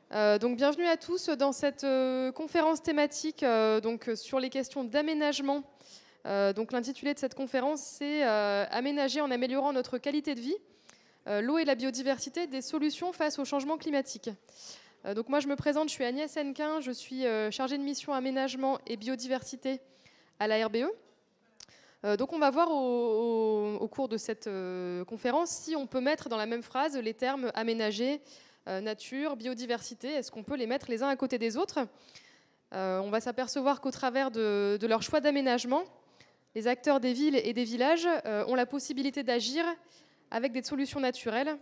Donc bienvenue à tous dans cette conférence thématique sur les questions d'aménagement. Donc l'intitulé de cette conférence, c'est Aménager en améliorant notre qualité de vie, l'eau et la biodiversité, des solutions face au changement climatique. Donc moi je me présente, je suis Agnès Hennequin, je suis chargée de mission aménagement et biodiversité à la RBE. Donc on va voir au cours de cette conférence si on peut mettre dans la même phrase les termes aménager, nature, biodiversité. Est-ce qu'on peut les mettre les uns à côté des autres? On va s'apercevoir qu'au travers de leur choix d'aménagement, les acteurs des villes et des villages ont la possibilité d'agir avec des solutions naturelles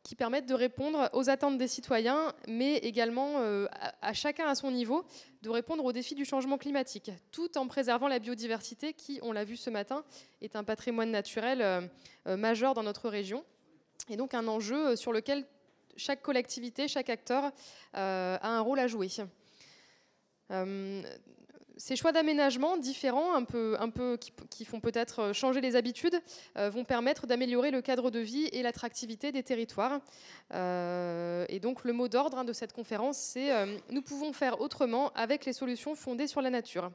qui permettent de répondre aux attentes des citoyens, mais également à chacun à son niveau, de répondre aux défis du changement climatique, tout en préservant la biodiversité qui, on l'a vu ce matin, est un patrimoine naturel majeur dans notre région, et donc un enjeu sur lequel chaque collectivité, chaque acteur a un rôle à jouer. Ces choix d'aménagement différents, qui font peut-être changer les habitudes, vont permettre d'améliorer le cadre de vie et l'attractivité des territoires. Et donc le mot d'ordre de cette conférence, c'est nous pouvons faire autrement avec les solutions fondées sur la nature.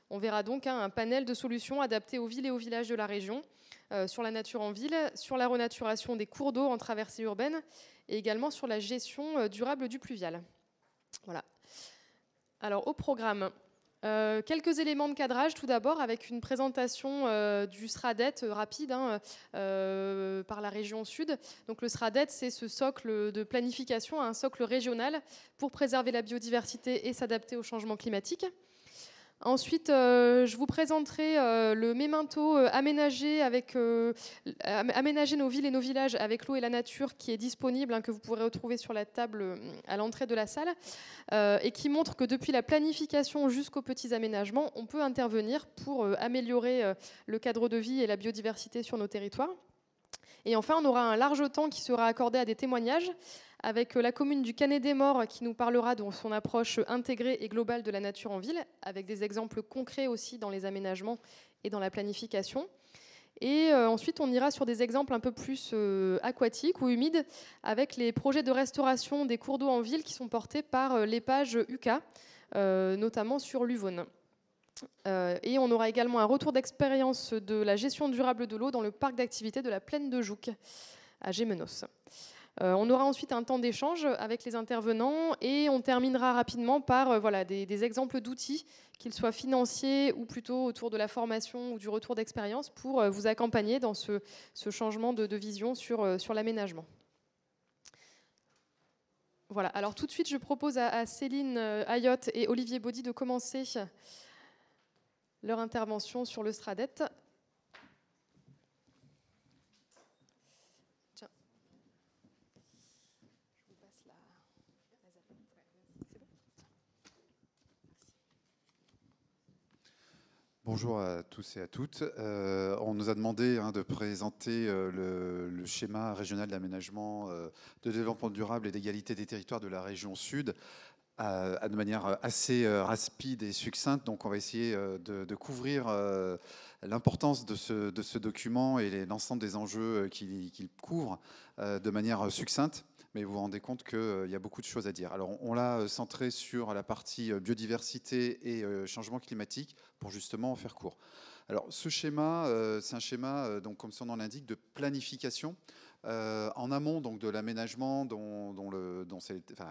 On verra donc un panel de solutions adaptées aux villes et aux villages de la région, sur la nature en ville, sur la renaturation des cours d'eau en traversée urbaine et également sur la gestion durable du pluvial. Voilà. Alors au programme, quelques éléments de cadrage tout d'abord avec une présentation du SRADET rapide par la région Sud. Donc le SRADET, c'est ce socle de planification, un socle régional pour préserver la biodiversité et s'adapter au changement climatique. Ensuite, je vous présenterai le Memento aménager nos villes et nos villages avec l'eau et la nature qui est disponible, que vous pourrez retrouver sur la table à l'entrée de la salle et qui montre que depuis la planification jusqu'aux petits aménagements, on peut intervenir pour améliorer le cadre de vie et la biodiversité sur nos territoires. Et enfin, on aura un large temps qui sera accordé à des témoignages avec la commune du Canet-des-Maures qui nous parlera de son approche intégrée et globale de la nature en ville, avec des exemples concrets aussi dans les aménagements et dans la planification. Et ensuite, on ira sur des exemples un peu plus aquatiques ou humides, avec les projets de restauration des cours d'eau en ville qui sont portés par l'EPAGE UCA, notamment sur l'Uvonne. Et on aura également un retour d'expérience de la gestion durable de l'eau dans le parc d'activités de la Plaine de Jouques, à Gémenos. On aura ensuite un temps d'échange avec les intervenants et on terminera rapidement par des exemples d'outils, qu'ils soient financiers ou plutôt autour de la formation ou du retour d'expérience pour vous accompagner dans ce changement de vision sur l'aménagement. Voilà, alors tout de suite je propose à Céline Ayotte et Olivier Baudy de commencer leur intervention sur le SRADET. Tiens. Je vous passe la zapette. C'est bon ? Bonjour à tous et à toutes. On nous a demandé de présenter le schéma régional d'aménagement, de développement durable et d'égalité des territoires de la région Sud de manière assez rapide et succincte. Donc on va essayer de couvrir l'importance de ce document et l'ensemble des enjeux qu'il couvre de manière succincte. Mais vous vous rendez compte qu'il y a beaucoup de choses à dire. Alors on l'a centré sur la partie biodiversité et changement climatique pour justement en faire court. Alors ce schéma, c'est un schéma, donc, comme son nom l'indique, de planification en amont donc, de l'aménagement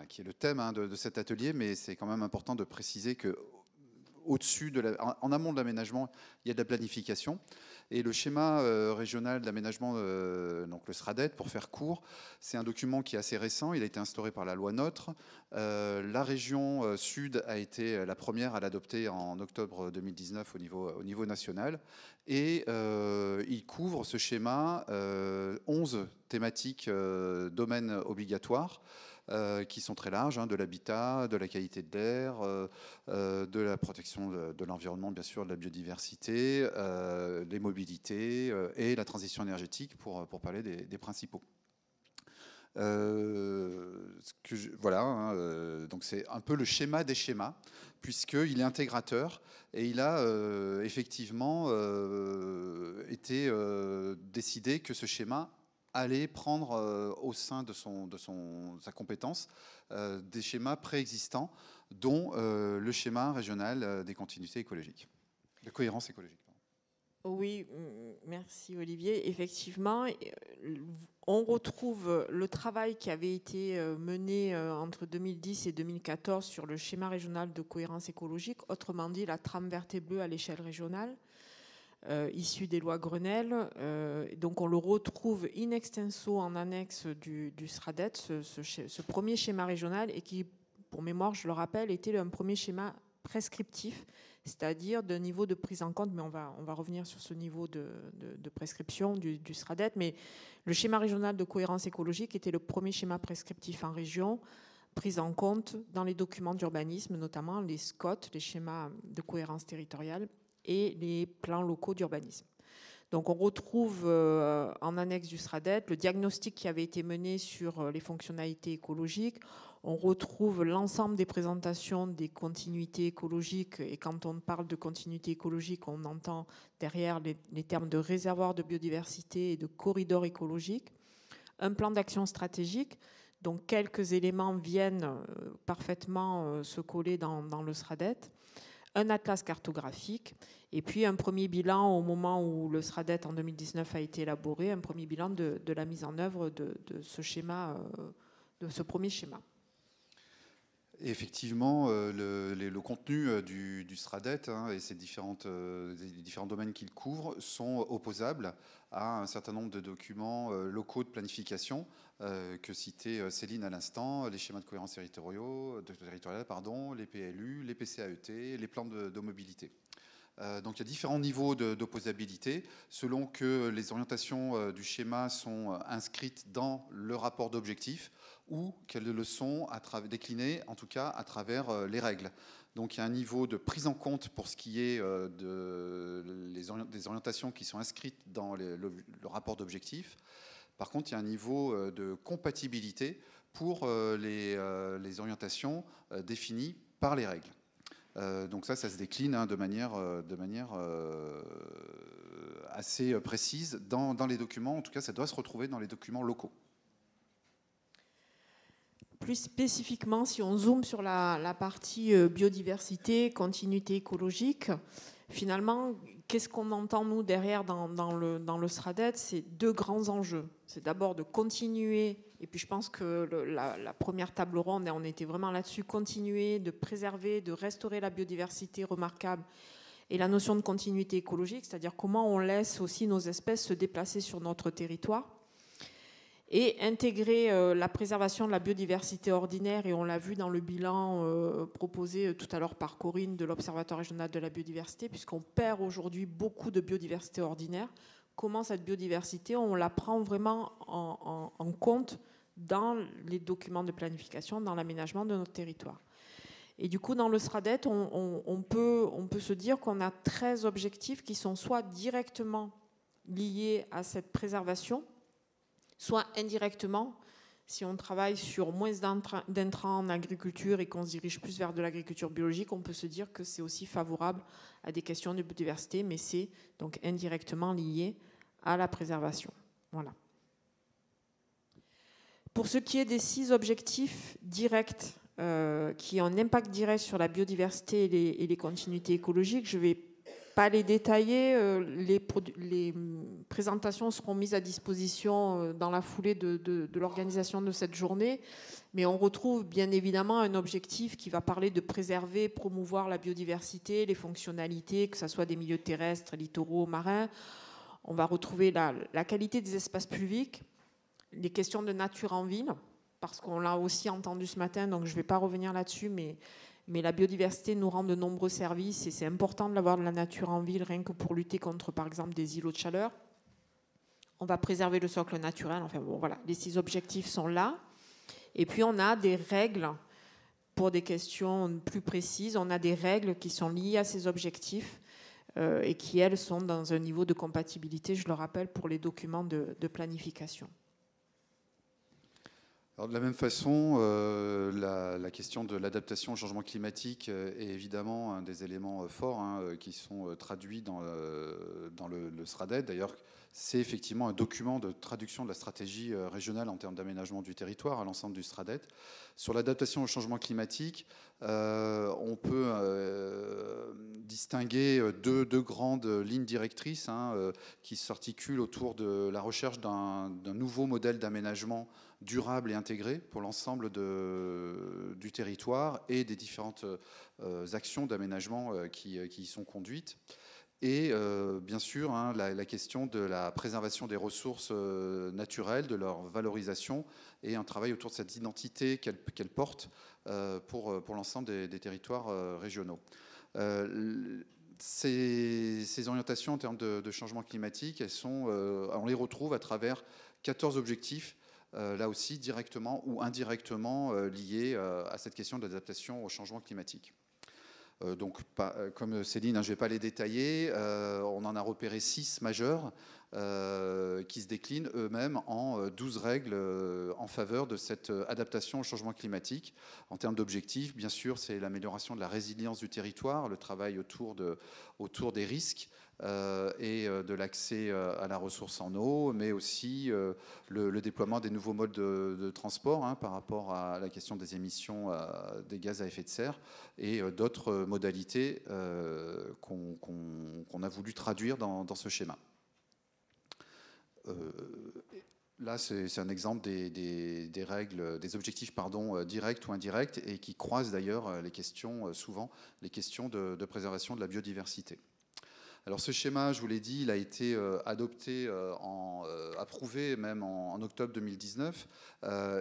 qui est le thème de cet atelier, mais c'est quand même important de préciser que en amont de l'aménagement, il y a de la planification. Et le schéma régional d'aménagement, donc le SRADET, pour faire court, c'est un document qui est assez récent. Il a été instauré par la loi NOTRe. La région Sud a été la première à l'adopter en octobre 2019 au niveau national. Et il couvre ce schéma 11 thématiques domaines obligatoires. Qui sont très larges, de l'habitat, de la qualité de l'air, de la protection de l'environnement, bien sûr, de la biodiversité, des mobilités et la transition énergétique, pour parler des principaux. Donc c'est un peu le schéma des schémas, puisqu'il est intégrateur et il a effectivement été décidé que ce schéma aller prendre au sein de sa compétence des schémas préexistants, dont le schéma régional des continuités écologiques, de cohérence écologique. Oui, merci Olivier. Effectivement, on retrouve le travail qui avait été mené entre 2010 et 2014 sur le schéma régional de cohérence écologique, autrement dit la trame verte et bleue à l'échelle régionale, issu des lois Grenelle. Donc on le retrouve in extenso en annexe du SRADET, ce premier schéma régional, et qui, pour mémoire, je le rappelle, était un premier schéma prescriptif, c'est-à-dire de niveau de prise en compte, mais on va revenir sur ce niveau de prescription du SRADET, mais le schéma régional de cohérence écologique était le premier schéma prescriptif en région, pris en compte dans les documents d'urbanisme, notamment les SCOT, les schémas de cohérence territoriale, et les plans locaux d'urbanisme. Donc on retrouve en annexe du SRADET le diagnostic qui avait été mené sur les fonctionnalités écologiques. On retrouve l'ensemble des présentations des continuités écologiques. Et quand on parle de continuité écologique, on entend derrière les termes de réservoir de biodiversité et de corridor écologique. Un plan d'action stratégique. Donc quelques éléments viennent parfaitement se coller dans le SRADET. Un atlas cartographique, et puis un premier bilan au moment où le SRADET en 2019 a été élaboré, un premier bilan de la mise en œuvre de ce schéma, de ce premier schéma. Et effectivement, le contenu du SRADET et ces différents domaines qu'il couvre sont opposables à un certain nombre de documents locaux de planification que citait Céline à l'instant, les schémas de cohérence territoriale, les PLU, les PCAET, les plans de mobilité. Donc il y a différents niveaux d'opposabilité selon que les orientations du schéma sont inscrites dans le rapport d'objectifs ou qu'elles le sont déclinées en tout cas à travers les règles. Donc il y a un niveau de prise en compte pour ce qui est des orientations qui sont inscrites dans le rapport d'objectifs. Par contre, il y a un niveau de compatibilité pour les orientations définies par les règles. Donc ça se décline de manière assez précise dans les documents. En tout cas, ça doit se retrouver dans les documents locaux. Plus spécifiquement, si on zoome sur la partie biodiversité, continuité écologique, finalement, qu'est-ce qu'on entend, nous, derrière dans le SRADET? C'est deux grands enjeux. C'est d'abord de continuer, et puis je pense que la première table ronde, on était vraiment là-dessus, continuer de préserver, de restaurer la biodiversité remarquable et la notion de continuité écologique, c'est-à-dire comment on laisse aussi nos espèces se déplacer sur notre territoire, et intégrer la préservation de la biodiversité ordinaire, et on l'a vu dans le bilan proposé tout à l'heure par Corinne de l'Observatoire régional de la biodiversité, puisqu'on perd aujourd'hui beaucoup de biodiversité ordinaire. Comment cette biodiversité, on la prend vraiment en compte dans les documents de planification, dans l'aménagement de notre territoire. Et du coup, dans le SRADET, on peut se dire qu'on a 13 objectifs qui sont soit directement liés à cette préservation, soit indirectement, si on travaille sur moins d'intrants en agriculture et qu'on se dirige plus vers de l'agriculture biologique, on peut se dire que c'est aussi favorable à des questions de biodiversité, mais c'est donc indirectement lié à la préservation. Voilà. Pour ce qui est des 6 objectifs directs qui ont un impact direct sur la biodiversité et les continuités écologiques, je ne vais pas les détailler. Les présentations seront mises à disposition dans la foulée de l'organisation de cette journée. Mais on retrouve bien évidemment un objectif qui va parler de préserver, promouvoir la biodiversité, les fonctionnalités, que ce soit des milieux terrestres, littoraux, marins. On va retrouver la qualité des espaces publics, les questions de nature en ville, parce qu'on l'a aussi entendu ce matin, donc je ne vais pas revenir là-dessus, mais la biodiversité nous rend de nombreux services et c'est important de l'avoir de la nature en ville, rien que pour lutter contre, par exemple, des îlots de chaleur. On va préserver le socle naturel. Enfin bon, voilà, les 6 objectifs sont là. Et puis on a des règles pour des questions plus précises. On a des règles qui sont liées à ces objectifs et qui, elles, sont dans un niveau de compatibilité, je le rappelle, pour les documents de planification. Alors de la même façon, la question de l'adaptation au changement climatique est évidemment un des éléments forts qui sont traduits dans le SRADET. D'ailleurs, c'est effectivement un document de traduction de la stratégie régionale en termes d'aménagement du territoire à l'ensemble du SRADET. Sur l'adaptation au changement climatique, on peut distinguer deux grandes lignes directrices qui s'articulent autour de la recherche d'un nouveau modèle d'aménagement durable et intégré pour l'ensemble du territoire et des différentes actions d'aménagement qui y sont conduites. Et bien sûr, la question de la préservation des ressources naturelles, de leur valorisation, et un travail autour de cette identité qu'elle porte pour l'ensemble des territoires régionaux. Ces orientations en termes de changement climatique, on les retrouve à travers 14 objectifs, là aussi directement ou indirectement liés à cette question de l'adaptation au changement climatique. Donc, comme Céline, je ne vais pas les détailler, on en a repéré 6 majeurs qui se déclinent eux-mêmes en 12 règles en faveur de cette adaptation au changement climatique. En termes d'objectifs, bien sûr, c'est l'amélioration de la résilience du territoire, le travail autour des risques et de l'accès à la ressource en eau, mais aussi le déploiement des nouveaux modes de transport par rapport à la question des émissions des gaz à effet de serre et d'autres modalités qu'on a voulu traduire dans ce schéma. Là, c'est un exemple des règles, des objectifs directs ou indirects et qui croisent d'ailleurs souvent les questions de préservation de la biodiversité. Alors ce schéma, je vous l'ai dit, il a été adopté, approuvé même en octobre 2019.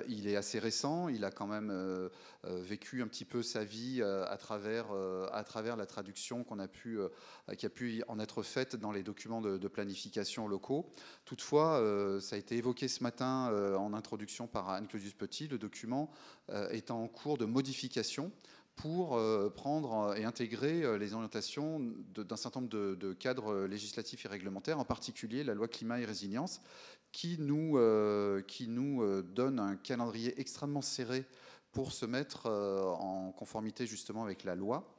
Il est assez récent, il a quand même vécu un petit peu sa vie à travers la traduction qui a pu en être faite dans les documents de planification locaux. Toutefois, ça a été évoqué ce matin en introduction par Anne-Claudius Petit, le document est en cours de modification pour prendre et intégrer les orientations d'un certain nombre de cadres législatifs et réglementaires, en particulier la loi climat et résilience, qui nous donne un calendrier extrêmement serré pour se mettre en conformité justement avec la loi.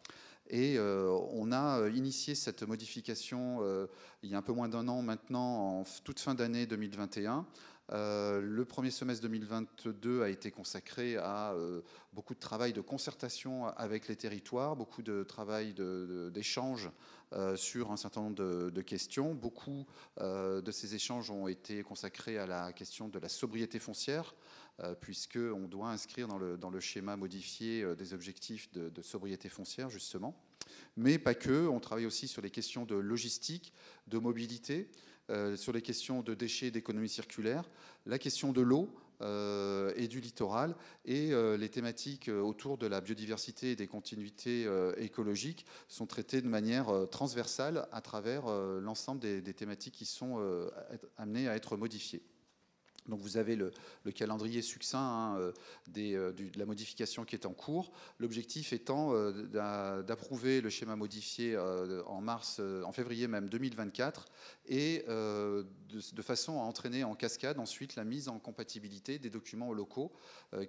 Et on a initié cette modification il y a un peu moins d'un an maintenant, en toute fin d'année 2021. Le premier semestre 2022 a été consacré à beaucoup de travail de concertation avec les territoires, beaucoup de travail d'échange sur un certain nombre de questions. Beaucoup de ces échanges ont été consacrés à la question de la sobriété foncière, puisqu'on doit inscrire dans le schéma modifié des objectifs de sobriété foncière, justement. Mais pas que, on travaille aussi sur les questions de logistique, de mobilité, sur les questions de déchets et d'économie circulaire, la question de l'eau et du littoral, et les thématiques autour de la biodiversité et des continuités écologiques sont traitées de manière transversale à travers l'ensemble des thématiques qui sont amenées à être modifiées. Donc vous avez le calendrier succinct de la modification qui est en cours. L'objectif étant d'approuver le schéma modifié en février même 2024 et de façon à entraîner en cascade ensuite la mise en compatibilité des documents locaux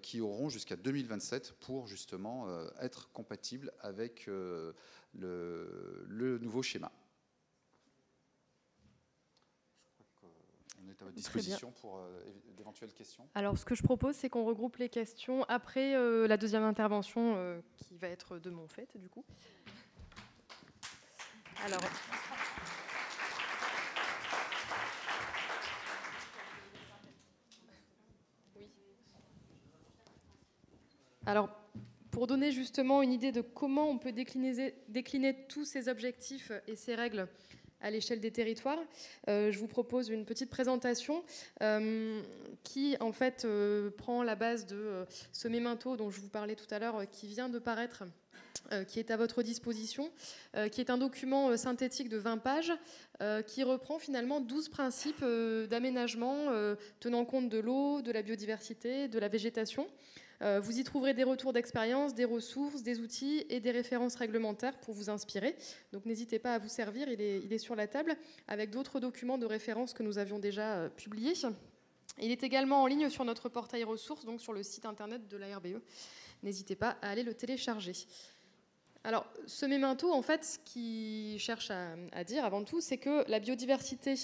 qui auront jusqu'à 2027 pour justement être compatibles avec le nouveau schéma. On est à votre disposition pour d'éventuelles questions. Alors, ce que je propose, c'est qu'on regroupe les questions après la deuxième intervention qui va être de mon fait, du coup. Alors... Oui. Alors, pour donner justement une idée de comment on peut décliner tous ces objectifs et ces règles à l'échelle des territoires, je vous propose une petite présentation qui en fait prend la base de ce mémento dont je vous parlais tout à l'heure, qui vient de paraître, qui est à votre disposition, qui est un document synthétique de 20 pages qui reprend finalement 12 principes d'aménagement tenant compte de l'eau, de la biodiversité, de la végétation. Vous y trouverez des retours d'expérience, des ressources, des outils et des références réglementaires pour vous inspirer. Donc n'hésitez pas à vous servir, il est sur la table, avec d'autres documents de référence que nous avions déjà publiés. Il est également en ligne sur notre portail ressources, donc sur le site internet de la RBE. N'hésitez pas à aller le télécharger. Alors, ce mémento, en fait, ce qu'il cherche à dire avant tout, c'est que la biodiversité,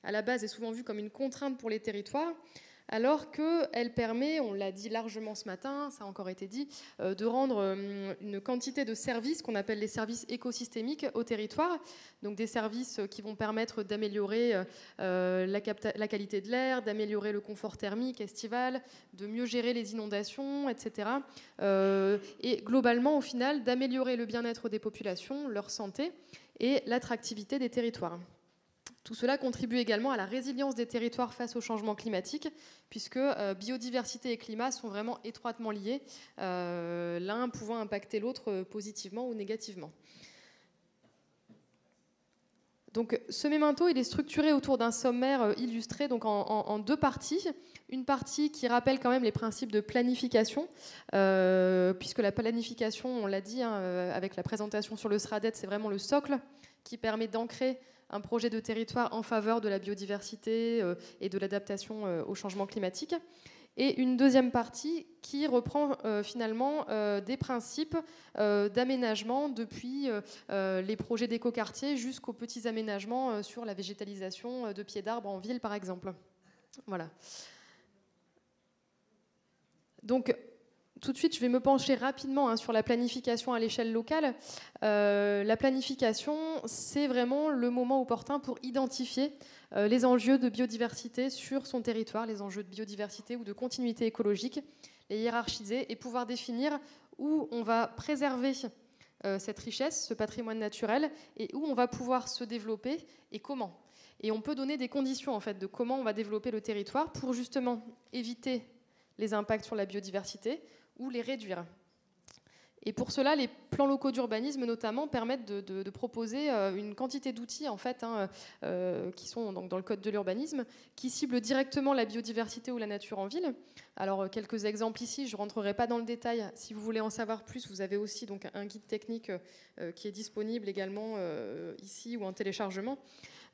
à la base, est souvent vue comme une contrainte pour les territoires, alors qu'elle permet, on l'a dit largement ce matin, ça a encore été dit, de rendre une quantité de services qu'on appelle les services écosystémiques au territoire, donc des services qui vont permettre d'améliorer la qualité de l'air, d'améliorer le confort thermique estival, de mieux gérer les inondations, etc. Et globalement, au final, d'améliorer le bien-être des populations, leur santé et l'attractivité des territoires. Tout cela contribue également à la résilience des territoires face au changement climatique, puisque biodiversité et climat sont vraiment étroitement liés, l'un pouvant impacter l'autre positivement ou négativement. Donc, ce mémento, il est structuré autour d'un sommaire illustré donc en deux parties. Une partie qui rappelle quand même les principes de planification, puisque la planification, on l'a dit avec la présentation sur le SRADET, c'est vraiment le socle qui permet d'ancrer un projet de territoire en faveur de la biodiversité et de l'adaptation au changement climatique. Et une deuxième partie qui reprend finalement des principes d'aménagement depuis les projets d'écoquartier jusqu'aux petits aménagements sur la végétalisation de pieds d'arbres en ville, par exemple. Voilà. Donc, tout de suite, je vais me pencher rapidement sur la planification à l'échelle locale. La planification, c'est vraiment le moment opportun pour identifier les enjeux de biodiversité sur son territoire, les enjeux de biodiversité ou de continuité écologique, les hiérarchiser et pouvoir définir où on va préserver cette richesse, ce patrimoine naturel, et où on va pouvoir se développer et comment. Et on peut donner des conditions en fait, de comment on va développer le territoire pour justement éviter les impacts sur la biodiversité, ou les réduire. Et pour cela, les plans locaux d'urbanisme notamment permettent de proposer une quantité d'outils en fait, qui sont donc dans le code de l'urbanisme, qui ciblent directement la biodiversité ou la nature en ville. Alors quelques exemples ici, je ne rentrerai pas dans le détail. Si vous voulez en savoir plus, vous avez aussi donc un guide technique qui est disponible également ici ou en téléchargement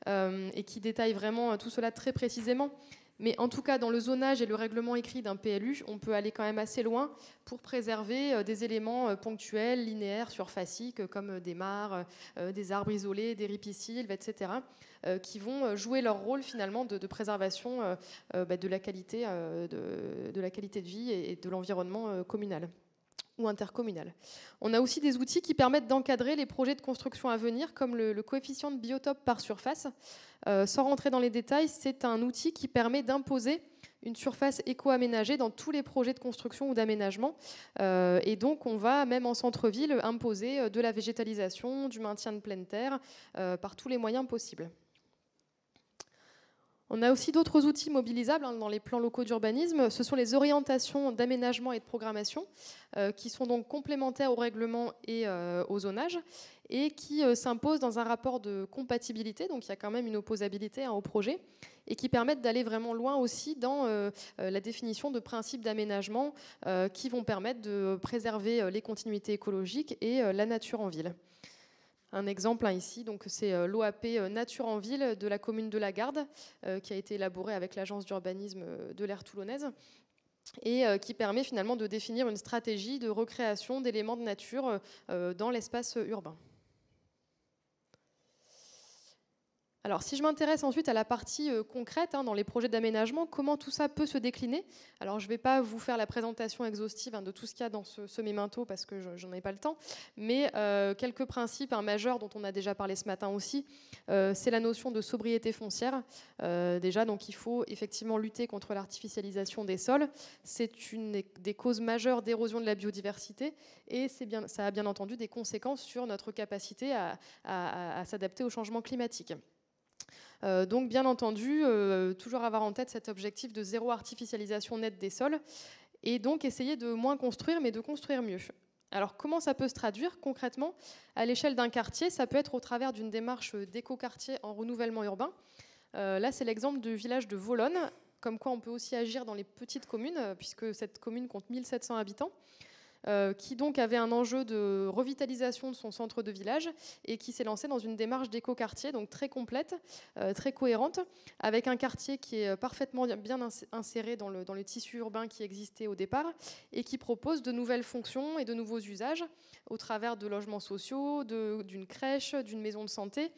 et qui détaille vraiment tout cela très précisément. Mais en tout cas, dans le zonage et le règlement écrit d'un PLU, on peut aller quand même assez loin pour préserver des éléments ponctuels, linéaires, surfaciques, comme des mares, des arbres isolés, des ripisylves, etc., qui vont jouer leur rôle finalement de préservation de la qualité de vie et de l'environnement communal ou intercommunal. On a aussi des outils qui permettent d'encadrer les projets de construction à venir, comme le coefficient de biotope par surface. Sans rentrer dans les détails, c'est un outil qui permet d'imposer une surface éco-aménagée dans tous les projets de construction ou d'aménagement. Et donc, on va, même en centre-ville, imposer de la végétalisation, du maintien de pleine terre, par tous les moyens possibles. On a aussi d'autres outils mobilisables dans les plans locaux d'urbanisme. Ce sont les orientations d'aménagement et de programmation qui sont donc complémentaires au règlement et au zonage et qui s'imposent dans un rapport de compatibilité, donc il y a quand même une opposabilité au projet, et qui permettent d'aller vraiment loin aussi dans la définition de principes d'aménagement qui vont permettre de préserver les continuités écologiques et la nature en ville. Un exemple ici, donc c'est l'OAP Nature en ville de la commune de La Garde, qui a été élaborée avec l'agence d'urbanisme de l'aire toulonnaise et qui permet finalement de définir une stratégie de recréation d'éléments de nature dans l'espace urbain. Alors, si je m'intéresse ensuite à la partie concrète dans les projets d'aménagement, comment tout ça peut se décliner? Alors, je ne vais pas vous faire la présentation exhaustive de tout ce qu'il y a dans ce mémento parce que je n'en ai pas le temps, mais quelques principes majeurs dont on a déjà parlé ce matin aussi, c'est la notion de sobriété foncière. Déjà, donc, il faut effectivement lutter contre l'artificialisation des sols. C'est une des causes majeures d'érosion de la biodiversité et ça a bien entendu des conséquences sur notre capacité à s'adapter au changement climatique. Donc bien entendu, toujours avoir en tête cet objectif de zéro artificialisation nette des sols et donc essayer de moins construire mais de construire mieux. Alors comment ça peut se traduire concrètement à l'échelle d'un quartier? Ça peut être au travers d'une démarche d'éco-quartier en renouvellement urbain. Là c'est l'exemple du village de Volonne, comme quoi on peut aussi agir dans les petites communes puisque cette commune compte 1700 habitants. qui donc avait un enjeu de revitalisation de son centre de village et qui s'est lancé dans une démarche d'éco-quartier, donc très complète, très cohérente, avec un quartier qui est parfaitement bien inséré dans le tissu urbain qui existait au départ et qui propose de nouvelles fonctions et de nouveaux usages au travers de logements sociaux, d'une crèche, d'une maison de santé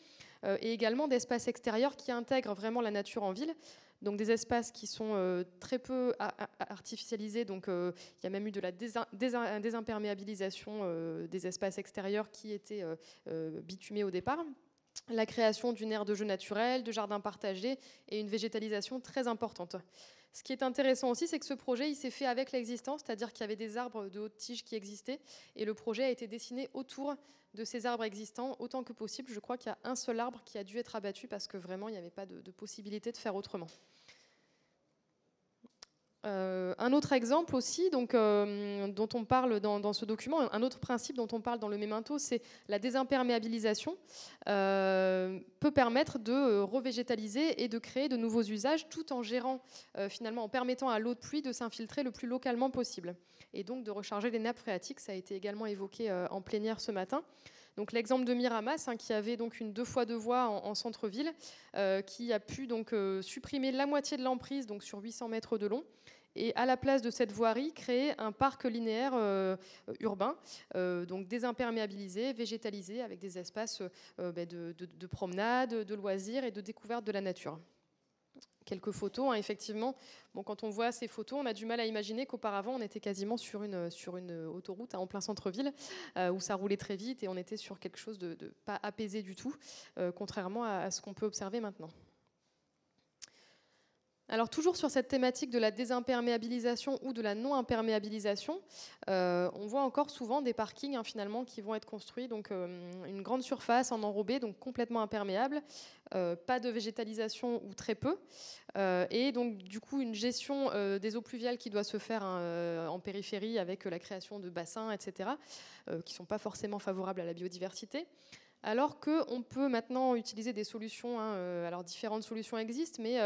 et également d'espaces extérieurs qui intègrent vraiment la nature en ville. Donc des espaces qui sont très peu artificialisés, donc il y a même eu de la désimperméabilisation des espaces extérieurs qui étaient bitumés au départ. La création d'une aire de jeu naturel, de jardins partagés et une végétalisation très importante. Ce qui est intéressant aussi, c'est que ce projet il s'est fait avec l'existant, c'est-à-dire qu'il y avait des arbres de haute tige qui existaient et le projet a été dessiné autour de ces arbres existants autant que possible. Je crois qu'il y a un seul arbre qui a dû être abattu parce que vraiment il n'y avait pas de possibilité de faire autrement. Un autre exemple aussi dont on parle dans ce document, un autre principe dont on parle dans le Memento, c'est la désimperméabilisation peut permettre de revégétaliser et de créer de nouveaux usages tout en gérant, finalement en permettant à l'eau de pluie de s'infiltrer le plus localement possible et donc de recharger les nappes phréatiques. Ça a été également évoqué en plénière ce matin. Donc l'exemple de Miramas, qui avait donc une 2x2 voies en centre-ville, qui a pu donc supprimer la moitié de l'emprise, donc sur 800 mètres de long, et à la place de cette voirie, créer un parc linéaire urbain, donc désimperméabilisé, végétalisé, avec des espaces de promenade, de loisirs et de découverte de la nature. Quelques photos, effectivement. Bon, quand on voit ces photos, on a du mal à imaginer qu'auparavant, on était quasiment sur une autoroute en plein centre-ville, où ça roulait très vite et on était sur quelque chose de pas apaisé du tout, contrairement à ce qu'on peut observer maintenant. Alors toujours sur cette thématique de la désimperméabilisation ou de la non-imperméabilisation, on voit encore souvent des parkings finalement qui vont être construits, donc une grande surface en enrobé, donc complètement imperméable, pas de végétalisation ou très peu, et donc du coup une gestion des eaux pluviales qui doit se faire en périphérie avec la création de bassins, etc., qui ne sont pas forcément favorables à la biodiversité. Alors qu'on peut maintenant utiliser des solutions, alors différentes solutions existent, mais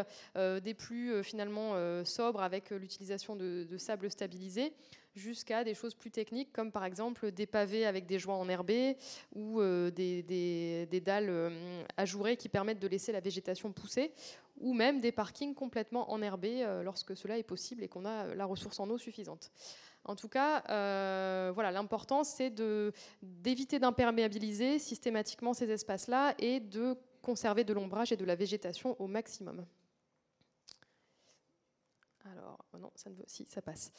des plus finalement sobres avec l'utilisation de sable stabilisé, jusqu'à des choses plus techniques comme par exemple des pavés avec des joints enherbés ou des dalles ajourées qui permettent de laisser la végétation pousser, ou même des parkings complètement enherbés lorsque cela est possible et qu'on a la ressource en eau suffisante. En tout cas, voilà, l'important, c'est d'éviter d'imperméabiliser systématiquement ces espaces-là et de conserver de l'ombrage et de la végétation au maximum. Alors, non, si, ça passe.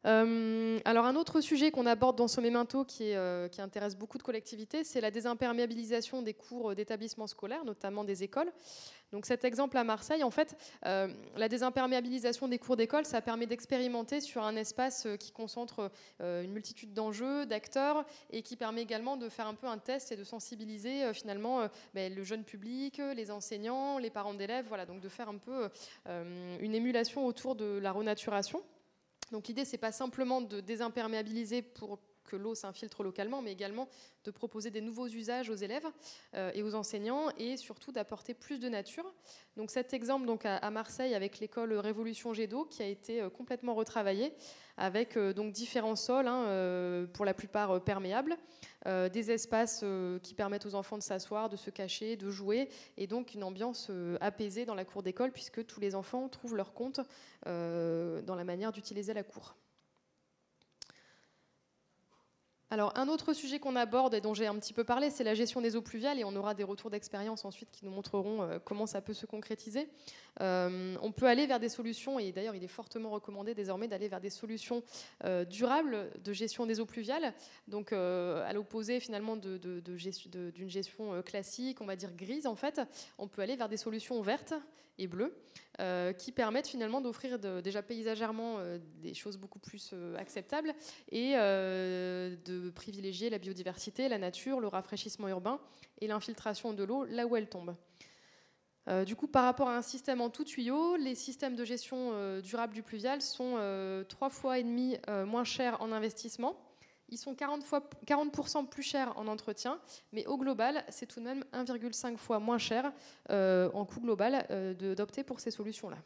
Alors un autre sujet qu'on aborde dans ce Memento qui intéresse beaucoup de collectivités, c'est la désimperméabilisation des cours d'établissements scolaires, notamment des écoles. Donc cet exemple à Marseille, en fait, la désimperméabilisation des cours d'école, ça permet d'expérimenter sur un espace qui concentre une multitude d'enjeux, d'acteurs, et qui permet également de faire un peu un test et de sensibiliser finalement le jeune public, les enseignants, les parents d'élèves, voilà, donc de faire un peu une émulation autour de la renaturation. Donc l'idée, c'est pas simplement de désimperméabiliser pour que l'eau s'infiltre localement, mais également de proposer des nouveaux usages aux élèves et aux enseignants, et surtout d'apporter plus de nature. Donc cet exemple donc, à Marseille avec l'école Révolution Jet d'eau qui a été complètement retravaillé avec donc différents sols, pour la plupart perméables, des espaces qui permettent aux enfants de s'asseoir, de se cacher, de jouer, et donc une ambiance apaisée dans la cour d'école puisque tous les enfants trouvent leur compte dans la manière d'utiliser la cour. Alors, un autre sujet qu'on aborde et dont j'ai un petit peu parlé, c'est la gestion des eaux pluviales, et on aura des retours d'expérience ensuite qui nous montreront comment ça peut se concrétiser. On peut aller vers des solutions, et d'ailleurs il est fortement recommandé désormais d'aller vers des solutions durables de gestion des eaux pluviales, donc à l'opposé finalement d'une gestion classique, on va dire grise en fait, on peut aller vers des solutions vertes et bleues qui permettent finalement d'offrir déjà paysagèrement des choses beaucoup plus acceptables et de privilégier la biodiversité, la nature, le rafraîchissement urbain et l'infiltration de l'eau là où elle tombe. Du coup, par rapport à un système en tout tuyau, les systèmes de gestion durable du pluvial sont 3,5 fois moins chers en investissement. Ils sont 40% plus chers en entretien, mais au global, c'est tout de même 1,5 fois moins cher en coût global d'opter pour ces solutions-là.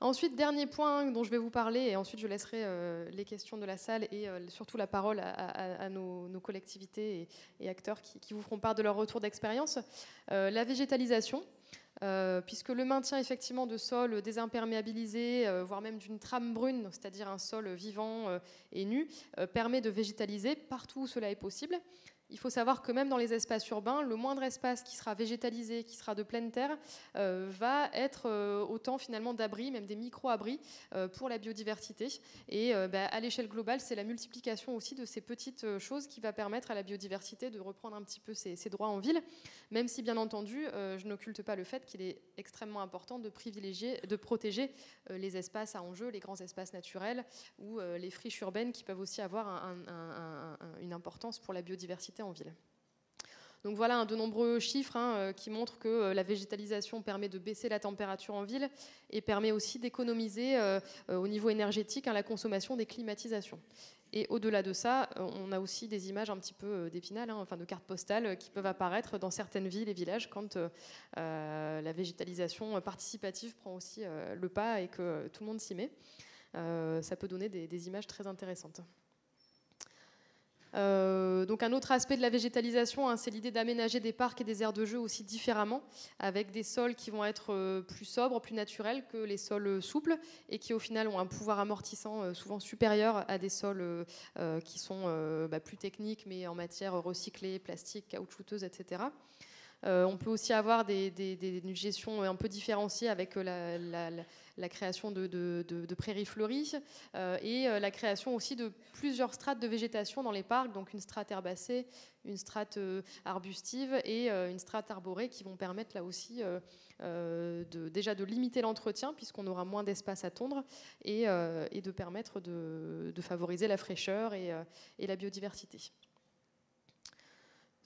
Ensuite, dernier point dont je vais vous parler, et ensuite je laisserai les questions de la salle et surtout la parole à nos collectivités et acteurs qui vous feront part de leur retour d'expérience. La végétalisation. Puisque le maintien effectivement de sols désimperméabilisés, voire même d'une trame brune, c'est-à-dire un sol vivant et nu, permet de végétaliser partout où cela est possible. Il faut savoir que même dans les espaces urbains, le moindre espace qui sera végétalisé, qui sera de pleine terre, va être autant finalement d'abris, même des micro-abris pour la biodiversité. Et à l'échelle globale, c'est la multiplication aussi de ces petites choses qui va permettre à la biodiversité de reprendre un petit peu ses droits en ville, même si bien entendu, je n'occulte pas le fait qu'il est extrêmement important de privilégier, de protéger les espaces à enjeu, les grands espaces naturels ou les friches urbaines qui peuvent aussi avoir une importance pour la biodiversité en ville. Donc voilà de nombreux chiffres qui montrent que la végétalisation permet de baisser la température en ville et permet aussi d'économiser au niveau énergétique la consommation des climatisations. Et au-delà de ça, on a aussi des images un petit peu d'Épinal, enfin de cartes postales qui peuvent apparaître dans certaines villes et villages quand la végétalisation participative prend aussi le pas et que tout le monde s'y met. Ça peut donner des images très intéressantes. Donc un autre aspect de la végétalisation, c'est l'idée d'aménager des parcs et des aires de jeu aussi différemment, avec des sols qui vont être plus sobres, plus naturels que les sols souples, et qui au final ont un pouvoir amortissant souvent supérieur à des sols qui sont plus techniques, mais en matière recyclée, plastique, caoutchouteuse, etc. On peut aussi avoir une gestion un peu différenciée avec la création de prairies fleuries et la création aussi de plusieurs strates de végétation dans les parcs, donc une strate herbacée, une strate arbustive et une strate arborée qui vont permettre là aussi déjà de limiter l'entretien puisqu'on aura moins d'espace à tondre et de permettre de favoriser la fraîcheur et la biodiversité.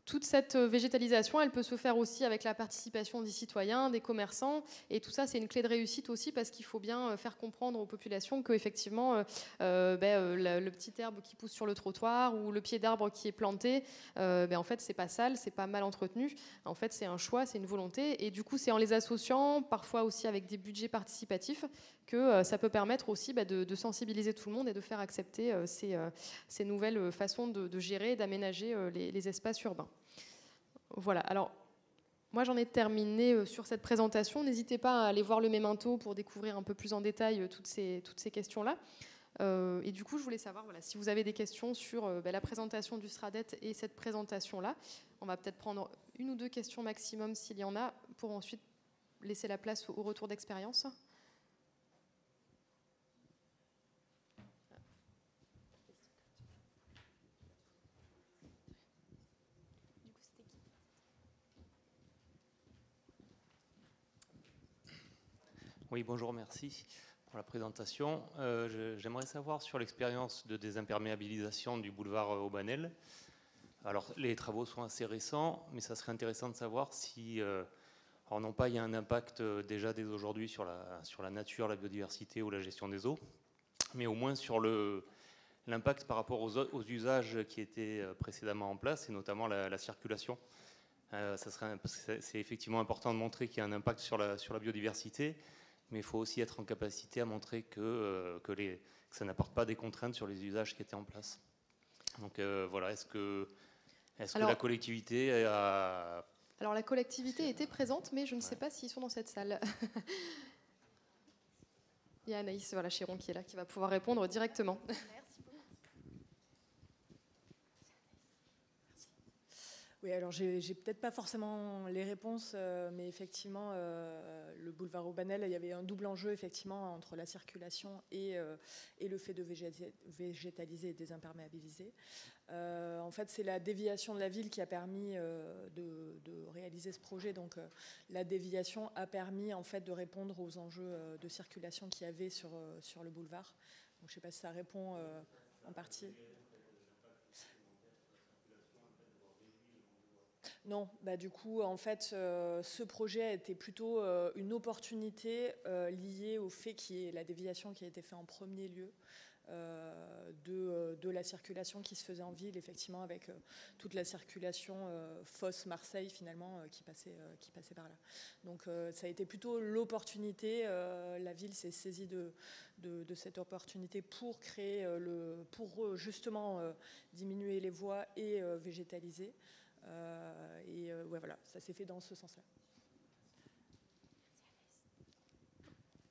Toute cette végétalisation, elle peut se faire aussi avec la participation des citoyens, des commerçants. Et tout ça, c'est une clé de réussite aussi parce qu'il faut bien faire comprendre aux populations qu'effectivement, le petit herbe qui pousse sur le trottoir ou le pied d'arbre qui est planté, en fait, c'est pas sale, c'est pas mal entretenu. En fait, c'est un choix, c'est une volonté. Et du coup, c'est en les associant, parfois aussi avec des budgets participatifs, que ça peut permettre aussi de sensibiliser tout le monde et de faire accepter ces nouvelles façons de gérer et d'aménager les espaces urbains. Voilà, alors moi j'en ai terminé sur cette présentation. N'hésitez pas à aller voir le Memento pour découvrir un peu plus en détail toutes ces questions-là. Et du coup, je voulais savoir si vous avez des questions sur la présentation du SRADET et cette présentation-là. On va peut-être prendre une ou deux questions maximum s'il y en a, pour ensuite laisser la place au retour d'expérience. Oui, bonjour, merci pour la présentation. J'aimerais savoir sur l'expérience de désimperméabilisation du boulevard Aubanel. Alors, les travaux sont assez récents, mais ça serait intéressant de savoir si, alors non pas il y a un impact déjà dès aujourd'hui sur la nature, la biodiversité ou la gestion des eaux, mais au moins sur l'impact par rapport aux usages qui étaient précédemment en place, et notamment la circulation. C'est effectivement important de montrer qu'il y a un impact sur la biodiversité, mais il faut aussi être en capacité à montrer que ça n'apporte pas des contraintes sur les usages qui étaient en place. Donc voilà, est-ce que la collectivité a... Alors la collectivité était présente, mais je ne sais pas s'ils sont dans cette salle. Il y a Anaïs Chéron qui est là, qui va pouvoir répondre directement. Oui, alors j'ai peut-être pas forcément les réponses, mais effectivement, le boulevard Aubanel, il y avait un double enjeu effectivement entre la circulation et le fait de végétaliser et désimperméabiliser. En fait, c'est la déviation de la ville qui a permis de réaliser ce projet. Donc, la déviation a permis en fait de répondre aux enjeux de circulation qu'il y avait sur le boulevard. Donc, je ne sais pas si ça répond en partie. Non, du coup, en fait, ce projet a été plutôt une opportunité liée au fait qu'il y ait la déviation qui a été faite en premier lieu, de la circulation qui se faisait en ville, effectivement, avec toute la circulation Fosse-Marseille, finalement, qui passait par là. Donc ça a été plutôt l'opportunité. La ville s'est saisie de cette opportunité pour créer, pour justement diminuer les voies et végétaliser. Ouais, voilà, ça s'est fait dans ce sens-là.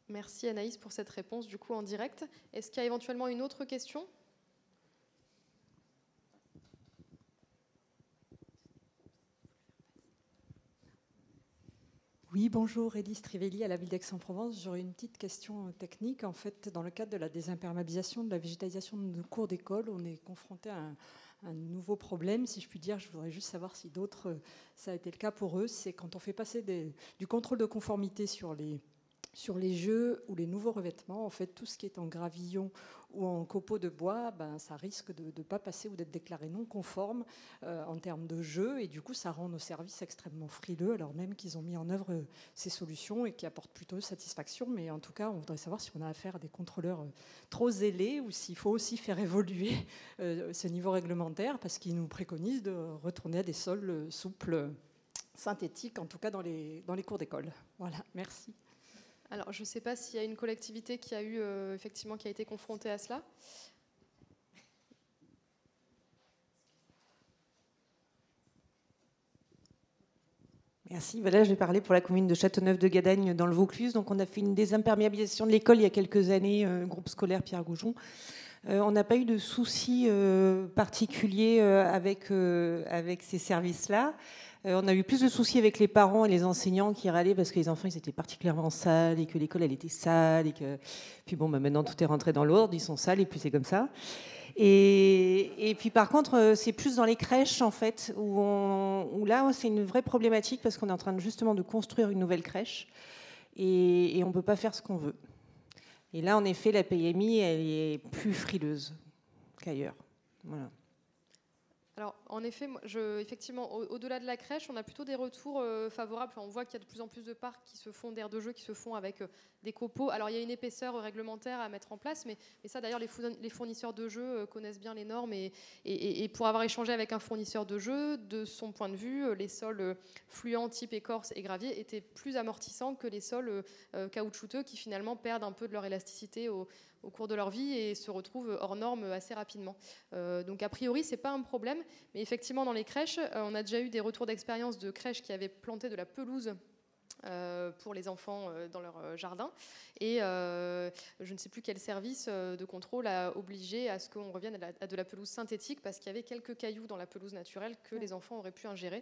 Merci Anaïs pour cette réponse du coup en direct. Est-ce qu'il y a éventuellement une autre question ? Oui, bonjour, Élise Trivelli à la ville d'Aix-en-Provence. J'aurais une petite question technique. En fait, dans le cadre de la désimperméabilisation de la végétalisation de nos cours d'école, on est confronté à un nouveau problème, si je puis dire. Je voudrais juste savoir si d'autres, ça a été le cas pour eux. C'est quand on fait passer du contrôle de conformité sur les jeux ou les nouveaux revêtements, en fait, tout ce qui est en gravillon ou en copeaux de bois, ça risque de ne pas passer ou d'être déclaré non conforme en termes de jeu. Et du coup, ça rend nos services extrêmement frileux, alors même qu'ils ont mis en œuvre ces solutions et qui apportent plutôt satisfaction. Mais en tout cas, on voudrait savoir si on a affaire à des contrôleurs trop zélés ou s'il faut aussi faire évoluer ce niveau réglementaire, parce qu'ils nous préconisent de retourner à des sols souples, synthétiques, en tout cas dans les cours d'école. Voilà, merci. Alors, je ne sais pas s'il y a une collectivité qui a eu effectivement qui a été confrontée à cela. Merci. Voilà, je vais parler pour la commune de Châteauneuf-de-Gadagne dans le Vaucluse. Donc, on a fait une désimperméabilisation de l'école il y a quelques années, groupe scolaire Pierre Goujon. On n'a pas eu de soucis particuliers avec ces services-là. On a eu plus de soucis avec les parents et les enseignants qui râlaient parce que les enfants ils étaient particulièrement sales et que l'école elle était sale. Puis bon, maintenant tout est rentré dans l'ordre, ils sont sales et puis c'est comme ça. Et puis par contre, c'est plus dans les crèches en fait, où là c'est une vraie problématique parce qu'on est en train justement de construire une nouvelle crèche et on ne peut pas faire ce qu'on veut. Et là, en effet, la PMI, elle est plus frileuse qu'ailleurs. Voilà. Alors, en effet, effectivement, au-delà de la crèche, on a plutôt des retours favorables. Enfin, on voit qu'il y a de plus en plus de parcs qui se font, d'aires de jeu qui se font avec des copeaux. Alors, il y a une épaisseur réglementaire à mettre en place, mais ça, d'ailleurs, les fournisseurs de jeux connaissent bien les normes. Et pour avoir échangé avec un fournisseur de jeux, de son point de vue, les sols fluents type écorce et gravier étaient plus amortissants que les sols caoutchouteux qui, finalement, perdent un peu de leur élasticité au cours de leur vie et se retrouvent hors normes assez rapidement. Donc a priori, ce n'est pas un problème, mais effectivement dans les crèches, on a déjà eu des retours d'expérience de crèches qui avaient planté de la pelouse pour les enfants dans leur jardin. Et je ne sais plus quel service de contrôle a obligé à ce qu'on revienne à de la pelouse synthétique parce qu'il y avait quelques cailloux dans la pelouse naturelle que les enfants auraient pu ingérer.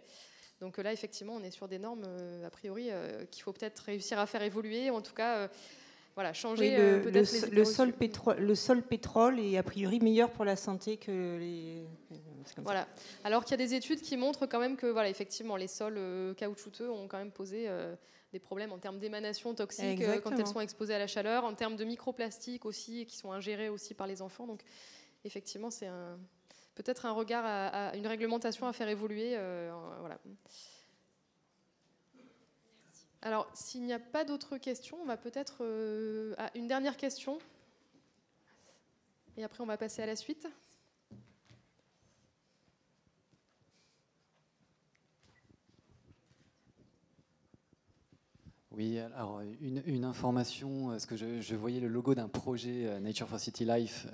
Donc là, effectivement, on est sur des normes, a priori, qu'il faut peut-être réussir à faire évoluer, ou en tout cas... Voilà, changer oui, peut-être le sol pétrole est a priori meilleur pour la santé que les... Voilà. Alors qu'il y a des études qui montrent quand même que, voilà, effectivement, les sols caoutchouteux ont quand même posé des problèmes en termes d'émanation toxique quand elles sont exposées à la chaleur, en termes de microplastiques aussi, qui sont ingérés aussi par les enfants. Donc, effectivement, c'est peut-être un regard à une réglementation à faire évoluer. Voilà. Alors, s'il n'y a pas d'autres questions, on va peut-être à une dernière question. Et après, on va passer à la suite. Oui, alors une information, parce que je voyais le logo d'un projet Nature for City Life,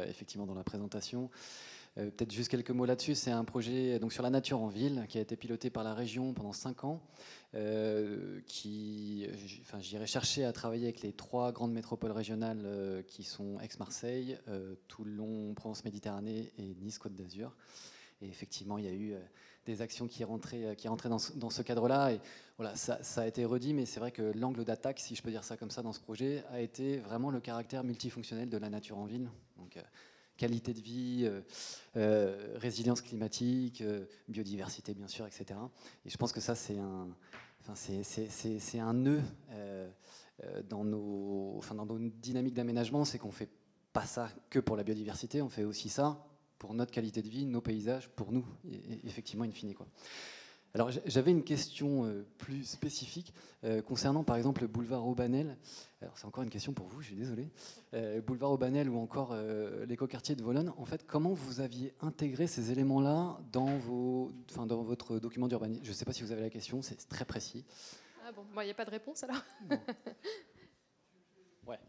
effectivement, dans la présentation. Peut-être juste quelques mots là-dessus. C'est un projet donc, sur la nature en ville qui a été piloté par la région pendant 5 ans, j'irai chercher à travailler avec les 3 grandes métropoles régionales qui sont Aix-Marseille, Toulon, Provence-Méditerranée et Nice-Côte d'Azur. Et effectivement, il y a eu des actions qui rentraient dans ce cadre-là. Et voilà, ça a été redit, mais c'est vrai que l'angle d'attaque, si je peux dire ça comme ça, dans ce projet, a été vraiment le caractère multifonctionnel de la nature en ville. Donc, qualité de vie, résilience climatique, biodiversité, bien sûr, etc. Et je pense que ça, c'est un nœud dans nos dynamiques d'aménagement, c'est qu'on ne fait pas ça que pour la biodiversité, on fait aussi ça pour notre qualité de vie, nos paysages, pour nous, effectivement, in fine, quoi. Alors j'avais une question plus spécifique concernant par exemple le boulevard Aubanel. Alors c'est encore une question pour vous, je suis désolé. Boulevard Aubanel ou encore l'écoquartier de Volonne. En fait, comment vous aviez intégré ces éléments-là dans votre document d'urbanisme? Je ne sais pas si vous avez la question, c'est très précis. Ah bon, il n'y a pas de réponse alors. Bon. Ouais.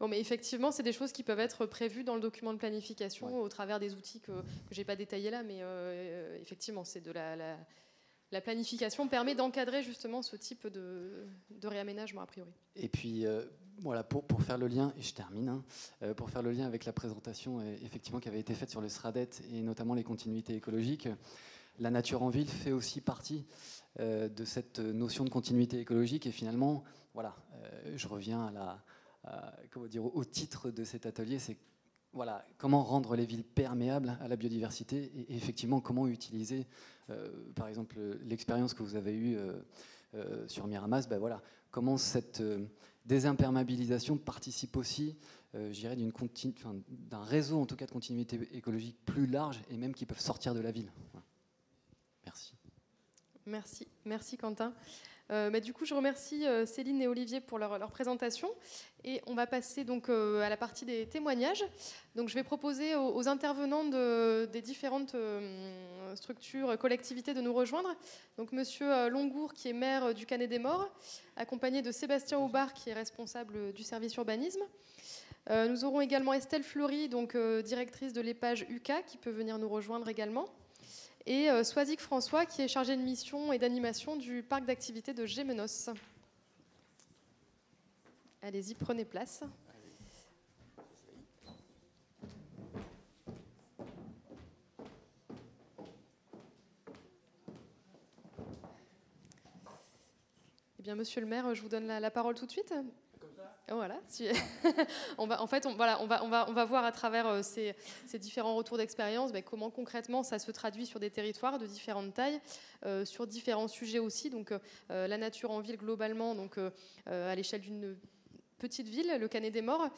Bon, mais effectivement, c'est des choses qui peuvent être prévues dans le document de planification au travers des outils que je n'ai pas détaillés là, mais effectivement, c'est de la planification permet d'encadrer justement ce type de réaménagement a priori. Et puis, voilà, pour faire le lien, et je termine, pour faire le lien avec la présentation effectivement qui avait été faite sur le SRADET et notamment les continuités écologiques, la nature en ville fait aussi partie de cette notion de continuité écologique. Et finalement, voilà, je reviens au titre de cet atelier, c'est voilà, comment rendre les villes perméables à la biodiversité et effectivement comment utiliser, par exemple, l'expérience que vous avez eue sur Miramas, ben voilà, comment cette désimperméabilisation participe aussi, je dirais, d'un réseau en tout cas de continuité écologique plus large et même qui peuvent sortir de la ville. Voilà. Merci. Merci Quentin. Du coup, je remercie Céline et Olivier pour leur présentation. Et on va passer donc à la partie des témoignages. Donc, je vais proposer aux intervenants des différentes structures, collectivités de nous rejoindre. Donc, Monsieur Longour, qui est maire du Canet des Morts, accompagné de Sébastien Aubard, qui est responsable du service urbanisme. Nous aurons également Estelle Fleury, donc directrice de l'EPAGE UCA, qui peut venir nous rejoindre également. Et Soisic François, qui est chargé de mission et d'animation du parc d'activités de Gémenos. Allez-y, prenez place. Eh bien, monsieur le maire, je vous donne la parole tout de suite. Voilà. On va voir à travers ces différents retours d'expérience comment concrètement ça se traduit sur des territoires de différentes tailles, sur différents sujets aussi. Donc la nature en ville globalement, donc à l'échelle d'une petite ville, le Canet des Morts.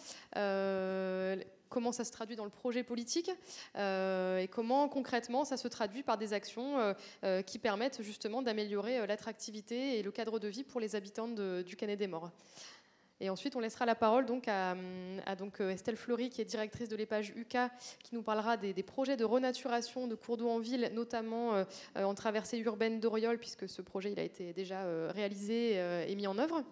Comment ça se traduit dans le projet politique et comment concrètement ça se traduit par des actions qui permettent justement d'améliorer l'attractivité et le cadre de vie pour les habitants du Canet des Morts. Et ensuite, on laissera la parole donc à Estelle Fleury, qui est directrice de l'EPAGE UCA, qui nous parlera des projets de renaturation de cours d'eau en ville, notamment en traversée urbaine d'Oriol, puisque ce projet il a été déjà réalisé et mis en œuvre.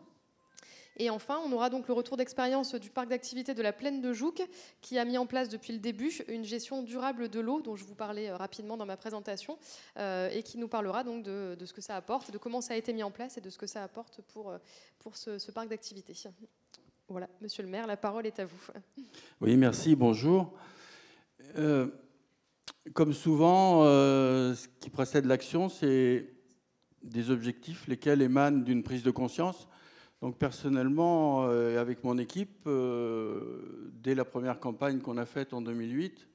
Et enfin, on aura donc le retour d'expérience du parc d'activités de la Plaine de Jouques, qui a mis en place depuis le début une gestion durable de l'eau, dont je vous parlais rapidement dans ma présentation, et qui nous parlera donc de ce que ça apporte, de comment ça a été mis en place et de ce que ça apporte pour ce parc d'activités. Voilà, monsieur le maire, la parole est à vous. Oui, merci, bonjour. Comme souvent, ce qui précède l'action, c'est des objectifs, lesquels émanent d'une prise de conscience. Donc personnellement, avec mon équipe, dès la première campagne qu'on a faite en 2008,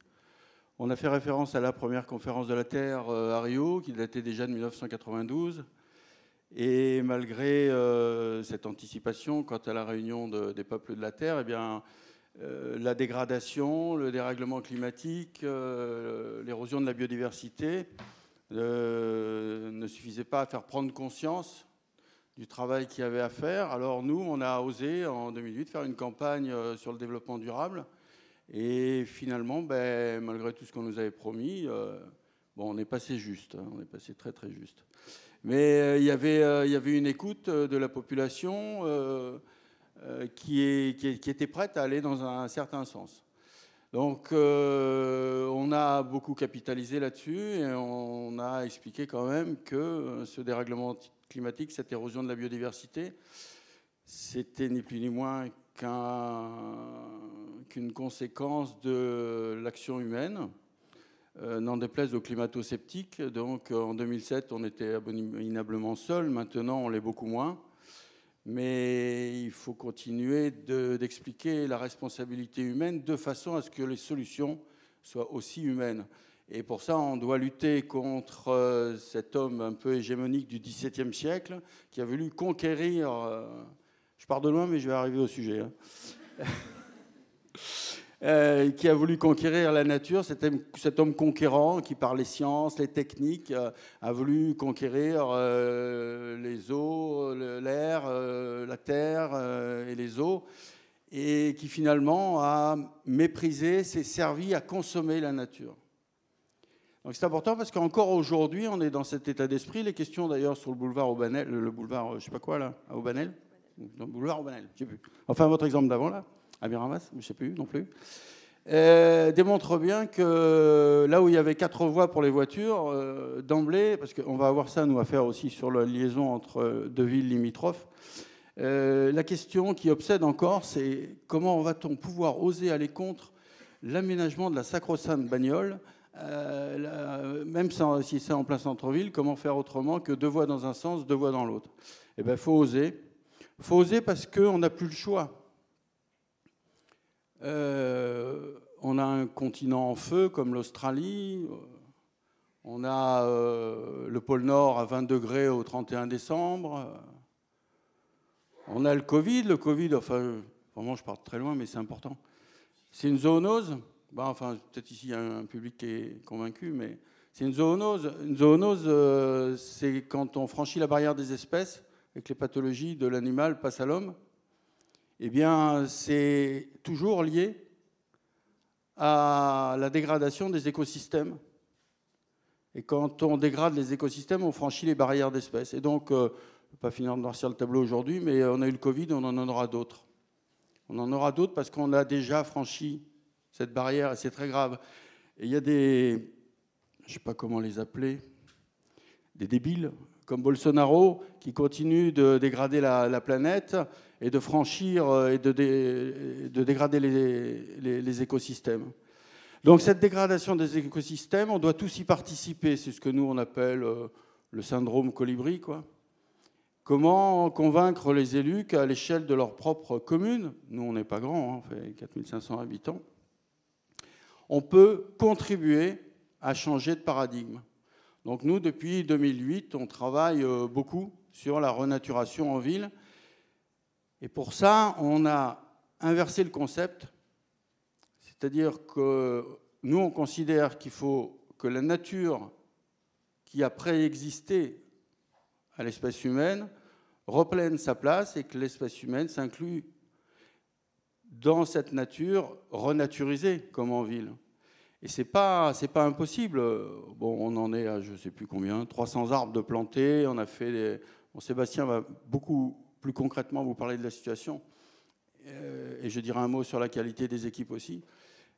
on a fait référence à la première conférence de la Terre à Rio, qui datait déjà de 1992. Et malgré cette anticipation quant à la réunion des peuples de la Terre, eh bien, la dégradation, le dérèglement climatique, l'érosion de la biodiversité ne suffisaient pas à faire prendre conscience du travail qu'il y avait à faire. Alors nous, on a osé en 2008 faire une campagne sur le développement durable. Et finalement, malgré tout ce qu'on nous avait promis, on est passé juste, on est passé très très juste. Mais il y avait une écoute de la population qui était prête à aller dans un certain sens. Donc on a beaucoup capitalisé là-dessus et on a expliqué quand même que ce dérèglement climatique, cette érosion de la biodiversité, c'était ni plus ni moins qu'une conséquence de l'action humaine, n'en déplaise aux climato-sceptiques. Donc en 2007, on était abominablement seuls, maintenant on l'est beaucoup moins. Mais il faut continuer d'expliquer la responsabilité humaine de façon à ce que les solutions soient aussi humaines. Et pour ça, on doit lutter contre cet homme un peu hégémonique du XVIIe siècle qui a voulu conquérir... je pars de loin, mais je vais arriver au sujet. qui a voulu conquérir la nature, cet homme conquérant qui par les sciences, les techniques, a voulu conquérir les eaux, l'air, la terre et les eaux, et qui finalement a méprisé, s'est servi à consommer la nature. Donc c'est important parce qu'encore aujourd'hui, on est dans cet état d'esprit. Les questions d'ailleurs sur le boulevard Aubanel, le boulevard, je sais pas quoi là, à Aubanel, le boulevard Aubanel, je sais plus. Enfin votre exemple d'avant là, à Miramas, je sais plus non plus, démontre bien que là où il y avait 4 voies pour les voitures, d'emblée, parce qu'on va avoir ça nous à faire aussi sur la liaison entre 2 villes limitrophes. La question qui obsède encore, c'est comment va-t-on pouvoir oser aller contre l'aménagement de la sacro-sainte bagnole, même si c'est en plein centre-ville, comment faire autrement que 2 voies dans un sens, 2 voies dans l'autre? Eh bien, il faut oser. Il faut oser parce qu'on n'a plus le choix. On a un continent en feu comme l'Australie. On a le pôle Nord à 20 degrés au 31 décembre. On a le Covid. Le Covid, enfin, vraiment, je pars très loin, mais c'est important. C'est une zoonose. Ben, enfin, peut-être ici, il y a un public qui est convaincu, mais c'est une zoonose. Une zoonose, c'est quand on franchit la barrière des espèces et que les pathologies de l'animal passent à l'homme. Eh bien, c'est toujours lié à la dégradation des écosystèmes. Et quand on dégrade les écosystèmes, on franchit les barrières d'espèces. Et donc, je ne vais pas finir de noircir le tableau aujourd'hui, mais on a eu le Covid, on en aura d'autres. On en aura d'autres parce qu'on a déjà franchi cette barrière, et c'est très grave. Et il y a des, je ne sais pas comment les appeler, des débiles, comme Bolsonaro, qui continuent de dégrader la planète et de franchir et de dégrader les écosystèmes. Donc cette dégradation des écosystèmes, on doit tous y participer. C'est ce que nous, on appelle le syndrome colibri, quoi. Comment convaincre les élus qu'à l'échelle de leur propre commune, nous on n'est pas grand, hein, on fait 4500 habitants, on peut contribuer à changer de paradigme. Donc nous, depuis 2008, on travaille beaucoup sur la renaturation en ville. Et pour ça, on a inversé le concept. C'est-à-dire que nous, on considère qu'il faut que la nature qui a préexisté à l'espèce humaine reprenne sa place et que l'espèce humaine s'inclue dans cette nature renaturisée comme en ville. Et c'est pas impossible. Bon, on en est à je ne sais plus combien, 300 arbres de plantés. On a fait des... Bon, Sébastien va beaucoup plus concrètement vous parler de la situation. Et je dirai un mot sur la qualité des équipes aussi.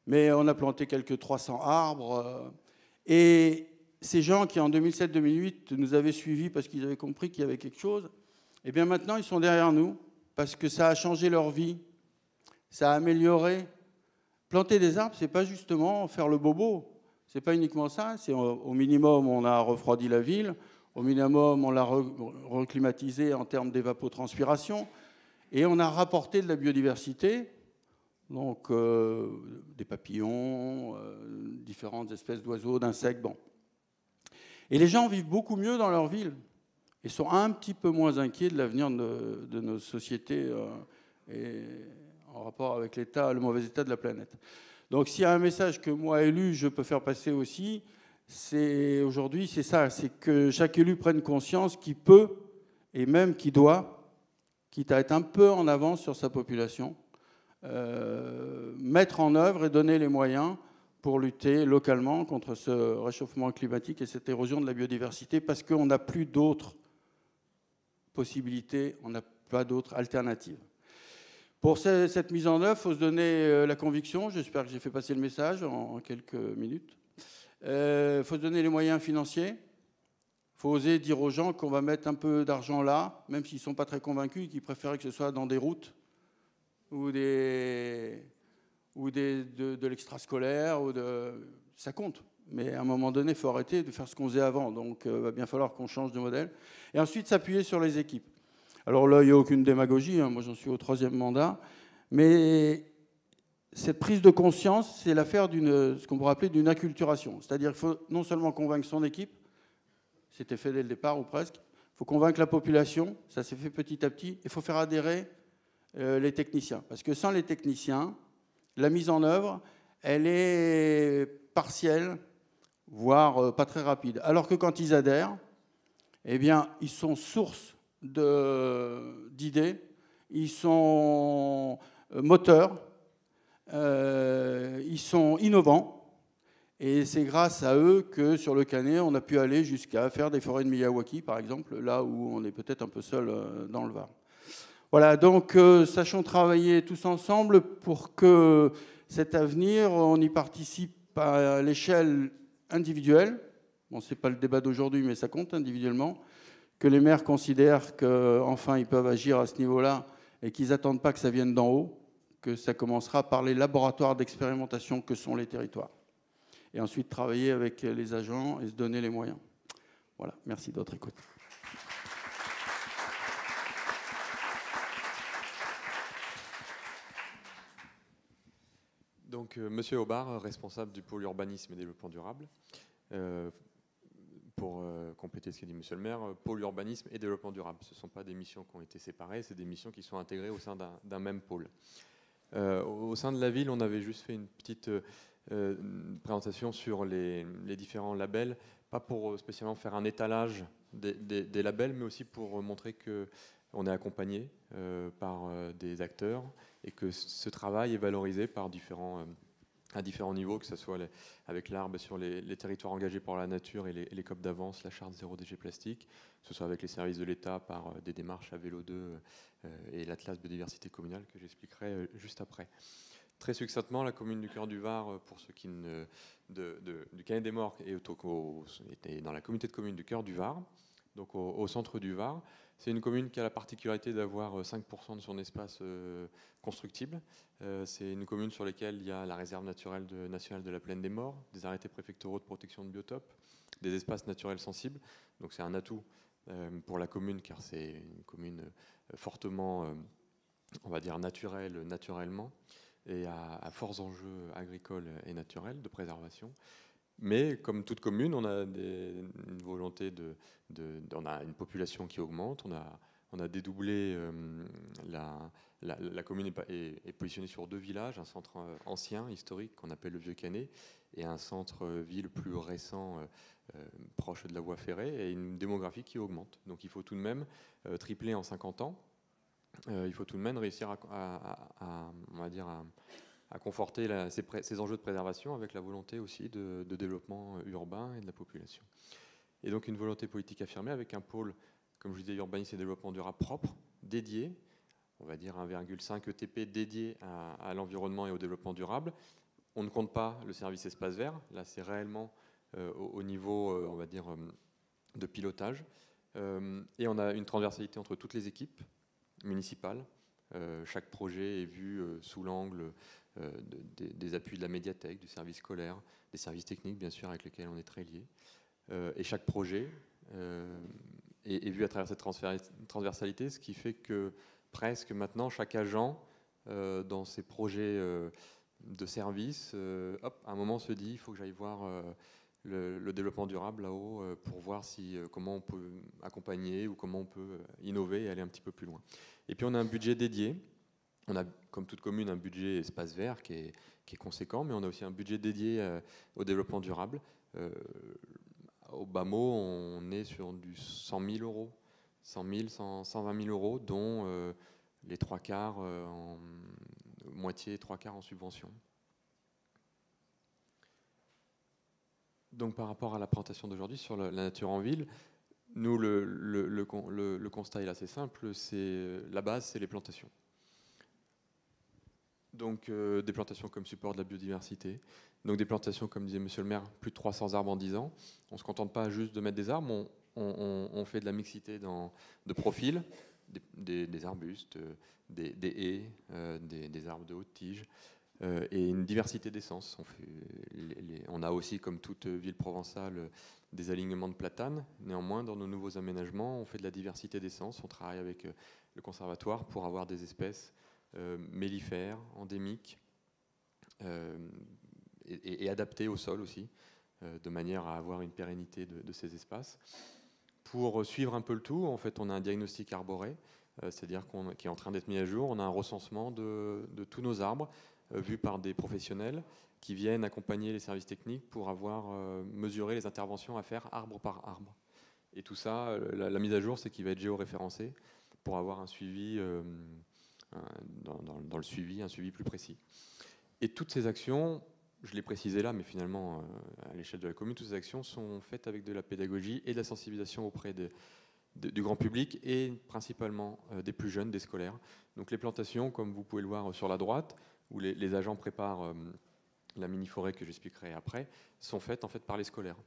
Mais on a planté quelques 300 arbres. Et ces gens qui, en 2007-2008, nous avaient suivis parce qu'ils avaient compris qu'il y avait quelque chose, eh bien maintenant, ils sont derrière nous parce que ça a changé leur vie. Ça a amélioré. Planter des arbres, ce n'est pas justement faire le bobo. Ce n'est pas uniquement ça. C'est au minimum, on a refroidi la ville. Au minimum, on l'a reclimatisé en termes d'évapotranspiration. Et on a rapporté de la biodiversité, donc des papillons, différentes espèces d'oiseaux, d'insectes. Bon. Et les gens vivent beaucoup mieux dans leur ville et sont un petit peu moins inquiets de l'avenir de nos sociétés et en rapport avec le mauvais état de la planète. Donc s'il y a un message que moi, élu, je peux faire passer aussi, aujourd'hui, c'est ça, c'est que chaque élu prenne conscience qu'il peut, et même qu'il doit, quitte à être un peu en avance sur sa population, mettre en œuvre et donner les moyens pour lutter localement contre ce réchauffement climatique et cette érosion de la biodiversité, parce qu'on n'a plus d'autres possibilités, on n'a pas d'autres alternatives. Pour cette mise en œuvre, il faut se donner la conviction, j'espère que j'ai fait passer le message en quelques minutes, il faut se donner les moyens financiers, il faut oser dire aux gens qu'on va mettre un peu d'argent là, même s'ils ne sont pas très convaincus, qu'ils préféraient que ce soit dans des routes ou de l'extrascolaire, ça compte. Mais à un moment donné, il faut arrêter de faire ce qu'on faisait avant. Donc, il va bien falloir qu'on change de modèle. Et ensuite, s'appuyer sur les équipes. Alors là, il n'y a aucune démagogie. Hein. Moi, j'en suis au 3e mandat. Mais cette prise de conscience, c'est l'affaire ce qu'on pourrait appeler d'une acculturation. C'est-à-dire qu'il faut non seulement convaincre son équipe, c'était fait dès le départ ou presque, il faut convaincre la population, ça s'est fait petit à petit, il faut faire adhérer les techniciens. Parce que sans les techniciens, La mise en œuvre, elle est partielle, voire pas très rapide. Alors que quand ils adhèrent, eh bien, ils sont source d'idées, ils sont moteurs, ils sont innovants. Et c'est grâce à eux que sur le Canet, on a pu aller jusqu'à faire des forêts de Miyawaki, par exemple, là où on est peut-être un peu seul dans le Var. Voilà, donc sachons travailler tous ensemble pour que cet avenir, on y participe à l'échelle individuelle. Bon, ce n'est pas le débat d'aujourd'hui, mais ça compte individuellement. Que les maires considèrent qu'enfin ils peuvent agir à ce niveau-là et qu'ils n'attendent pas que ça vienne d'en haut, que ça commencera par les laboratoires d'expérimentation que sont les territoires. Et ensuite travailler avec les agents et se donner les moyens. Voilà, merci de votre écoute. Donc, Monsieur Aubard, responsable du pôle urbanisme et développement durable. Pour compléter ce qu'a dit Monsieur le maire, pôle urbanisme et développement durable. Ce ne sont pas des missions qui ont été séparées, c'est des missions qui sont intégrées au sein d'un même pôle. Au sein de la ville, on avait juste fait une petite présentation sur les différents labels, pas pour spécialement faire un étalage des labels, mais aussi pour montrer qu'on est accompagné par des acteurs et que ce travail est valorisé par à différents niveaux, que ce soit avec l'ARB sur les territoires engagés pour la nature et les COP d'avance, la charte zéro déchet plastique, que ce soit avec les services de l'État par des démarches à Vélo 2 et l'Atlas biodiversité communale que j'expliquerai juste après. Très succinctement, la commune du Cœur du Var, pour ceux qui du Canet des Morts, est dans la communauté de communes du Cœur du Var, donc au centre du Var. C'est une commune qui a la particularité d'avoir 5% de son espace constructible. C'est une commune sur laquelle il y a la réserve naturelle nationale de la Plaine des Morts, des arrêtés préfectoraux de protection de biotopes, des espaces naturels sensibles. Donc c'est un atout pour la commune, car c'est une commune fortement, on va dire, naturellement, et à forts enjeux agricoles et naturels de préservation. Mais comme toute commune, on a une volonté on a une population qui augmente, on a dédoublé la commune est positionnée sur 2 villages, un centre ancien, historique, qu'on appelle le Vieux-Canet, et un centre-ville plus récent, proche de la voie ferrée, et une démographie qui augmente. Donc il faut tout de même tripler en 50 ans. Il faut tout de même réussir on va dire, à conforter ces enjeux de préservation avec la volonté aussi de développement urbain et de la population. Et donc une volonté politique affirmée avec un pôle, comme je disais, urbanisme et développement durable propre, dédié, on va dire 1,5 ETP dédié à l'environnement et au développement durable. On ne compte pas le service espace vert, là c'est réellement au niveau, on va dire, de pilotage. Et on a une transversalité entre toutes les équipes municipales. Chaque projet est vu sous l'angle des appuis de la médiathèque, du service scolaire, des services techniques, bien sûr, avec lesquels on est très liés. Et chaque projet est vu à travers cette transversalité, ce qui fait que presque maintenant, chaque agent, dans ses projets de service, à un moment se dit, il faut que j'aille voir le développement durable là-haut pour voir comment on peut accompagner ou comment on peut innover et aller un petit peu plus loin. Et puis on a un budget dédié. On a, comme toute commune, un budget espace vert qui est conséquent, mais on a aussi un budget dédié au développement durable. Au bas mot, on est sur du 100 000 euros, 120 000 euros, dont les 3/4 3 quarts en subvention. Donc par rapport à la présentation d'aujourd'hui sur la nature en ville, nous, le constat est assez simple, la base, c'est les plantations. Donc des plantations comme support de la biodiversité, donc des plantations, comme disait Monsieur le maire, plus de 300 arbres en 10 ans. On ne se contente pas juste de mettre des arbres, on fait de la mixité de profils, des arbustes, des haies, des arbres de haute tige, et une diversité d'essences. On a aussi, comme toute ville provençale, des alignements de platanes. Néanmoins, dans nos nouveaux aménagements, on fait de la diversité d'essences. On travaille avec le conservatoire pour avoir des espèces mellifères, endémiques, et adaptées au sol aussi, de manière à avoir une pérennité de ces espaces. Pour suivre un peu le tout, en fait, on a un diagnostic arboré, c'est-à-dire qui est en train d'être mis à jour. On a un recensement de tous nos arbres vus par des professionnels qui viennent accompagner les services techniques pour avoir mesuré les interventions à faire arbre par arbre. Et tout ça, la mise à jour, c'est qu'il va être géoréférencé pour avoir un suivi, dans le suivi, un suivi plus précis. Et toutes ces actions, je l'ai précisé là, mais finalement, à l'échelle de la commune, toutes ces actions sont faites avec de la pédagogie et de la sensibilisation auprès du grand public et principalement des plus jeunes, des scolaires. Donc les plantations, comme vous pouvez le voir sur la droite, où les agents préparent la mini-forêt que j'expliquerai après, sont faites en fait par les scolaires.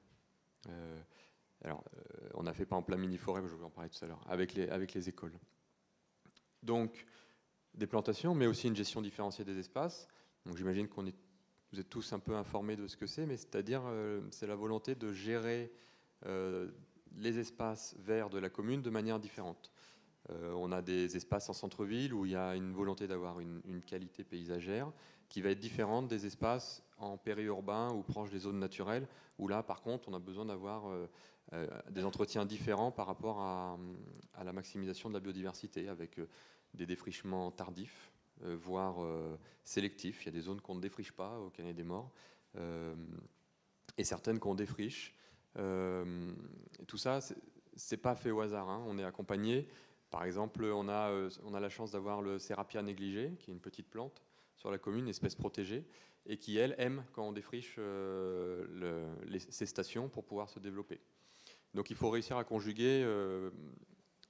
On a fait par exemple la mini-forêt, je vais en parler tout à l'heure, avec les écoles. Donc des plantations, mais aussi une gestion différenciée des espaces. Donc j'imagine vous êtes tous un peu informés de ce que c'est, mais c'est-à-dire c'est la volonté de gérer les espaces verts de la commune de manière différente. On a des espaces en centre-ville où il y a une volonté d'avoir une qualité paysagère qui va être différente des espaces en périurbain ou proche des zones naturelles, où là par contre on a besoin d'avoir des entretiens différents par rapport à la maximisation de la biodiversité, avec des défrichements tardifs, voire sélectifs. Il y a des zones qu'on ne défriche pas au Canet des Morts, et certaines qu'on défriche. Et tout ça, c'est pas fait au hasard, hein. On est accompagné. Par exemple, on a la chance d'avoir le Serapia négligé, qui est une petite plante sur la commune, espèce protégée, et qui, elle, aime quand on défriche ces stations pour pouvoir se développer. Donc il faut réussir à conjuguer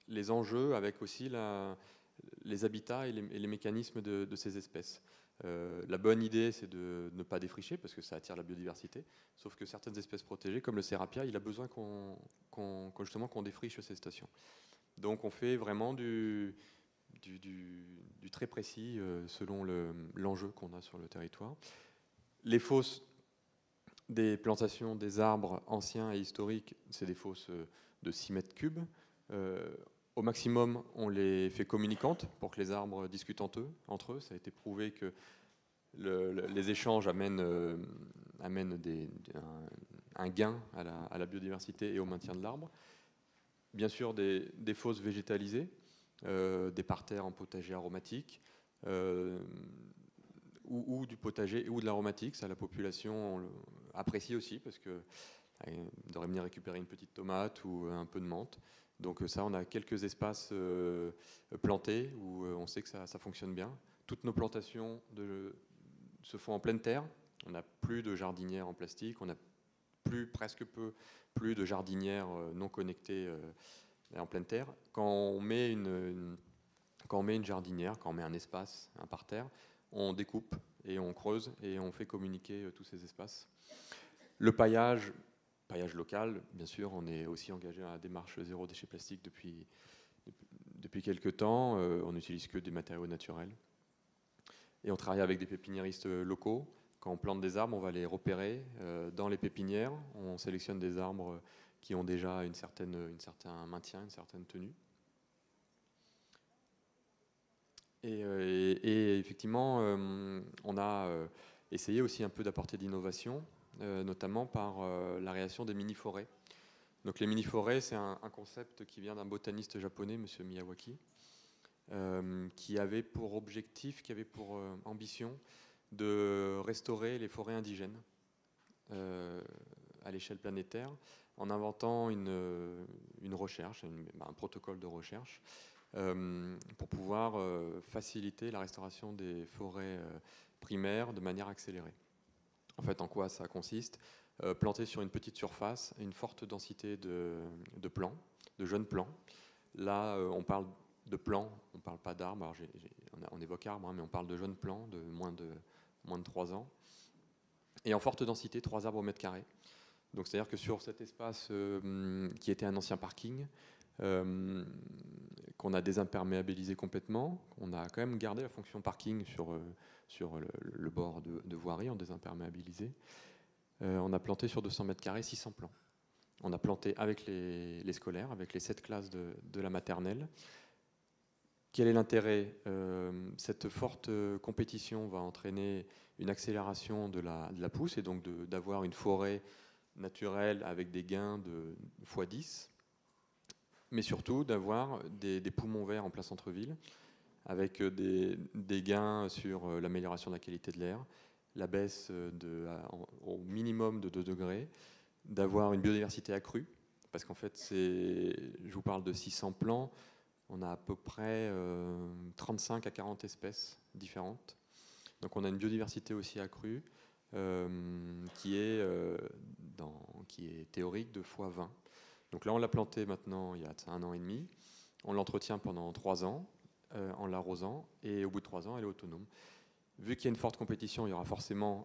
les enjeux avec aussi les habitats et les mécanismes de ces espèces. La bonne idée, c'est de ne pas défricher, parce que ça attire la biodiversité, sauf que certaines espèces protégées, comme le Serapia, il a besoin justement qu'on défriche ces stations. Donc on fait vraiment du très précis selon l'enjeu qu'on a sur le territoire. Les fosses des plantations des arbres anciens et historiques, c'est des fosses de 6 mètres cubes. Au maximum, on les fait communicantes pour que les arbres discutent entre eux. Ça a été prouvé que les échanges amènent un gain à la biodiversité et au maintien de l'arbre. Bien sûr, des fosses végétalisées, des parterres en potager aromatique, ou du potager ou de l'aromatique. Ça, la population apprécie aussi, parce que on devrait venir récupérer une petite tomate ou un peu de menthe. Donc ça, on a quelques espaces plantés où on sait que ça fonctionne bien. Toutes nos plantations se font en pleine terre. On n'a plus de jardinières en plastique, on n'a presque plus de jardinières non connectées en pleine terre. Quand on met une jardinière, quand on met un espace, un parterre, on découpe et on creuse et on fait communiquer tous ces espaces. Le paillage local, bien sûr, on est aussi engagé dans la démarche zéro déchet plastique depuis quelques temps. On n'utilise que des matériaux naturels. Et on travaille avec des pépiniéristes locaux. Quand on plante des arbres, on va les repérer dans les pépinières. On sélectionne des arbres qui ont déjà un certain maintien, une certaine tenue. Et effectivement, on a essayé aussi un peu d'apporter d'innovation, notamment par la création des mini-forêts. Donc les mini-forêts, c'est un concept qui vient d'un botaniste japonais, M. Miyawaki, qui avait pour objectif, qui avait pour ambition de restaurer les forêts indigènes à l'échelle planétaire, en inventant une recherche, un protocole de recherche, pour pouvoir faciliter la restauration des forêts primaires de manière accélérée. En fait, en quoi ça consiste ? Planter sur une petite surface une forte densité de plants, de jeunes plants. Là, on parle de plants, on ne parle pas d'arbres. Alors on évoque arbres, hein, mais on parle de jeunes plants de moins de 3 ans. Et en forte densité, 3 arbres au mètre carré. Donc c'est-à-dire que sur cet espace qui était un ancien parking, qu'on a désimperméabilisé complètement, on a quand même gardé la fonction parking sur le bord de voirie, en désimperméabilisé. On a planté sur 200 mètres carrés 600 plants. On a planté avec les scolaires, avec les 7 classes de la maternelle. Quel est l'intérêt ? Cette forte compétition va entraîner une accélération de la pousse, et donc d'avoir une forêt naturelle avec des gains de x10, mais surtout d'avoir des poumons verts en plein centre-ville, avec des gains sur l'amélioration de la qualité de l'air, la baisse au minimum de 2 degrés, d'avoir une biodiversité accrue, parce qu'en fait, je vous parle de 600 plants, on a à peu près 35 à 40 espèces différentes. Donc on a une biodiversité aussi accrue qui est théorique de fois 20. Donc là, on l'a planté maintenant il y a 1 an et demi. On l'entretient pendant 3 ans en l'arrosant, et au bout de 3 ans, elle est autonome. Vu qu'il y a une forte compétition, il y aura forcément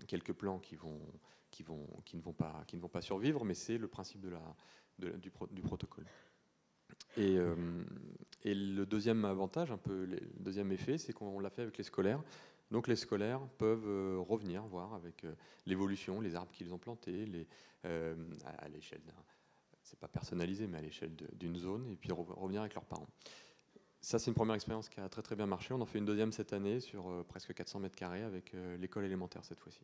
quelques plants qui ne vont pas survivre, mais c'est le principe du protocole. Et le deuxième avantage, le deuxième effet, c'est qu'on l'a fait avec les scolaires. Donc les scolaires peuvent revenir voir avec l'évolution, les arbres qu'ils ont plantés, à l'échelle c'est pas personnalisé, mais à l'échelle d'une zone, et puis revenir avec leurs parents. Ça, c'est une première expérience qui a très très bien marché. On en fait une deuxième cette année sur presque 400 mètres carrés avec l'école élémentaire cette fois-ci.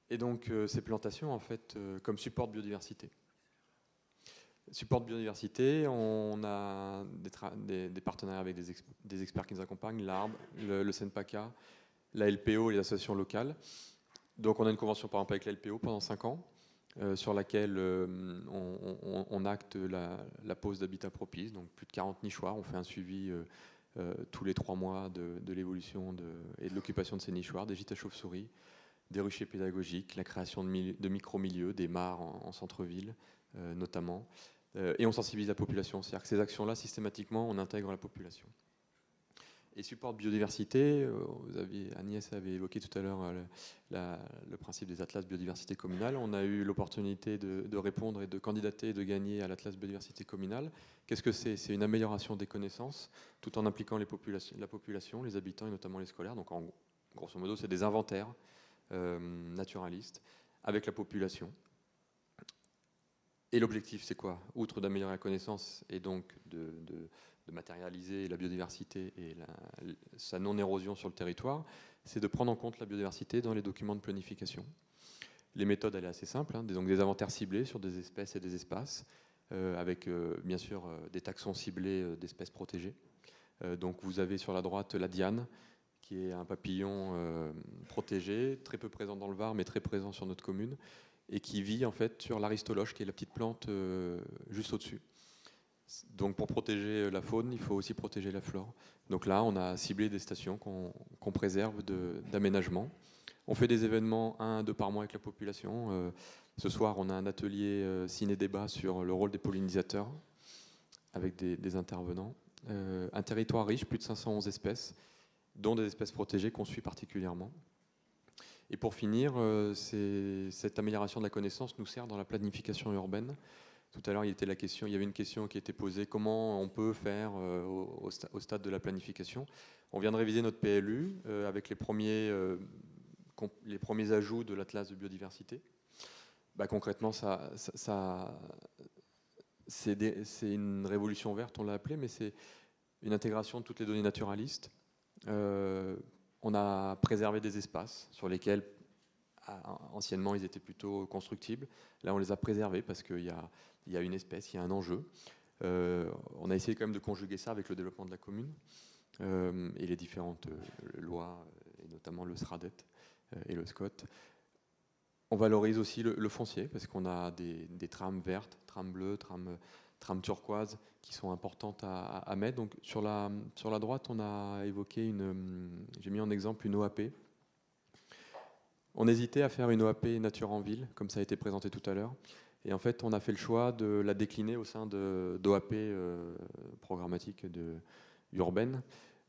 Et donc ces plantations, en fait, comme support de biodiversité. Support de biodiversité, on a des partenariats avec des experts qui nous accompagnent, l'Arbre, le CNPACA, la LPO et les associations locales. Donc on a une convention par exemple avec la LPO pendant 5 ans, sur laquelle on acte la pose d'habitat propice, donc plus de 40 nichoirs. On fait un suivi tous les 3 mois de l'évolution et de l'occupation de ces nichoirs, des gîtes à chauves-souris, des ruchers pédagogiques, la création de micro-milieux, des mares en centre-ville notamment. Et on sensibilise la population. C'est-à-dire que ces actions-là, systématiquement, on intègre la population. Et support de biodiversité, Agnès avait évoqué tout à l'heure le principe des atlas biodiversité communale. On a eu l'opportunité de répondre et de candidater et de gagner à l'atlas biodiversité communale. Qu'est-ce que c'est? C'est une amélioration des connaissances, tout en impliquant la population, les habitants et notamment les scolaires. Donc grosso modo, c'est des inventaires naturalistes avec la population. Et l'objectif, c'est quoi? Outre d'améliorer la connaissance et donc de matérialiser la biodiversité et sa non-érosion sur le territoire, c'est de prendre en compte la biodiversité dans les documents de planification. Les méthodes, elle est assez simple, hein, donc des inventaires ciblés sur des espèces et des espaces, avec bien sûr des taxons ciblés d'espèces protégées. Donc vous avez sur la droite la diane, qui est un papillon protégé, très peu présent dans le Var, mais très présent sur notre commune, et qui vit en fait sur l'aristoloche, qui est la petite plante juste au-dessus. Donc pour protéger la faune, il faut aussi protéger la flore. Donc là, on a ciblé des stations qu'on préserve d'aménagement. On fait des événements 1 à 2 par mois avec la population. Ce soir, on a un atelier ciné-débat sur le rôle des pollinisateurs, avec des intervenants. Un territoire riche, plus de 511 espèces, dont des espèces protégées qu'on suit particulièrement. Et pour finir, cette amélioration de la connaissance nous sert dans la planification urbaine. Tout à l'heure, il y avait une question qui était posée, comment on peut faire au stade de la planification? On vient de réviser notre PLU avec les premiers ajouts de l'Atlas de biodiversité. Concrètement, c'est une révolution verte, on l'a appelé, mais c'est une intégration de toutes les données naturalistes. On a préservé des espaces sur lesquels, anciennement, ils étaient plutôt constructibles. Là, on les a préservés parce qu'il y a une espèce, il y a un enjeu. On a essayé quand même de conjuguer ça avec le développement de la commune et les différentes lois, et notamment le SRADET et le SCOT. On valorise aussi le foncier parce qu'on a des trames vertes, trames bleues, trames turquoises qui sont importantes à mettre. Donc sur la droite, on a évoqué j'ai mis en exemple une OAP. On hésitait à faire une OAP nature en ville, comme ça a été présenté tout à l'heure. Et en fait, on a fait le choix de la décliner au sein d'OAP programmatique urbaine.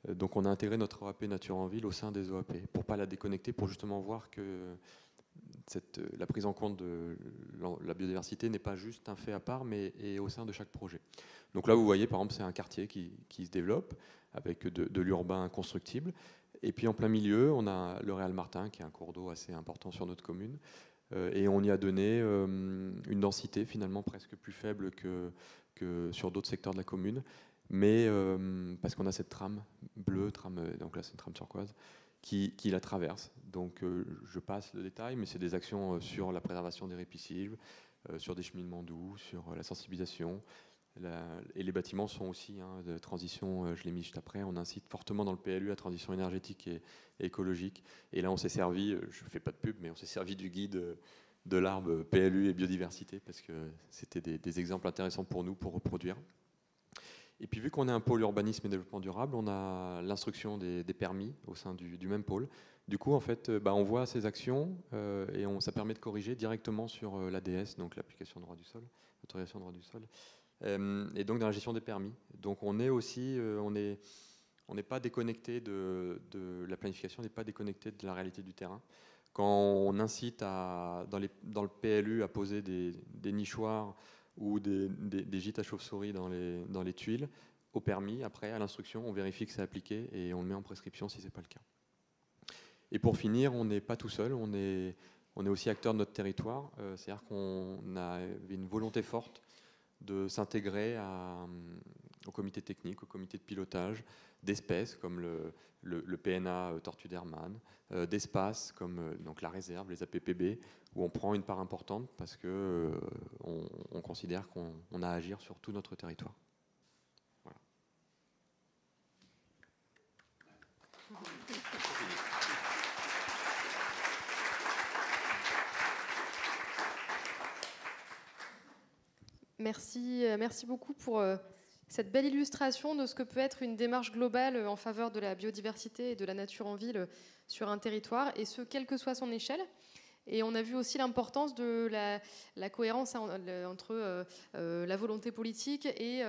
Donc on a intégré notre OAP nature en ville au sein des OAP, pour ne pas la déconnecter, pour justement voir que la prise en compte de la biodiversité n'est pas juste un fait à part, mais est au sein de chaque projet. Donc là, vous voyez, par exemple, c'est un quartier qui se développe avec de l'urbain constructible. Et puis en plein milieu, on a le Réal Martin, qui est un cours d'eau assez important sur notre commune. Et on y a donné une densité finalement presque plus faible que sur d'autres secteurs de la commune. Mais parce qu'on a cette trame bleue, donc là c'est une trame turquoise, qui la traverse. Donc je passe le détail, mais c'est des actions sur la préservation des ripisylves, sur des cheminements doux, sur la sensibilisation, Et les bâtiments sont aussi de transition, je l'ai mis juste après, on incite fortement dans le PLU à transition énergétique et écologique. Et là, on s'est servi, je ne fais pas de pub, mais on s'est servi du guide de l'arbre PLU et biodiversité, parce que c'était des exemples intéressants pour nous, pour reproduire. Et puis, vu qu'on est un pôle urbanisme et développement durable, on a l'instruction des permis au sein du même pôle. Du coup, en fait, on voit ces actions et ça permet de corriger directement sur l'ADS, donc l'application de droit du sol, l'autorisation de droit du sol. Et donc dans la gestion des permis. Donc on est aussi, on n'est pas déconnecté de la planification, on n'est pas déconnecté de la réalité du terrain. Quand on incite dans le PLU à poser des nichoirs ou des gîtes à chauves-souris dans les tuiles, au permis, après à l'instruction, on vérifie que c'est appliqué et on le met en prescription si ce n'est pas le cas. Et pour finir, on n'est pas tout seul, on est aussi acteur de notre territoire, c'est-à-dire qu'on a une volonté forte de s'intégrer au comité technique, au comité de pilotage d'espèces comme le PNA Tortue d'Hermann, d'espaces comme donc la réserve, les APPB, où on prend une part importante parce qu'on considère qu'on a à agir sur tout notre territoire. Voilà. Merci beaucoup pour cette belle illustration de ce que peut être une démarche globale en faveur de la biodiversité et de la nature en ville sur un territoire, et ce, quelle que soit son échelle. Et on a vu aussi l'importance de la cohérence entre la volonté politique et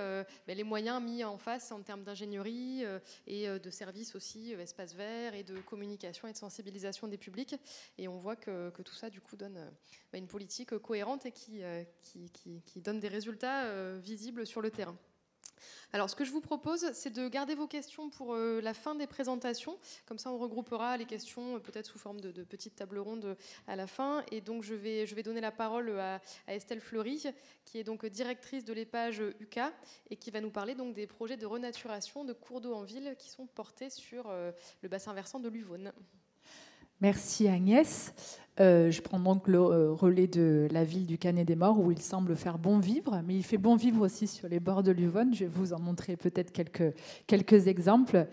les moyens mis en face en termes d'ingénierie et de services aussi, espaces verts et de communication et de sensibilisation des publics. Et on voit que tout ça, du coup, donne une politique cohérente et qui donne des résultats visibles sur le terrain. Alors, ce que je vous propose, c'est de garder vos questions pour la fin des présentations. Comme ça, on regroupera les questions peut-être sous forme de petites tables rondes à la fin. Et donc, je vais donner la parole à Estelle Fleury, qui est donc directrice de l'EPAGE UCA et qui va nous parler donc des projets de renaturation de cours d'eau en ville qui sont portés sur le bassin versant de l'Uvonne. Merci Agnès. Je prends donc le relais de la ville du Canet-des-Maures où il semble faire bon vivre, mais il fait bon vivre aussi sur les bords de l'Uvonne. Je vais vous en montrer peut-être quelques exemples.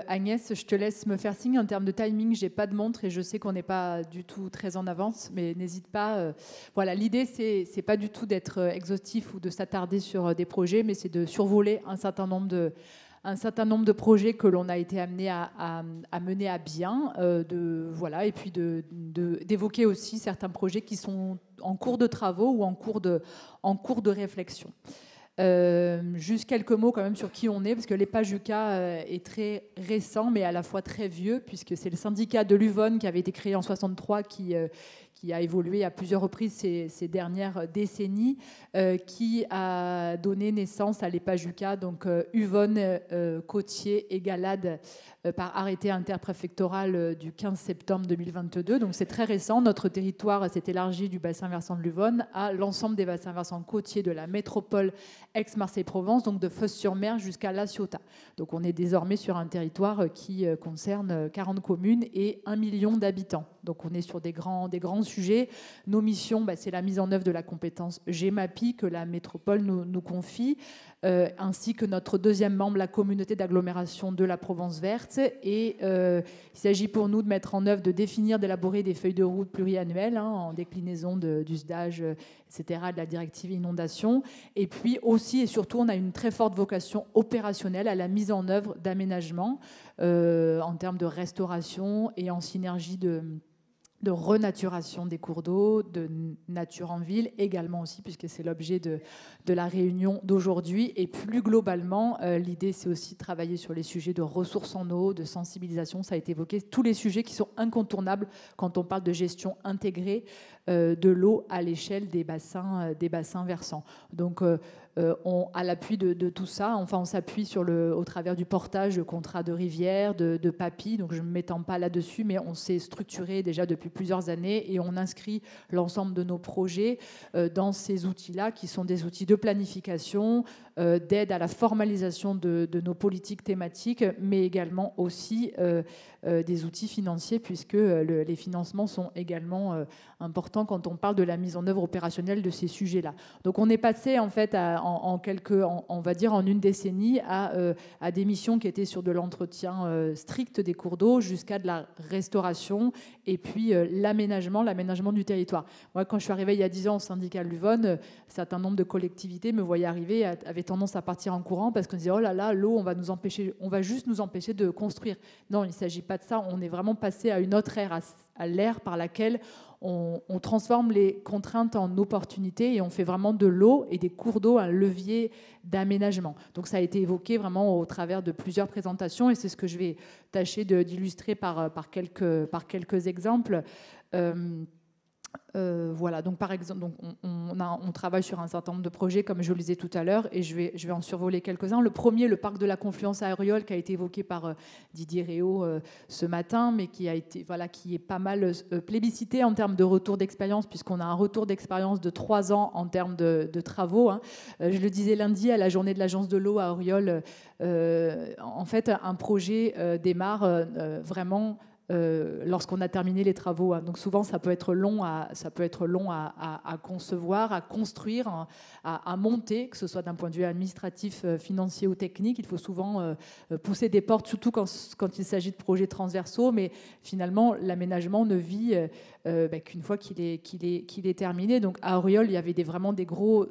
Agnès, je te laisse me faire signe en termes de timing. J'ai pas de montre et je sais qu'on n'est pas du tout très en avance, mais n'hésite pas. Voilà, l'idée c'est pas du tout d'être exhaustif ou de s'attarder sur des projets, mais c'est de survoler un certain nombre de projets que l'on a été amené à mener à bien, et puis d'évoquer aussi certains projets qui sont en cours de travaux ou en cours de réflexion. Juste quelques mots quand même sur qui on est, parce que l'EPAGE UCA est très récent, mais à la fois très vieux, puisque c'est le syndicat de l'Uvonne qui avait été créé en 1963, qui a évolué à plusieurs reprises ces dernières décennies, qui a donné naissance à l'EPAGE UCA, donc Uvonne, Côtier et Galade, par arrêté interpréfectoral du 15 septembre 2022. Donc c'est très récent. Notre territoire s'est élargi du bassin versant de l'Uvonne à l'ensemble des bassins versants côtiers de la métropole Aix-Marseille-Provence, donc de Fos-sur-Mer jusqu'à La Ciotat. Donc on est désormais sur un territoire qui concerne 40 communes et 1 million d'habitants. Donc on est sur des grands sujets. Nos missions, c'est la mise en œuvre de la compétence GEMAPI que la métropole nous confie, ainsi que notre deuxième membre, la communauté d'agglomération de la Provence verte. Et il s'agit pour nous de mettre en œuvre, de définir, d'élaborer des feuilles de route pluriannuelles en déclinaison du SDAGE, etc., de la directive inondation. Et puis aussi et surtout, on a une très forte vocation opérationnelle à la mise en œuvre d'aménagements en termes de restauration et en synergie de renaturation des cours d'eau, de nature en ville également aussi, puisque c'est l'objet de la réunion d'aujourd'hui. Et plus globalement, l'idée, c'est aussi de travailler sur les sujets de ressources en eau, de sensibilisation, ça a été évoqué, tous les sujets qui sont incontournables quand on parle de gestion intégrée de l'eau à l'échelle des bassins versants. Donc, à l'appui de tout ça, on s'appuie au travers du portage de contrats de rivière, de PAPI, donc je ne m'étends pas là-dessus, mais on s'est structuré déjà depuis plusieurs années et on inscrit l'ensemble de nos projets dans ces outils-là, qui sont des outils de planification, d'aide à la formalisation de nos politiques thématiques, mais également aussi des outils financiers, puisque les financements sont également importants quand on parle de la mise en œuvre opérationnelle de ces sujets-là. Donc on est passé en fait on va dire en une décennie à des missions qui étaient sur de l'entretien strict des cours d'eau jusqu'à de la restauration et puis l'aménagement du territoire. Moi, quand je suis arrivée il y a 10 ans au syndicat Luvonne, un certain nombre de collectivités me voyaient arriver, avaient tendance à partir en courant parce qu'on disait oh là là, l'eau, on va juste nous empêcher de construire. Non, il ne s'agit pas de ça. On est vraiment passé à une autre ère, à l'ère par laquelle on transforme les contraintes en opportunités et on fait vraiment de l'eau et des cours d'eau un levier d'aménagement. Donc ça a été évoqué vraiment au travers de plusieurs présentations et c'est ce que je vais tâcher d'illustrer par quelques exemples. Voilà, donc par exemple, on travaille sur un certain nombre de projets, comme je le disais tout à l'heure, et je vais en survoler quelques-uns. Le premier, le parc de la Confluence à Auriol, qui a été évoqué par Didier Réau ce matin, mais qui est pas mal plébiscité en termes de retour d'expérience, puisqu'on a un retour d'expérience de 3 ans en termes de travaux. Je le disais lundi à la journée de l'Agence de l'eau à Auriol, en fait, un projet démarre vraiment lorsqu'on a terminé les travaux. Donc souvent, ça peut être long à concevoir, à construire, à monter, que ce soit d'un point de vue administratif, financier ou technique. Il faut souvent pousser des portes, surtout quand il s'agit de projets transversaux. Mais finalement, l'aménagement ne vit qu'une fois qu'il est terminé. Donc à Auriol, il y avait vraiment des gros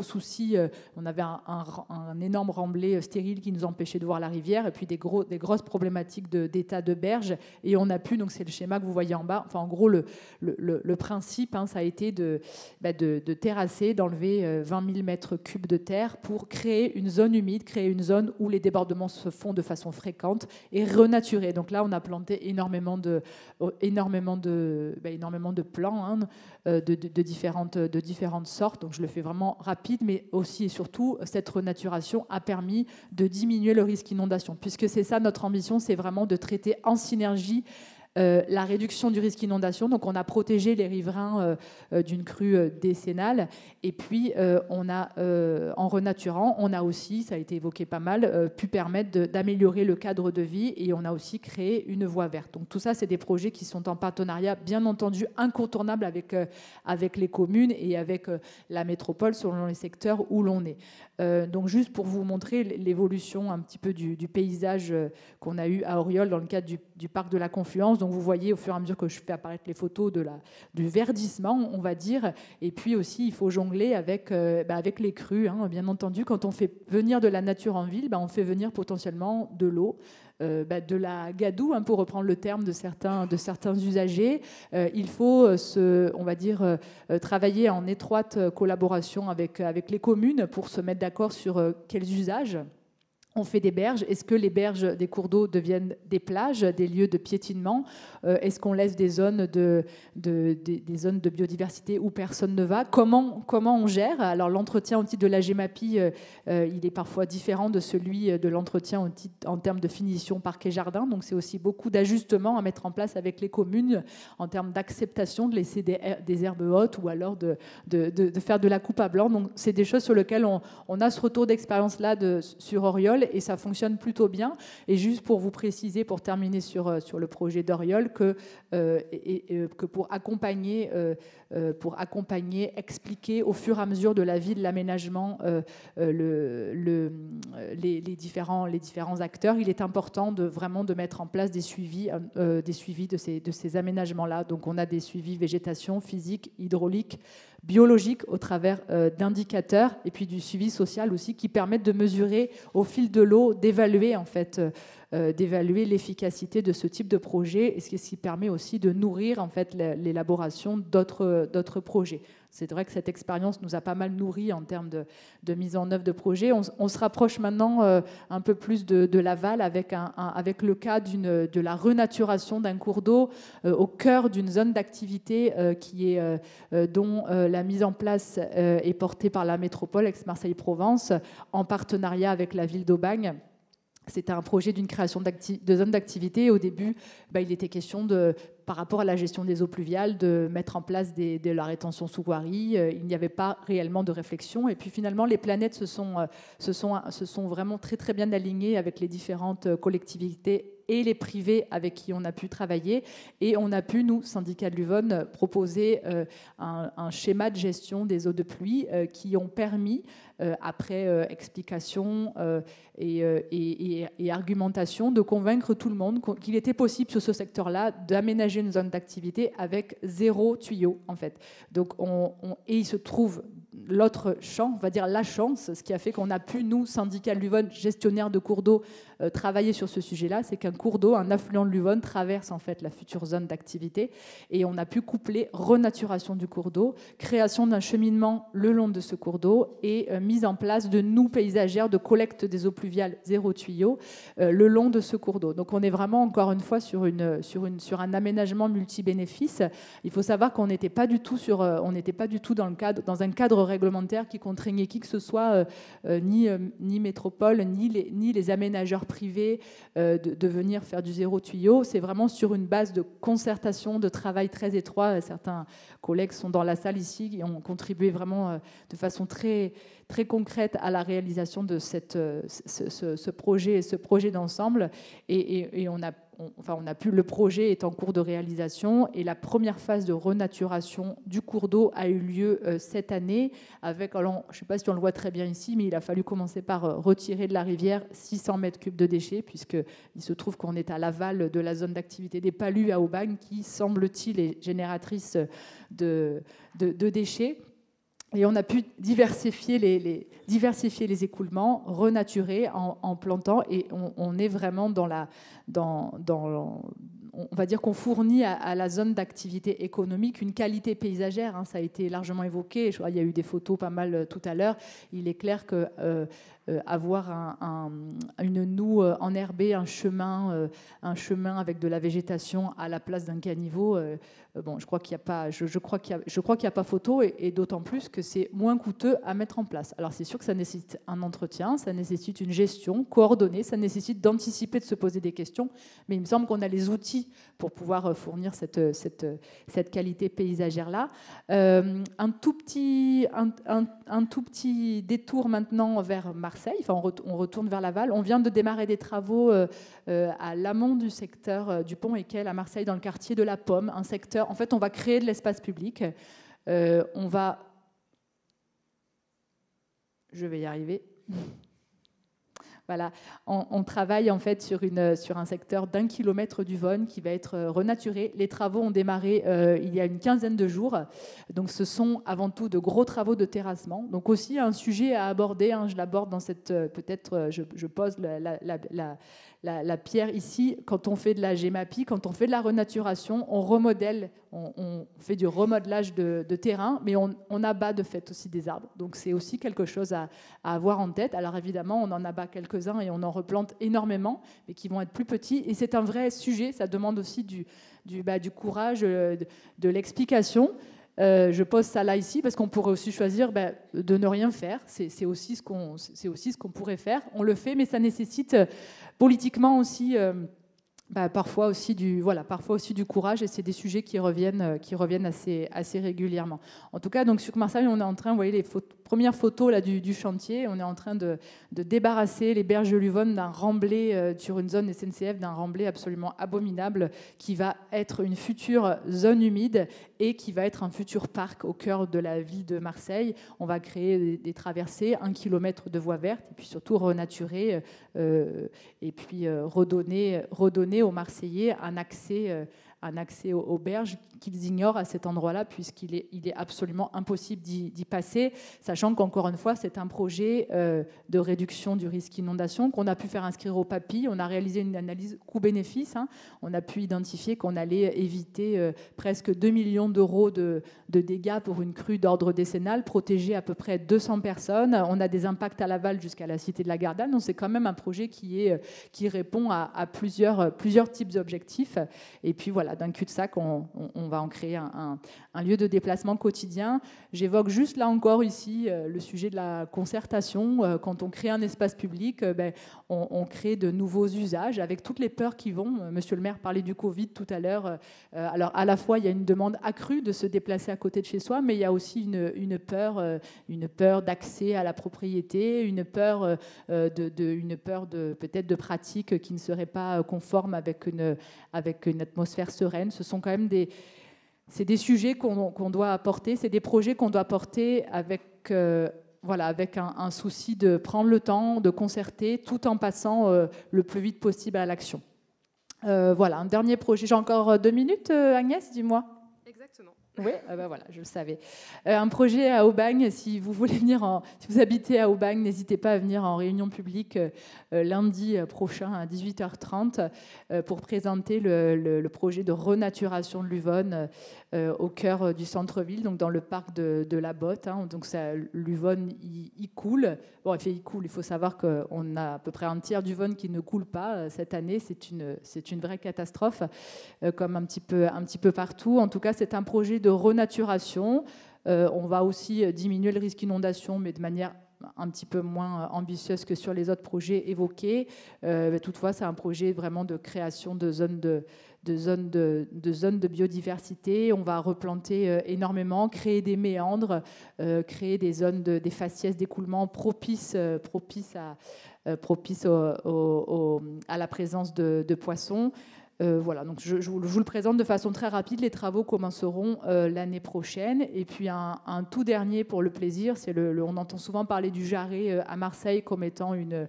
soucis. On avait un énorme remblai stérile qui nous empêchait de voir la rivière, et puis des grosses problématiques d'état de berge. Et on a pu, donc c'est le schéma que vous voyez en bas, enfin en gros le principe, ça a été de terrasser, d'enlever 20 000 mètres cubes de terre pour créer une zone humide, créer une zone où les débordements se font de façon fréquente et renaturer. Donc là, on a planté énormément de plants de différentes sortes. Donc je le fais vraiment rapide, mais aussi et surtout, cette renaturation a permis de diminuer le risque inondation, puisque c'est ça notre ambition, c'est vraiment de traiter en synergie la réduction du risque inondation. Donc on a protégé les riverains d'une crue décennale, et puis en renaturant, on a aussi, ça a été évoqué pas mal, pu permettre d'améliorer le cadre de vie, et on a aussi créé une voie verte. Donc tout ça, c'est des projets qui sont en partenariat, bien entendu, incontournable avec les communes et avec la métropole selon les secteurs où l'on est. Donc juste pour vous montrer l'évolution un petit peu du paysage qu'on a eu à Auriol dans le cadre du parc de la Confluence. Donc vous voyez au fur et à mesure que je fais apparaître les photos du verdissement, on va dire. Et puis aussi, il faut jongler avec les crues. Bien entendu, quand on fait venir de la nature en ville, on fait venir potentiellement de l'eau. De la gadoue, pour reprendre le terme de certains usagers. Il faut travailler en étroite collaboration avec les communes pour se mettre d'accord sur quels usages on fait des berges. Est-ce que les berges des cours d'eau deviennent des plages, des lieux de piétinement? Est-ce qu'on laisse des zones de biodiversité où personne ne va? Comment on gère? Alors l'entretien au titre de la GEMAPI, il est parfois différent de celui de l'entretien en termes de finition parquet-jardin. Donc c'est aussi beaucoup d'ajustements à mettre en place avec les communes en termes d'acceptation de laisser des herbes hautes ou alors de faire de la coupe à blanc. Donc c'est des choses sur lesquelles on a ce retour d'expérience-là sur Auriol, et ça fonctionne plutôt bien. Et juste pour vous préciser, pour terminer sur le projet d'Auriol, que pour accompagner, expliquer au fur et à mesure de la vie de l'aménagement les différents acteurs, il est important de mettre en place des suivis de ces aménagements-là. Donc on a des suivis végétation, physique, hydraulique, biologique au travers d'indicateurs, et puis du suivi social aussi, qui permettent de mesurer au fil de l'eau, d'évaluer l'efficacité de ce type de projet, et ce qui permet aussi de nourrir l'élaboration d'autres projets. C'est vrai que cette expérience nous a pas mal nourri en termes de mise en œuvre de projets. On se rapproche maintenant un peu plus de l'aval avec le cas de la renaturation d'un cours d'eau au cœur d'une zone d'activité dont la mise en place est portée par la métropole Aix-Marseille-Provence en partenariat avec la ville d'Aubagne. C'était un projet d'une création de zone d'activité. Au début, il était question par rapport à la gestion des eaux pluviales, de mettre en place de la rétention sous voirie. Il n'y avait pas réellement de réflexion. Et puis finalement, les planètes se sont vraiment très très bien alignées avec les différentes collectivités et les privés avec qui on a pu travailler. Et on a pu, nous, syndicat de l'Uvonne, proposer un schéma de gestion des eaux de pluie qui ont permis, après explication et argumentation, de convaincre tout le monde qu'il était possible sur ce secteur-là d'aménager une zone d'activité avec 0 tuyau, en fait. Donc et il se trouve l'autre champ, on va dire la chance, ce qui a fait qu'on a pu, nous, syndicat de l'Uvonne, gestionnaire de cours d'eau, travailler sur ce sujet-là, c'est qu'un cours d'eau, un affluent de l'Uvonne, traverse en fait la future zone d'activité, et on a pu coupler renaturation du cours d'eau, création d'un cheminement le long de ce cours d'eau et mise en place de noues paysagères de collecte des eaux pluviales 0 tuyau le long de ce cours d'eau. Donc on est vraiment encore une fois sur un aménagement multi-bénéfices. Il faut savoir qu'on n'était pas du tout dans un cadre réglementaire qui contraignait qui que ce soit, ni métropole, ni les aménageurs privés de venir faire du 0 tuyau. C'est vraiment sur une base de concertation, de travail très étroit. Certains collègues sont dans la salle ici et ont contribué vraiment de façon très, très concrète à la réalisation de ce projet d'ensemble. Et le projet est en cours de réalisation et la première phase de renaturation du cours d'eau a eu lieu cette année avec, alors, je ne sais pas si on le voit très bien ici, mais il a fallu commencer par retirer de la rivière 600 mètres cubes de déchets, puisqu'il se trouve qu'on est à l'aval de la zone d'activité des Palus à Aubagne qui, semble-t-il, est génératrice de déchets. Et on a pu diversifier les écoulements, renaturer en plantant, et on est vraiment on va dire qu'on fournit à la zone d'activité économique une qualité paysagère. Hein, ça a été largement évoqué. Je crois qu'il y a eu des photos pas mal tout à l'heure. Il est clair que avoir une noue enherbée, un chemin avec de la végétation à la place d'un caniveau, je crois qu'il n'y a pas photo, et d'autant plus que c'est moins coûteux à mettre en place. Alors c'est sûr que ça nécessite un entretien, ça nécessite une gestion coordonnée, ça nécessite d'anticiper, de se poser des questions, mais il me semble qu'on a les outils pour pouvoir fournir cette qualité paysagère-là. Un tout petit détour maintenant vers Marseille, on retourne vers Laval. On vient de démarrer des travaux à l'amont du secteur du Pont-Équel à Marseille, dans le quartier de la Pomme, un secteur. En fait, on va créer de l'espace public. Je vais y arriver. Voilà, on travaille en fait sur un secteur d'1 kilomètre d'Uvonne qui va être renaturé. Les travaux ont démarré il y a une quinzaine de jours. Donc ce sont avant tout de gros travaux de terrassement. Donc aussi un sujet à aborder, hein, je l'aborde dans cette... Peut-être je pose la pierre ici. Quand on fait de la GEMAPI, quand on fait de la renaturation, on remodèle, on fait du remodelage de terrain, mais on abat de fait aussi des arbres. Donc c'est aussi quelque chose à avoir en tête. Alors évidemment, on en abat quelques-uns et on en replante énormément, mais qui vont être plus petits. Et c'est un vrai sujet, ça demande aussi du courage, de l'explication. Je pose ça là ici parce qu'on pourrait aussi choisir de ne rien faire. C'est aussi ce qu'on pourrait faire. On le fait, mais ça nécessite politiquement aussi... parfois aussi du courage, et c'est des sujets qui reviennent assez régulièrement. En tout cas, donc sur Marseille, on est en train, vous voyez les premières photos là du chantier, on est en train de débarrasser les berges de l'Uvonne d'un remblai sur une zone SNCF, d'un remblai absolument abominable qui va être une future zone humide et qui va être un futur parc au cœur de la ville de Marseille. On va créer des traversées, 1 kilomètre de voies vertes, et puis surtout renaturer et puis redonner aux Marseillais un accès aux berges qu'ils ignorent à cet endroit-là, puisqu'il est absolument impossible d'y passer, sachant qu'encore une fois, c'est un projet de réduction du risque inondation qu'on a pu faire inscrire au PAPI. On a réalisé une analyse coût-bénéfice. Hein. On a pu identifier qu'on allait éviter presque 2 millions d'euros de dégâts pour une crue d'ordre décennal, protéger à peu près 200 personnes. On a des impacts à l'aval jusqu'à la cité de la Gardanne. Donc c'est quand même un projet qui répond à plusieurs types d'objectifs. Et puis voilà, voilà, d'un cul-de-sac, on va en créer un lieu de déplacement quotidien. J'évoque juste là encore ici le sujet de la concertation. Quand on crée un espace public, on crée de nouveaux usages avec toutes les peurs qui vont. Monsieur le maire parlait du Covid tout à l'heure. Alors à la fois, il y a une demande accrue de se déplacer à côté de chez soi, mais il y a aussi une peur d'accès à la propriété, une peur peut-être de pratiques qui ne seraient pas conformes avec une atmosphère sereine. Ce sont quand même c'est des sujets qu'on doit apporter, c'est des projets qu'on doit porter avec un souci de prendre le temps, de concerter, tout en passant le plus vite possible à l'action. Voilà, un dernier projet. J'ai encore 2 minutes, Agnès, dis-moi. Exactement. Oui, voilà, je le savais. Un projet à Aubagne, si vous voulez venir, si vous habitez à Aubagne, n'hésitez pas à venir en réunion publique lundi prochain à 18h30 pour présenter le projet de renaturation de l'Uvonne au cœur du centre-ville, donc dans le parc de la Botte. Donc l'Uvonne, il coule. Bon, il coule. Il faut savoir qu'on a à peu près un tiers d'Uvonne qui ne coule pas cette année. C'est une vraie catastrophe, comme un petit peu partout. En tout cas, c'est un projet de renaturation. On va aussi diminuer le risque d'inondation, mais de manière un petit peu moins ambitieuse que sur les autres projets évoqués. Toutefois, c'est un projet vraiment de création de zones de biodiversité. On va replanter énormément, créer des méandres, créer des zones des faciès d'écoulement propices à la présence de poissons. Voilà, donc je vous le présente de façon très rapide. Les travaux commenceront l'année prochaine. Et puis un tout dernier pour le plaisir, on entend souvent parler du Jarret à Marseille comme étant une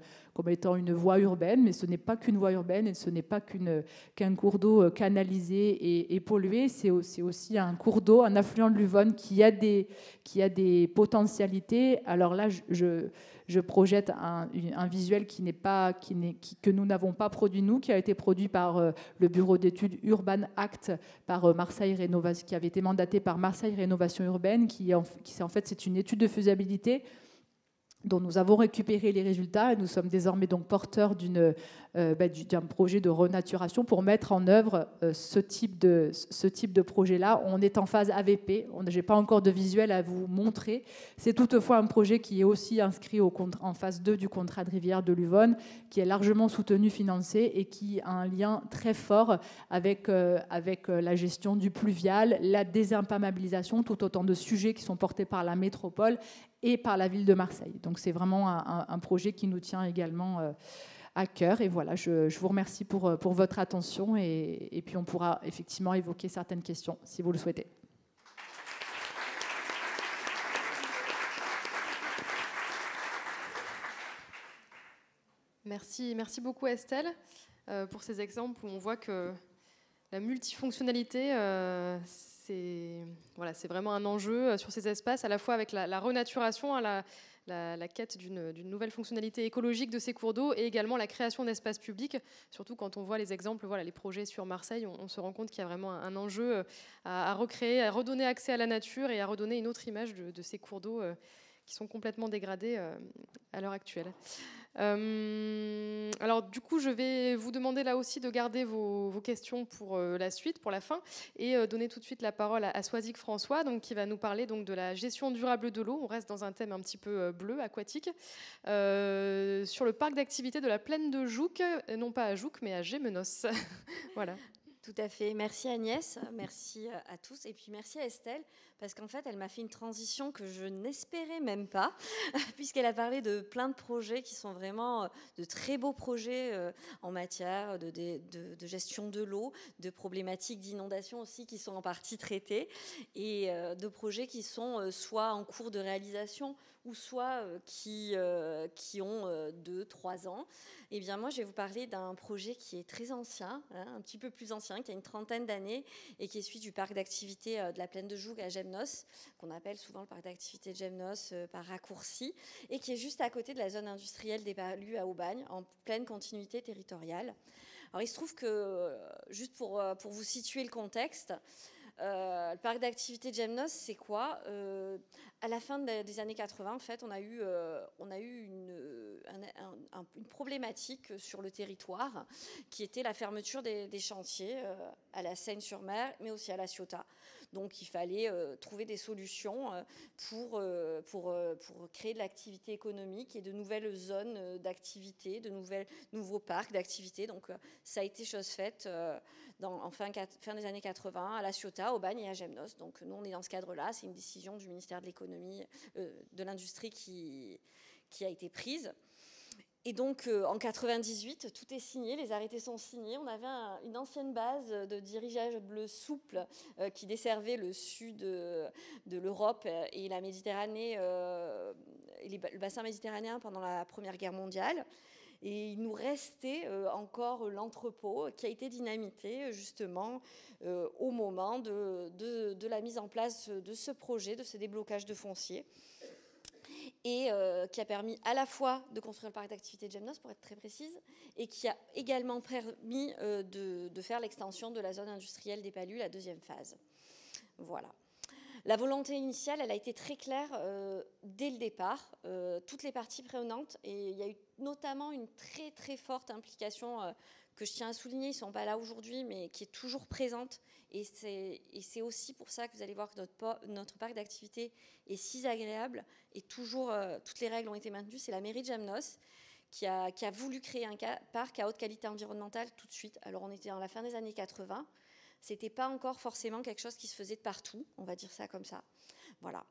voie urbaine, mais ce n'est pas qu'une voie urbaine et ce n'est pas qu'un cours d'eau canalisé et pollué. C'est aussi un cours d'eau, un affluent de l'Uvonne qui a des potentialités. Alors là, je projette un visuel que nous n'avons pas produit nous, qui a été produit par le bureau d'études Urban Act par Marseille Rénovation, qui avait été mandaté par Marseille Rénovation Urbaine, c'est une étude de faisabilité dont nous avons récupéré les résultats et nous sommes désormais donc porteurs d'un projet de renaturation pour mettre en œuvre ce type de projet-là. On est en phase AVP, je n'ai pas encore de visuel à vous montrer. C'est toutefois un projet qui est aussi inscrit en phase 2 du contrat de rivière de l'Uvonne, qui est largement soutenu, financé et qui a un lien très fort avec la gestion du pluvial, la désimperméabilisation, tout autant de sujets qui sont portés par la métropole et par la ville de Marseille. Donc c'est vraiment un projet qui nous tient également à cœur. Et voilà, je vous remercie pour votre attention et puis on pourra effectivement évoquer certaines questions si vous le souhaitez. Merci beaucoup Estelle pour ces exemples où on voit que la multifonctionnalité, c'est vraiment un enjeu sur ces espaces, à la fois avec la renaturation, la quête d'une nouvelle fonctionnalité écologique de ces cours d'eau et également la création d'espaces publics. Surtout quand on voit les exemples, les projets sur Marseille, on se rend compte qu'il y a vraiment un enjeu à recréer, à redonner accès à la nature et à redonner une autre image de ces cours d'eau qui sont complètement dégradés à l'heure actuelle. Alors du coup, je vais vous demander là aussi de garder vos questions pour la suite, pour la fin, et donner tout de suite la parole à Soisic François, donc, qui va nous parler donc, de la gestion durable de l'eau. On reste dans un thème un petit peu bleu, aquatique, sur le parc d'activités de la plaine de Jouques, non pas à Jouques, mais à Gémenos. Voilà. Tout à fait. Merci Agnès, merci à tous et puis merci à Estelle parce qu'en fait elle m'a fait une transition que je n'espérais même pas puisqu'elle a parlé de plein de projets qui sont vraiment de très beaux projets en matière de gestion de l'eau, de problématiques d'inondation aussi qui sont en partie traitées et de projets qui sont soit en cours de réalisation ou soit qui ont 2-3 ans. Eh bien, moi, je vais vous parler d'un projet qui est très ancien, un petit peu plus ancien, qui a une trentaine d'années et qui est celui du parc d'activités de la plaine de Jouques à Gémenos, qu'on appelle souvent le parc d'activités de Gémenos par raccourci, et qui est juste à côté de la zone industrielle des Palus à Aubagne, en pleine continuité territoriale. Alors, il se trouve que, juste pour vous situer le contexte, le parc d'activités de Gémenos, c'est quoi ? À la fin des années 80, en fait, on a eu une problématique sur le territoire qui était la fermeture des chantiers à la Seine-sur-Mer, mais aussi à La Ciotat. Donc il fallait trouver des solutions pour créer de l'activité économique et de nouvelles zones d'activité, de nouveaux parcs d'activité. Donc ça a été chose faite fin des années 80 à La Ciotat, au Bagne et à Gemnos. Donc nous on est dans ce cadre-là, c'est une décision du ministère de l'économie, de l'industrie qui a été prise. Et donc, en 98, tout est signé, les arrêtés sont signés. On avait une ancienne base de dirigeable souple qui desservait le sud de l'Europe et la Méditerranée, le bassin méditerranéen pendant la Première Guerre mondiale. Et il nous restait encore l'entrepôt qui a été dynamité justement au moment de la mise en place de ce projet, de ce déblocage de foncier. Et qui a permis à la fois de construire le parc d'activité de Gemnos, pour être très précise, et qui a également permis de faire l'extension de la zone industrielle des Palus, la deuxième phase. Voilà. La volonté initiale, elle a été très claire dès le départ, toutes les parties prenantes, et il y a eu notamment une très très forte implication que je tiens à souligner, ils ne sont pas là aujourd'hui, mais qui est toujours présente. Et c'est aussi pour ça que vous allez voir que notre parc d'activité est si agréable et toujours, toutes les règles ont été maintenues. C'est la mairie de Gemnos qui a voulu créer un parc à haute qualité environnementale tout de suite. Alors on était dans la fin des années 80. Ce n'était pas encore forcément quelque chose qui se faisait de partout, on va dire ça comme ça. Voilà.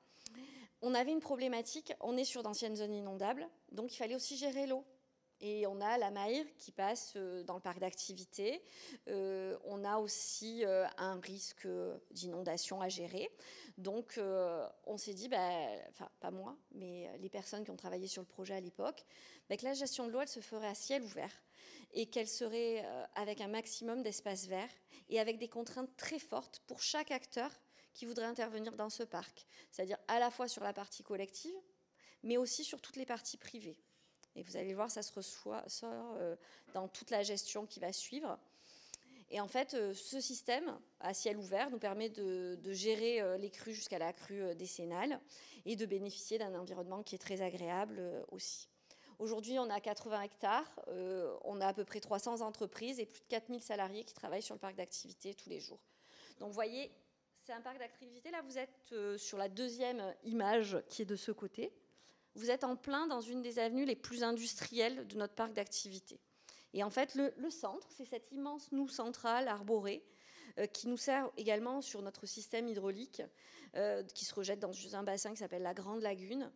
On avait une problématique, on est sur d'anciennes zones inondables, donc il fallait aussi gérer l'eau. Et on a la Maïr qui passe dans le parc d'activité. On a aussi un risque d'inondation à gérer. Donc, on s'est dit, enfin, pas moi, mais les personnes qui ont travaillé sur le projet à l'époque, que la gestion de l'eau, elle se ferait à ciel ouvert et qu'elle serait avec un maximum d'espace vert et avec des contraintes très fortes pour chaque acteur qui voudrait intervenir dans ce parc. C'est-à-dire à la fois sur la partie collective, mais aussi sur toutes les parties privées. Et vous allez voir, ça se ressort dans toute la gestion qui va suivre. Et en fait, ce système à ciel ouvert nous permet de gérer les crues jusqu'à la crue décennale et de bénéficier d'un environnement qui est très agréable aussi. Aujourd'hui, on a 80 hectares, on a à peu près 300 entreprises et plus de 4000 salariés qui travaillent sur le parc d'activité tous les jours. Donc vous voyez, c'est un parc d'activité. Là, vous êtes sur la deuxième image qui est de ce côté. Vous êtes en plein dans une des avenues les plus industrielles de notre parc d'activité. Et en fait, le centre, c'est cette immense noue centrale arborée qui nous sert également sur notre système hydraulique qui se rejette dans un bassin qui s'appelle la Grande Lagune.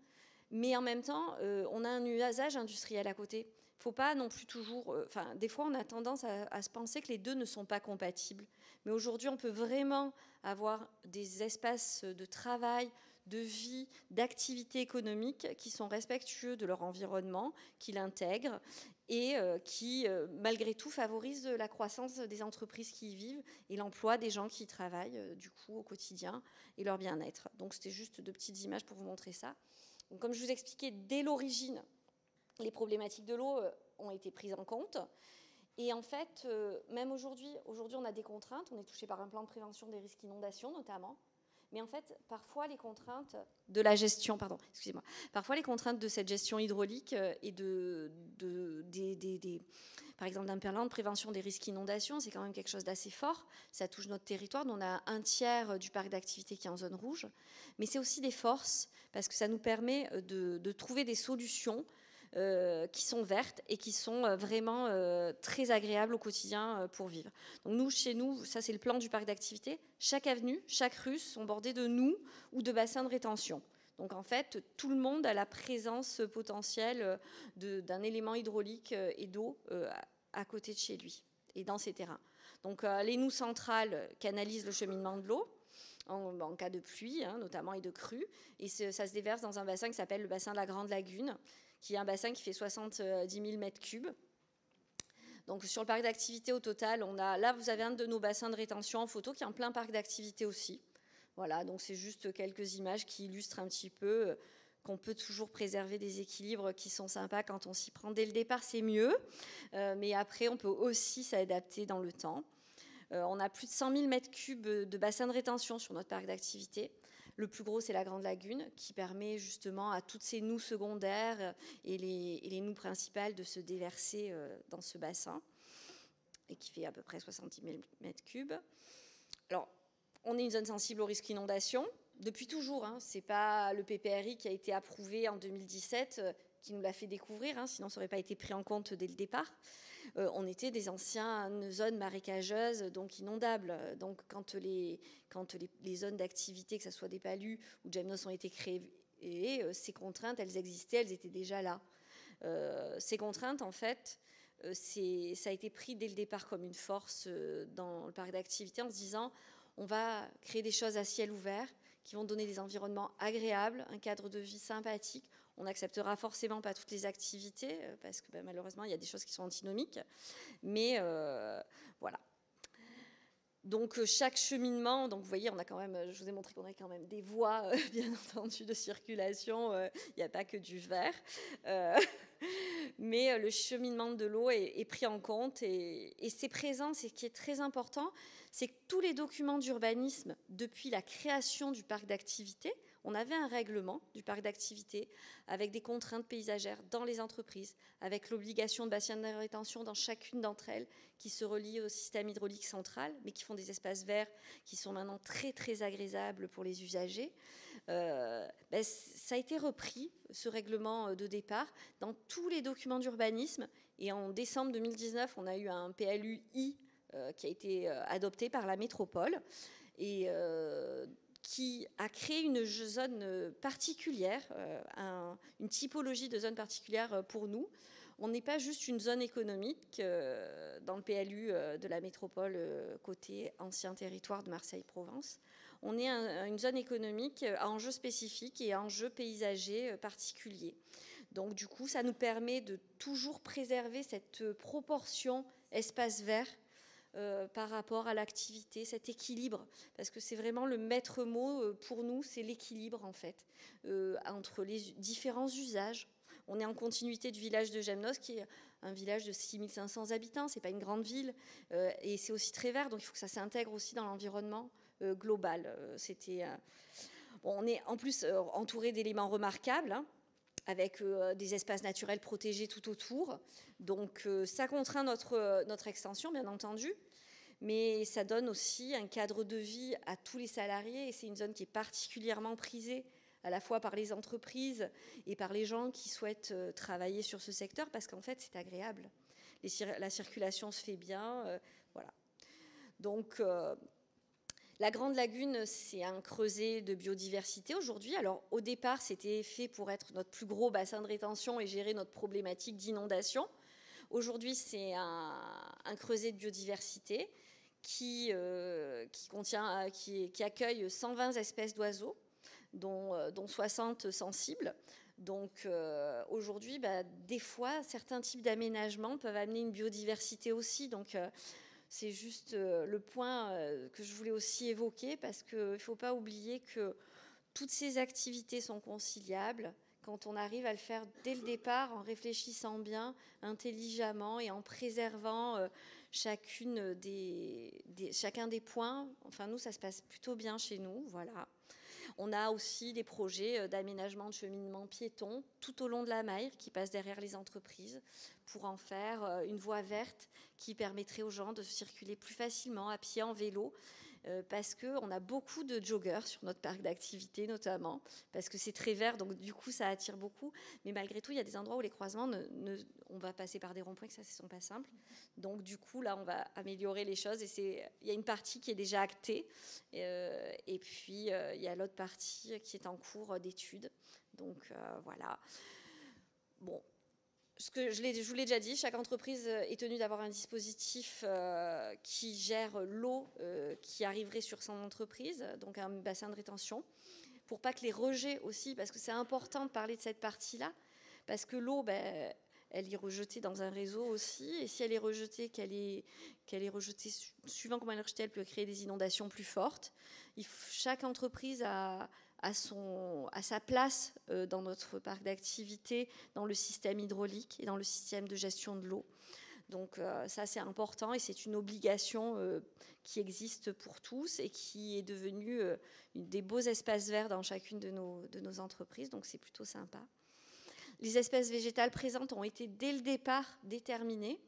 Mais en même temps, on a un usage industriel à côté. Il ne faut pas non plus toujours... des fois, on a tendance à se penser que les deux ne sont pas compatibles. Mais aujourd'hui, on peut vraiment avoir des espaces de travail, de vie, d'activité économique qui sont respectueux de leur environnement, qui l'intègrent et qui, malgré tout, favorisent la croissance des entreprises qui y vivent et l'emploi des gens qui y travaillent, du coup, au quotidien et leur bien-être. Donc, c'était juste deux petites images pour vous montrer ça. Donc, comme je vous expliquais, dès l'origine, les problématiques de l'eau ont été prises en compte. Et en fait, même aujourd'hui, on a des contraintes. On est touché par un plan de prévention des risques d'inondation, notamment. Mais en fait, parfois les contraintes de la gestion, parfois les contraintes de cette gestion hydraulique et par exemple d'un plan de prévention des risques d'inondation, c'est quand même quelque chose d'assez fort. Ça touche notre territoire, dont on a un tiers du parc d'activité qui est en zone rouge. Mais c'est aussi des forces, parce que ça nous permet de trouver des solutions qui sont vertes et qui sont vraiment très agréables au quotidien pour vivre. Donc nous, chez nous, ça c'est le plan du parc d'activité. Chaque avenue, chaque rue sont bordées de noues ou de bassins de rétention. Donc en fait, tout le monde a la présence potentielle d'un élément hydraulique et d'eau à côté de chez lui et dans ses terrains. Donc les noues centrales canalisent le cheminement de l'eau en cas de pluie, notamment, et de crue. Et ça se déverse dans un bassin qui s'appelle le bassin de la Grande Lagune, qui est un bassin qui fait 70 000 mètres cubes. Donc sur le parc d'activité au total, là vous avez un de nos bassins de rétention en photo qui est en plein parc d'activité aussi. Voilà, donc c'est juste quelques images qui illustrent un petit peu qu'on peut toujours préserver des équilibres qui sont sympas quand on s'y prend. Dès le départ, c'est mieux, mais après on peut aussi s'adapter dans le temps. On a plus de 100 000 mètres cubes de bassins de rétention sur notre parc d'activité. Le plus gros, c'est la Grande Lagune, qui permet justement à toutes ces noues secondaires et les noues principales de se déverser dans ce bassin, et qui fait à peu près 70 000 mètres cubes. Alors, on est une zone sensible au risque d'inondation, depuis toujours. Ce n'est pas le PPRI qui a été approuvé en 2017 qui nous l'a fait découvrir, sinon ça n'aurait pas été pris en compte dès le départ. On était des anciennes zones marécageuses, donc inondables. Donc quand les zones d'activité, que ce soit des palus ou Gemnos, ont été créées, ces contraintes, elles existaient, elles étaient déjà là. Ces contraintes, en fait, ça a été pris dès le départ comme une force dans le parc d'activité, en se disant on va créer des choses à ciel ouvert qui vont donner des environnements agréables, un cadre de vie sympathique. On n'acceptera forcément pas toutes les activités parce que malheureusement, il y a des choses qui sont antinomiques. Mais voilà. Donc chaque cheminement, donc vous voyez, on a quand même, je vous ai montré qu'on a quand même des voies, bien entendu, de circulation. Il n'y a pas que du verre. Mais le cheminement de l'eau est pris en compte et c'est présent. Ce qui est très important, c'est que tous les documents d'urbanisme, depuis la création du parc d'activité, on avait un règlement du parc d'activité avec des contraintes paysagères dans les entreprises, avec l'obligation de bassin de rétention dans chacune d'entre elles qui se relient au système hydraulique central, mais qui font des espaces verts qui sont maintenant très, très agréables pour les usagers. Ça a été repris, ce règlement de départ, dans tous les documents d'urbanisme. Et en décembre 2019, on a eu un PLUI qui a été adopté par la métropole et qui a créé une zone particulière, une typologie de zone particulière pour nous. On n'est pas juste une zone économique dans le PLU de la métropole côté ancien territoire de Marseille-Provence. On est une zone économique à enjeux spécifiques et à enjeux paysagers particuliers. Donc du coup, ça nous permet de toujours préserver cette proportion espace vert par rapport à l'activité, cet équilibre, parce que c'est vraiment le maître mot pour nous, c'est l'équilibre en fait, entre les différents usages. On est en continuité du village de Gemnos, qui est un village de 6500 habitants, c'est pas une grande ville, et c'est aussi très vert, donc il faut que ça s'intègre aussi dans l'environnement global. On est en plus entouré d'éléments remarquables, avec des espaces naturels protégés tout autour. Donc ça contraint notre extension, bien entendu, mais ça donne aussi un cadre de vie à tous les salariés, et c'est une zone qui est particulièrement prisée à la fois par les entreprises et par les gens qui souhaitent travailler sur ce secteur, parce qu'en fait, c'est agréable. La circulation se fait bien, voilà. Donc, la Grande Lagune, c'est un creuset de biodiversité aujourd'hui. Alors, au départ, c'était fait pour être notre plus gros bassin de rétention et gérer notre problématique d'inondation. Aujourd'hui, c'est un creuset de biodiversité qui accueille 120 espèces d'oiseaux, dont 60 sensibles. Donc aujourd'hui, des fois, certains types d'aménagements peuvent amener une biodiversité aussi. Donc c'est juste le point que je voulais aussi évoquer, parce qu'il ne faut pas oublier que toutes ces activités sont conciliables quand on arrive à le faire dès le départ, en réfléchissant bien, intelligemment et en préservant chacun des points. Enfin, nous, ça se passe plutôt bien chez nous, voilà. On a aussi des projets d'aménagement de cheminement piéton tout au long de la Mayre qui passe derrière les entreprises pour en faire une voie verte qui permettrait aux gens de circuler plus facilement à pied, en vélo, parce qu'on a beaucoup de joggers sur notre parc d'activité notamment, parce que c'est très vert, donc du coup ça attire beaucoup. Mais malgré tout, il y a des endroits où les croisements, on va passer par des ronds-points, que ça, ce ne sont pas simples. Donc du coup, là, on va améliorer les choses. Et il y a une partie qui est déjà actée, et puis il y a l'autre partie qui est en cours d'étude. Donc voilà. Bon. Je vous l'ai déjà dit, chaque entreprise est tenue d'avoir un dispositif qui gère l'eau qui arriverait sur son entreprise, donc un bassin de rétention, pour pas que les rejets aussi, parce que c'est important de parler de cette partie-là, parce que l'eau, elle est rejetée dans un réseau aussi, et si elle est rejetée, qu'elle est rejetée, suivant comment elle est rejetée, elle peut créer des inondations plus fortes. Chaque entreprise a sa place dans notre parc d'activité, dans le système hydraulique et dans le système de gestion de l'eau. Donc ça, c'est important et c'est une obligation qui existe pour tous et qui est devenue des beaux espaces verts dans chacune de nos entreprises. Donc c'est plutôt sympa. Les espèces végétales présentes ont été dès le départ déterminées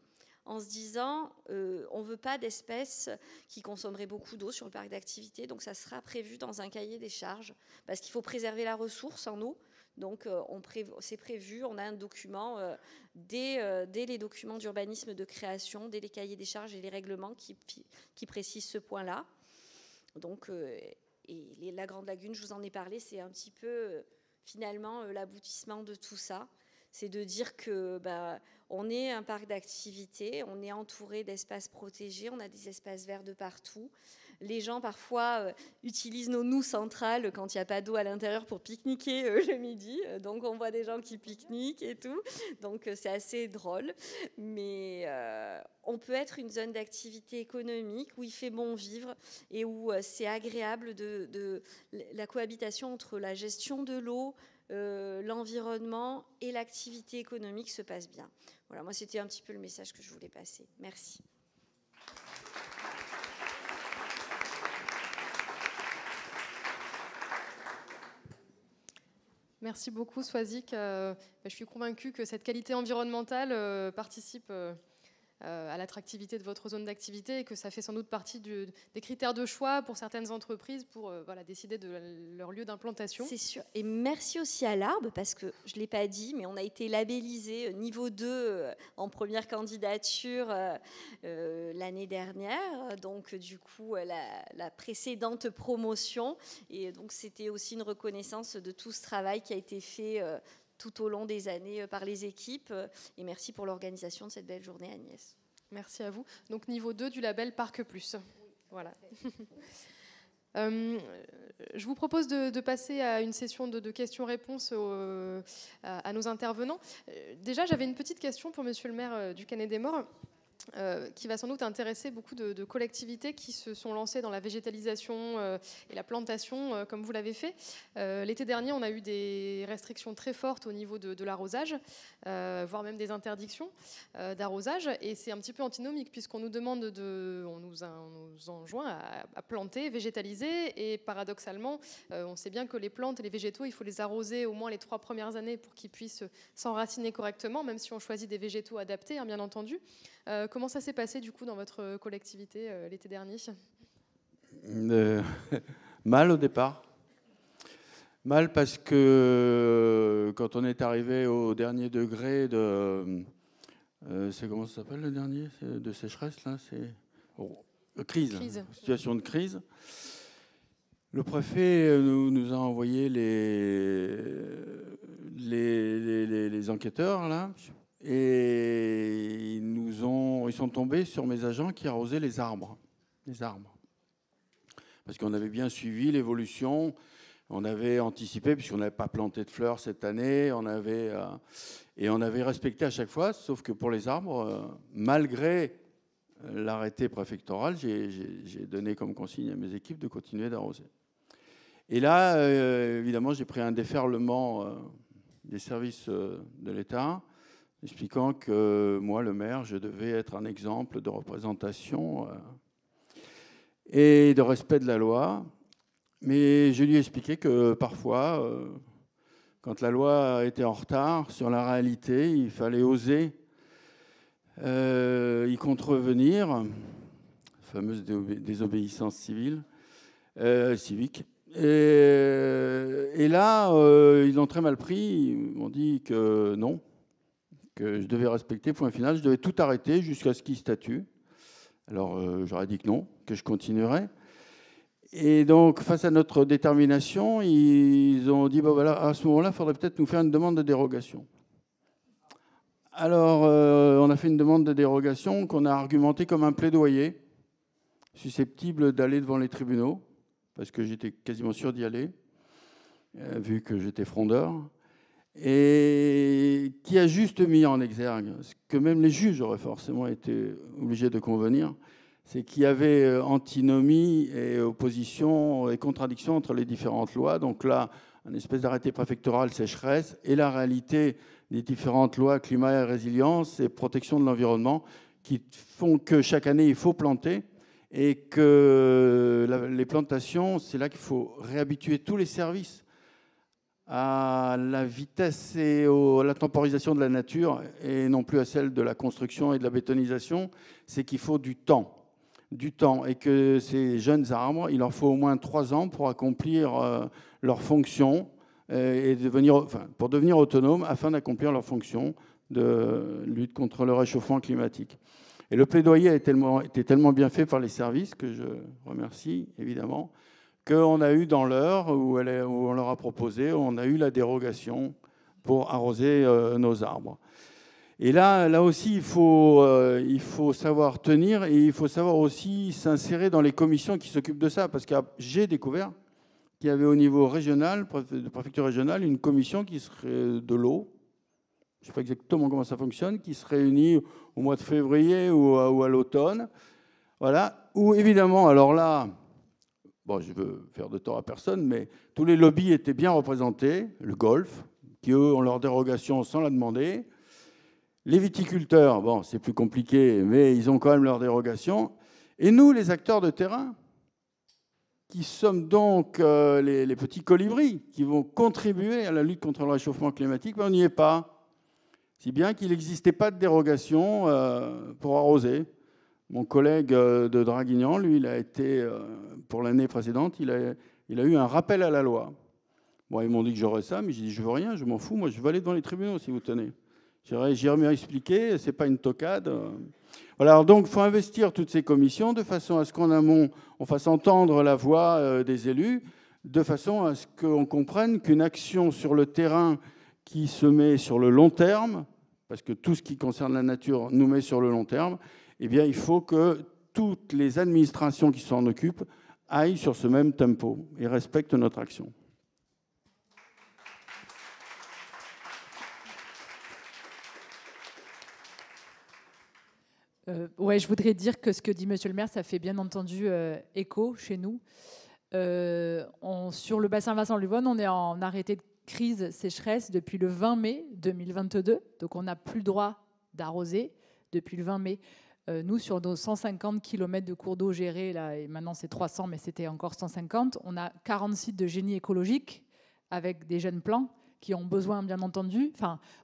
en se disant on ne veut pas d'espèces qui consommeraient beaucoup d'eau sur le parc d'activité. Donc ça sera prévu dans un cahier des charges parce qu'il faut préserver la ressource en eau. Donc c'est prévu, on a un document dès les documents d'urbanisme de création, dès les cahiers des charges et les règlements qui précisent ce point-là. Donc, et la Grande Lagune, je vous en ai parlé, c'est un petit peu finalement l'aboutissement de tout ça. C'est de dire que on est un parc d'activité, on est entouré d'espaces protégés, on a des espaces verts de partout. Les gens, parfois, utilisent nos noues centrales quand il n'y a pas d'eau à l'intérieur pour pique-niquer le midi. Donc, on voit des gens qui pique-niquent et tout. Donc, c'est assez drôle. Mais on peut être une zone d'activité économique où il fait bon vivre et où c'est agréable de la cohabitation entre la gestion de l'eau, l'environnement et l'activité économique se passe bien. Voilà, moi, c'était un petit peu le message que je voulais passer. Merci. Merci beaucoup, Swazik. Je suis convaincue que cette qualité environnementale participe à l'attractivité de votre zone d'activité et que ça fait sans doute partie des critères de choix pour certaines entreprises pour décider de leur lieu d'implantation. C'est sûr. Et merci aussi à l'Arbre, parce que je ne l'ai pas dit, mais on a été labellisé niveau 2 en première candidature l'année dernière. Donc, du coup, la précédente promotion. Et donc, c'était aussi une reconnaissance de tout ce travail qui a été fait tout au long des années par les équipes. Et merci pour l'organisation de cette belle journée, Agnès. Merci à vous. Donc, niveau 2 du label Parc Plus. Voilà. Je vous propose de passer à une session de questions-réponses à nos intervenants. Déjà, j'avais une petite question pour monsieur le maire du Canet-des-Maures. Qui va sans doute intéresser beaucoup de collectivités qui se sont lancées dans la végétalisation et la plantation, comme vous l'avez fait. L'été dernier, on a eu des restrictions très fortes au niveau de l'arrosage, voire même des interdictions d'arrosage. Et c'est un petit peu antinomique, puisqu'on nous demande on nous enjoint à planter, végétaliser. Et paradoxalement, on sait bien que les plantes et les végétaux, il faut les arroser au moins les 3 premières années pour qu'ils puissent s'enraciner correctement, même si on choisit des végétaux adaptés, hein, bien entendu. Comment ça s'est passé du coup dans votre collectivité l'été dernier ? Mal au départ. Mal parce que quand on est arrivé au dernier degré de... c'est comment ça s'appelle le dernier ? De sécheresse, là, c'est... Crise. Situation de crise. Le préfet nous a envoyé les enquêteurs, là. Et ils sont tombés sur mes agents qui arrosaient les arbres. Parce qu'on avait bien suivi l'évolution, on avait anticipé, puisqu'on n'avait pas planté de fleurs cette année, on avait respecté à chaque fois, sauf que pour les arbres, malgré l'arrêté préfectoral, j'ai donné comme consigne à mes équipes de continuer d'arroser. Et là, évidemment, j'ai pris un déferlement des services de l'État, expliquant que moi, le maire, je devais être un exemple de représentation et de respect de la loi. Mais je lui ai expliqué que parfois, quand la loi était en retard sur la réalité, il fallait oser y contrevenir, fameuse désobéissance civique. Et là, ils l'ont très mal pris. Ils m'ont dit que non, que je devais respecter, point final, je devais tout arrêter jusqu'à ce qu'ils statuent. Alors, j'aurais dit que non, que je continuerais. Et donc, face à notre détermination, ils ont dit, voilà, à ce moment-là, il faudrait peut-être nous faire une demande de dérogation. Alors, on a fait une demande de dérogation qu'on a argumentée comme un plaidoyer, susceptible d'aller devant les tribunaux, parce que j'étais quasiment sûr d'y aller, vu que j'étais frondeur. Et qui a juste mis en exergue, ce que même les juges auraient forcément été obligés de convenir, c'est qu'il y avait antinomie et opposition et contradiction entre les différentes lois. Donc là, une espèce d'arrêté préfectoral sécheresse et la réalité des différentes lois climat et résilience et protection de l'environnement qui font que chaque année, il faut planter et que les plantations, c'est là qu'il faut réhabituer tous les services à la vitesse et à la temporisation de la nature et non plus à celle de la construction et de la bétonisation. C'est qu'il faut du temps, et que ces jeunes arbres, il leur faut au moins 3 ans pour accomplir leur fonction et pour devenir autonomes afin d'accomplir leur fonction de lutte contre le réchauffement climatique. Et le plaidoyer a été tellement bien fait par les services, que je remercie évidemment, qu'on a eu dans l'heure où on leur a proposé, on a eu la dérogation pour arroser nos arbres. Et là aussi, il faut savoir tenir et il faut savoir aussi s'insérer dans les commissions qui s'occupent de ça. Parce que j'ai découvert qu'il y avait au niveau régional, de préfecture régionale, une commission qui serait de l'eau. Je ne sais pas exactement comment ça fonctionne, qui se réunit au mois de février ou à l'automne. Voilà. Où évidemment, alors là, bon, je veux faire de tort à personne, mais tous les lobbies étaient bien représentés. Le golf, qui eux ont leur dérogation sans la demander. Les viticulteurs, bon, c'est plus compliqué, mais ils ont quand même leur dérogation. Et nous, les acteurs de terrain, qui sommes donc les petits colibris, qui vont contribuer à la lutte contre le réchauffement climatique, ben on n'y est pas. Si bien qu'il n'existait pas de dérogation pour arroser. Mon collègue de Draguignan, lui, il a été, pour l'année précédente, il a eu un rappel à la loi. Bon, ils m'ont dit que j'aurais ça, mais j'ai dit, je veux rien, je m'en fous, moi, je veux aller devant les tribunaux, si vous tenez. J'irai mieux expliquer, c'est pas une tocade. Voilà, alors donc, il faut investir toutes ces commissions de façon à ce qu'en amont, on fasse entendre la voix des élus, de façon à ce qu'on comprenne qu'une action sur le terrain qui se met sur le long terme, parce que tout ce qui concerne la nature nous met sur le long terme, eh bien, il faut que toutes les administrations qui s'en occupent aillent sur ce même tempo et respectent notre action. Ouais, je voudrais dire que ce que dit Monsieur le maire, ça fait bien entendu écho chez nous. Sur le bassin Vincent-Luvonne, on est en arrêté de crise sécheresse depuis le 20 mai 2022. Donc, on n'a plus le droit d'arroser depuis le 20 mai. Nous, sur nos 150 km de cours d'eau gérés, là, et maintenant c'est 300, mais c'était encore 150, on a 40 sites de génie écologique avec des jeunes plants qui ont besoin, bien entendu,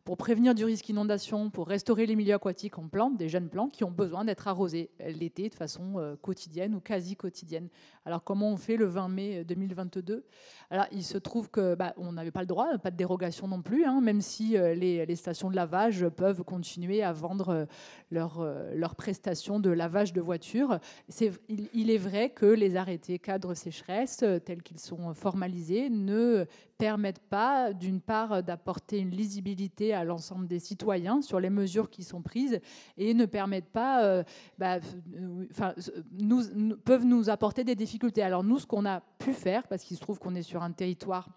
pour prévenir du risque inondation, pour restaurer les milieux aquatiques, on plante des jeunes plants qui ont besoin d'être arrosés l'été de façon quotidienne ou quasi quotidienne. Alors, comment on fait le 20 mai 2022 ? Alors, il se trouve que on n'avait pas le droit, pas de dérogation non plus, même si les stations de lavage peuvent continuer à vendre leurs prestations de lavage de voitures. Il est vrai que les arrêtés cadres sécheresse, tels qu'ils sont formalisés, ne permettent pas, d'une part, d'apporter une lisibilité à l'ensemble des citoyens sur les mesures qui sont prises et ne permettent pas, peuvent nous apporter des difficultés. Alors nous, ce qu'on a pu faire, parce qu'il se trouve qu'on est sur un territoire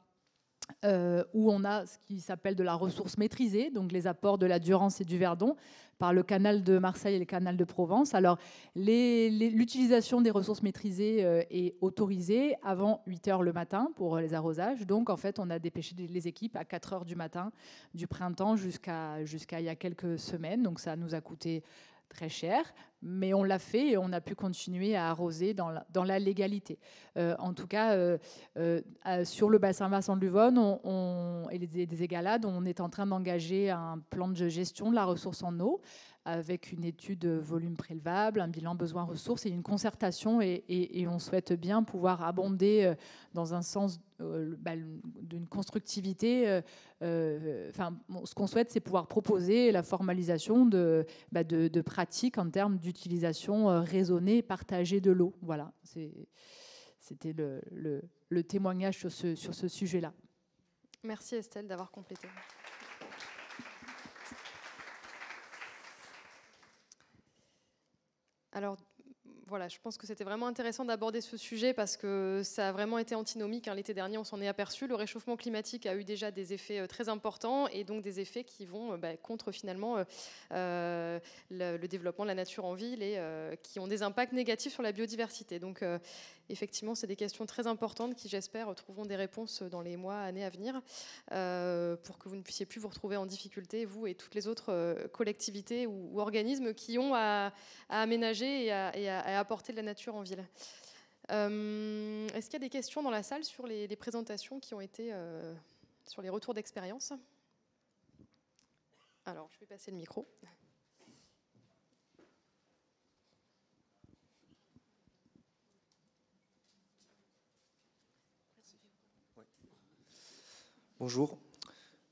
où on a ce qui s'appelle de la ressource maîtrisée, donc les apports de la Durance et du Verdon, par le canal de Marseille et le canal de Provence. Alors, l'utilisation des ressources maîtrisées est autorisée avant 8 h le matin pour les arrosages. Donc, en fait, on a dépêché les équipes à 4 h du matin, du printemps jusqu'à il y a quelques semaines. Donc, ça nous a coûté très cher, mais on l'a fait et on a pu continuer à arroser dans la légalité. En tout cas, sur le bassin Vincent-Luvonne et des égalades, on est en train d'engager un plan de gestion de la ressource en eau avec une étude volume prélevable, un bilan besoin ressources et une concertation. Et on souhaite bien pouvoir abonder dans un sens d'une constructivité. Ce qu'on souhaite, c'est pouvoir proposer la formalisation de pratiques en termes d'utilisation raisonnée et partagée de l'eau. Voilà, c'était le témoignage sur ce sujet-là. Merci Estelle d'avoir complété. Alors, voilà, je pense que c'était vraiment intéressant d'aborder ce sujet parce que ça a vraiment été antinomique. L'été dernier, on s'en est aperçu. Le réchauffement climatique a eu déjà des effets très importants et donc des effets qui vont contre finalement le développement de la nature en ville et qui ont des impacts négatifs sur la biodiversité. Donc, effectivement, c'est des questions très importantes qui, j'espère, trouveront des réponses dans les mois, années à venir, pour que vous ne puissiez plus vous retrouver en difficulté, vous et toutes les autres collectivités ou organismes qui ont à aménager et à apporter de la nature en ville. Est-ce qu'il y a des questions dans la salle sur les présentations qui ont été sur les retours d'expérience? Alors, je vais passer le micro. Bonjour,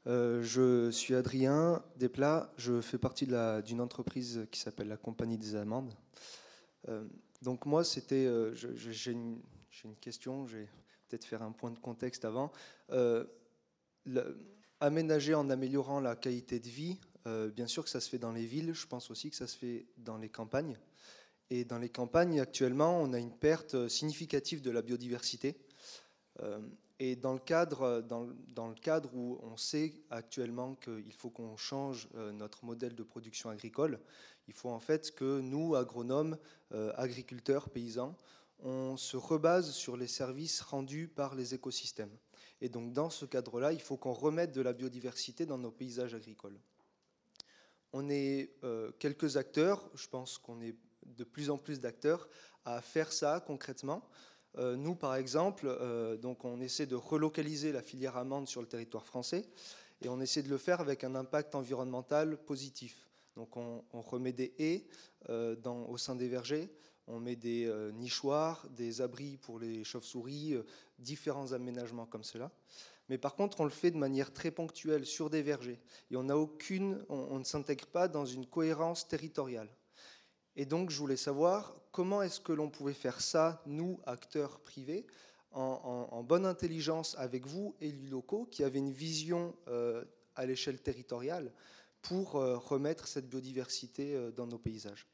je suis Adrien Desplat, je fais partie d'une entreprise qui s'appelle la Compagnie des Amandes. Donc moi, j'ai une question, je vais peut-être faire un point de contexte avant. Aménager en améliorant la qualité de vie, bien sûr que ça se fait dans les villes, je pense aussi que ça se fait dans les campagnes. Et dans les campagnes, actuellement, on a une perte significative de la biodiversité. Et dans le cadre où on sait actuellement qu'il faut qu'on change notre modèle de production agricole, il faut en fait que nous, agronomes, agriculteurs, paysans, on se rebase sur les services rendus par les écosystèmes. Et donc dans ce cadre-là, il faut qu'on remette de la biodiversité dans nos paysages agricoles. On est quelques acteurs, je pense qu'on est de plus en plus d'acteurs à faire ça concrètement. Nous, par exemple, donc on essaie de relocaliser la filière amande sur le territoire français et on essaie de le faire avec un impact environnemental positif. Donc on remet des haies au sein des vergers, on met des nichoirs, des abris pour les chauves-souris, différents aménagements comme cela. Mais par contre, on le fait de manière très ponctuelle sur des vergers et on ne s'intègre pas dans une cohérence territoriale. Et donc, je voulais savoir comment est-ce que l'on pouvait faire ça, nous, acteurs privés, en bonne intelligence avec vous, élus locaux, qui avez une vision à l'échelle territoriale pour remettre cette biodiversité dans nos paysages.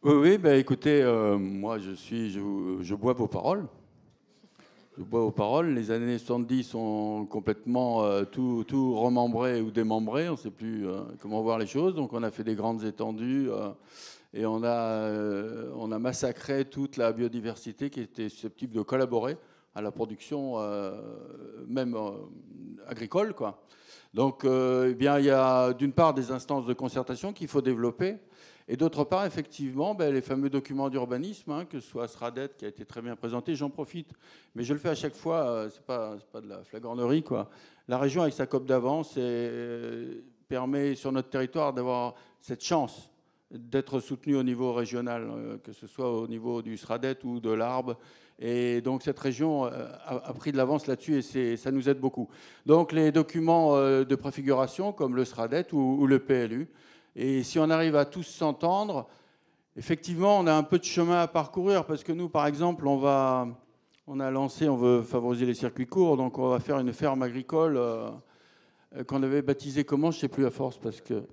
Oui, bah, écoutez, moi, je bois vos paroles. Je bois vos paroles. Les années 70 sont complètement tout remembré ou démembré. On ne sait plus comment voir les choses. Donc on a fait des grandes étendues et on a massacré toute la biodiversité qui était susceptible de collaborer à la production même agricole, quoi. Donc eh bien, il y a d'une part des instances de concertation qu'il faut développer. Et d'autre part, effectivement, les fameux documents d'urbanisme, que ce soit SRADET qui a été très bien présenté, j'en profite, mais je le fais à chaque fois, c'est pas de la flagornerie, quoi. La région, avec sa COP d'avance, permet sur notre territoire d'avoir cette chance d'être soutenu au niveau régional, que ce soit au niveau du SRADET ou de l'Arbre. Et donc cette région a pris de l'avance là-dessus et ça nous aide beaucoup. Donc les documents de préfiguration comme le SRADET ou le PLU. Et si on arrive à tous s'entendre, effectivement, on a un peu de chemin à parcourir parce que nous, par exemple, on veut favoriser les circuits courts, donc on va faire une ferme agricole qu'on avait baptisée comment, je ne sais plus à force, parce que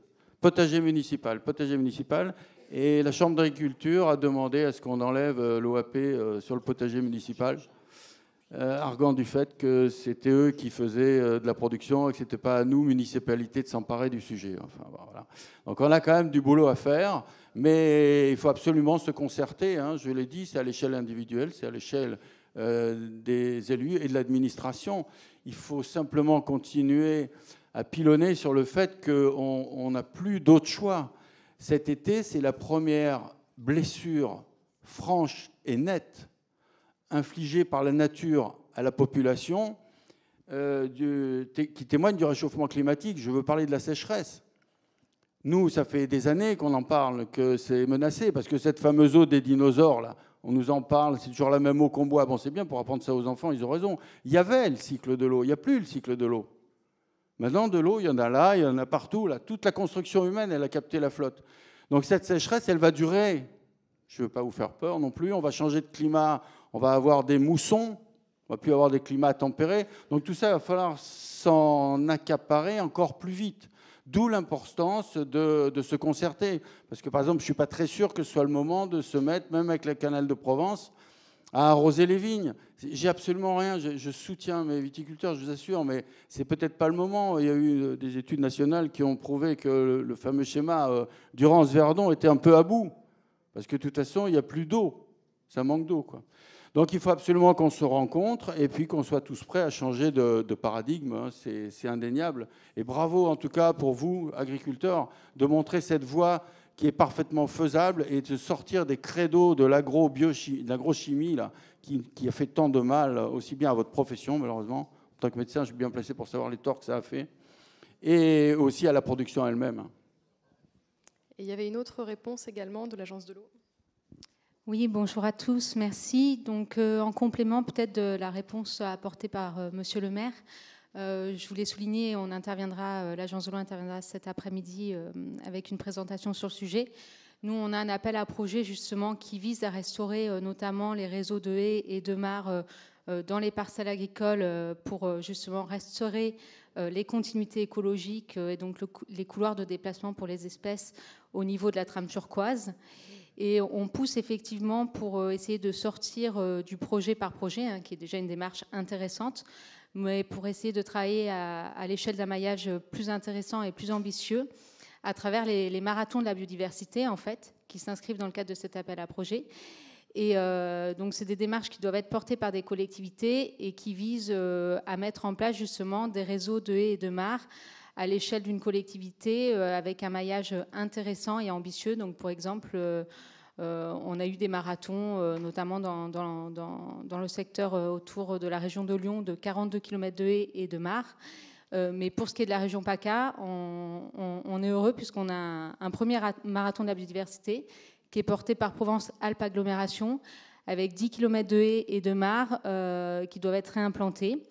potager municipal. Et la Chambre d'agriculture a demandé à ce qu'on enlève l'OAP sur le potager municipal, arguant du fait que c'était eux qui faisaient de la production et que ce n'était pas à nous, municipalités, de s'emparer du sujet. Enfin, voilà. Donc on a quand même du boulot à faire, mais il faut absolument se concerter. Je l'ai dit, c'est à l'échelle individuelle, c'est à l'échelle des élus et de l'administration. Il faut simplement continuer à pilonner sur le fait qu'on n'a plus d'autre choix. Cet été, c'est la première blessure franche et nette infligée par la nature à la population qui témoigne du réchauffement climatique. Je veux parler de la sécheresse. Nous, ça fait des années qu'on en parle, que c'est menacé, parce que cette fameuse eau des dinosaures, là, on nous en parle, c'est toujours la même eau qu'on boit. Bon, c'est bien pour apprendre ça aux enfants, ils ont raison. Il y avait le cycle de l'eau, il n'y a plus le cycle de l'eau. Maintenant, de l'eau, il y en a là, il y en a partout. Là. Toute la construction humaine, elle a capté la flotte. Donc cette sécheresse, elle va durer. Je ne veux pas vous faire peur non plus. On va changer de climat, on va avoir des moussons, on ne va plus avoir des climats tempérés. Donc tout ça, il va falloir s'en accaparer encore plus vite. D'où l'importance de se concerter. Parce que, par exemple, je ne suis pas très sûr que ce soit le moment de se mettre, même avec le canal de Provence, à arroser les vignes. J'ai absolument rien. Je soutiens mes viticulteurs, je vous assure, mais c'est peut-être pas le moment. Il y a eu des études nationales qui ont prouvé que le fameux schéma Durance-Verdon était un peu à bout. Parce que de toute façon, il n'y a plus d'eau. Ça manque d'eau, quoi. Donc il faut absolument qu'on se rencontre et puis qu'on soit tous prêts à changer de paradigme. Hein. C'est indéniable. Et bravo en tout cas pour vous, agriculteurs, de montrer cette voie qui est parfaitement faisable et de sortir des credos de l'agrochimie là, qui a fait tant de mal aussi bien à votre profession, malheureusement. En tant que médecin, je suis bien placé pour savoir les torts que ça a fait, et aussi à la production elle-même. Et il y avait une autre réponse également de l'Agence de l'eau. Oui, bonjour à tous, merci. Donc, en complément peut-être de la réponse apportée par Monsieur le maire, je voulais souligner, l'Agence de l'eau interviendra cet après-midi avec une présentation sur le sujet. Nous, on a un appel à projet justement qui vise à restaurer notamment les réseaux de haies et de mares dans les parcelles agricoles pour justement restaurer les continuités écologiques et donc les couloirs de déplacement pour les espèces au niveau de la trame turquoise. Et on pousse effectivement pour essayer de sortir du projet par projet, hein, qui est déjà une démarche intéressante, mais pour essayer de travailler à l'échelle d'un maillage plus intéressant et plus ambitieux à travers les marathons de la biodiversité, en fait, qui s'inscrivent dans le cadre de cet appel à projet. Et donc, c'est des démarches qui doivent être portées par des collectivités et qui visent à mettre en place justement des réseaux de haies et de mares à l'échelle d'une collectivité avec un maillage intéressant et ambitieux. Donc, pour exemple, on a eu des marathons, notamment dans le secteur autour de la région de Lyon, de 42 km de haies et de mares. Mais pour ce qui est de la région PACA, on est heureux puisqu'on a un premier marathon de la biodiversité qui est porté par Provence-Alpes Agglomération avec 10 km de haies et de mares qui doivent être réimplantées.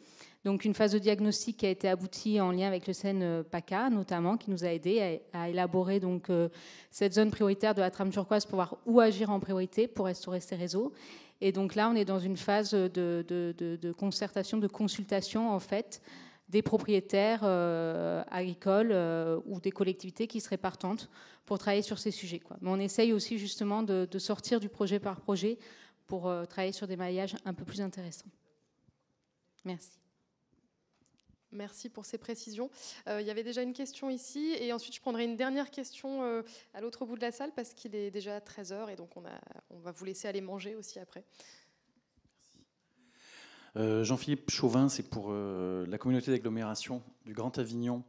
Donc une phase de diagnostic qui a été aboutie en lien avec le CN PACA notamment, qui nous a aidé à élaborer donc cette zone prioritaire de la trame turquoise pour voir où agir en priorité pour restaurer ces réseaux. Et donc là, on est dans une phase de concertation, de consultation en fait, des propriétaires agricoles ou des collectivités qui seraient partantes pour travailler sur ces sujets, quoi. Mais on essaye aussi justement de sortir du projet par projet pour travailler sur des maillages un peu plus intéressants. Merci. Merci pour ces précisions. Il y avait déjà une question ici et ensuite je prendrai une dernière question à l'autre bout de la salle parce qu'il est déjà 13h et donc on va vous laisser aller manger aussi après. Jean-Philippe Chauvin, c'est pour la communauté d'agglomération du Grand Avignon.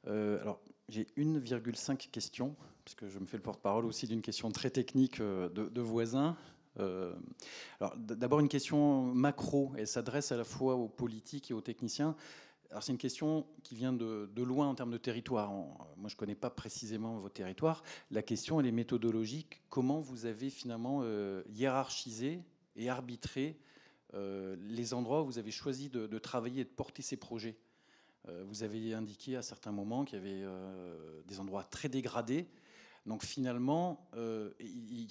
Alors, j'ai 1,5 questions, parce que je me fais le porte-parole aussi d'une question très technique de voisins. Alors, d'abord, une question macro. Elle s'adresse à la fois aux politiques et aux techniciens. Alors, c'est une question qui vient de loin en termes de territoire. Moi, je ne connais pas précisément vos territoires. La question, elle est méthodologique. Comment vous avez finalement hiérarchisé et arbitré les endroits où vous avez choisi de travailler et de porter ces projets? Vous avez indiqué à certains moments qu'il y avait des endroits très dégradés. Donc finalement, il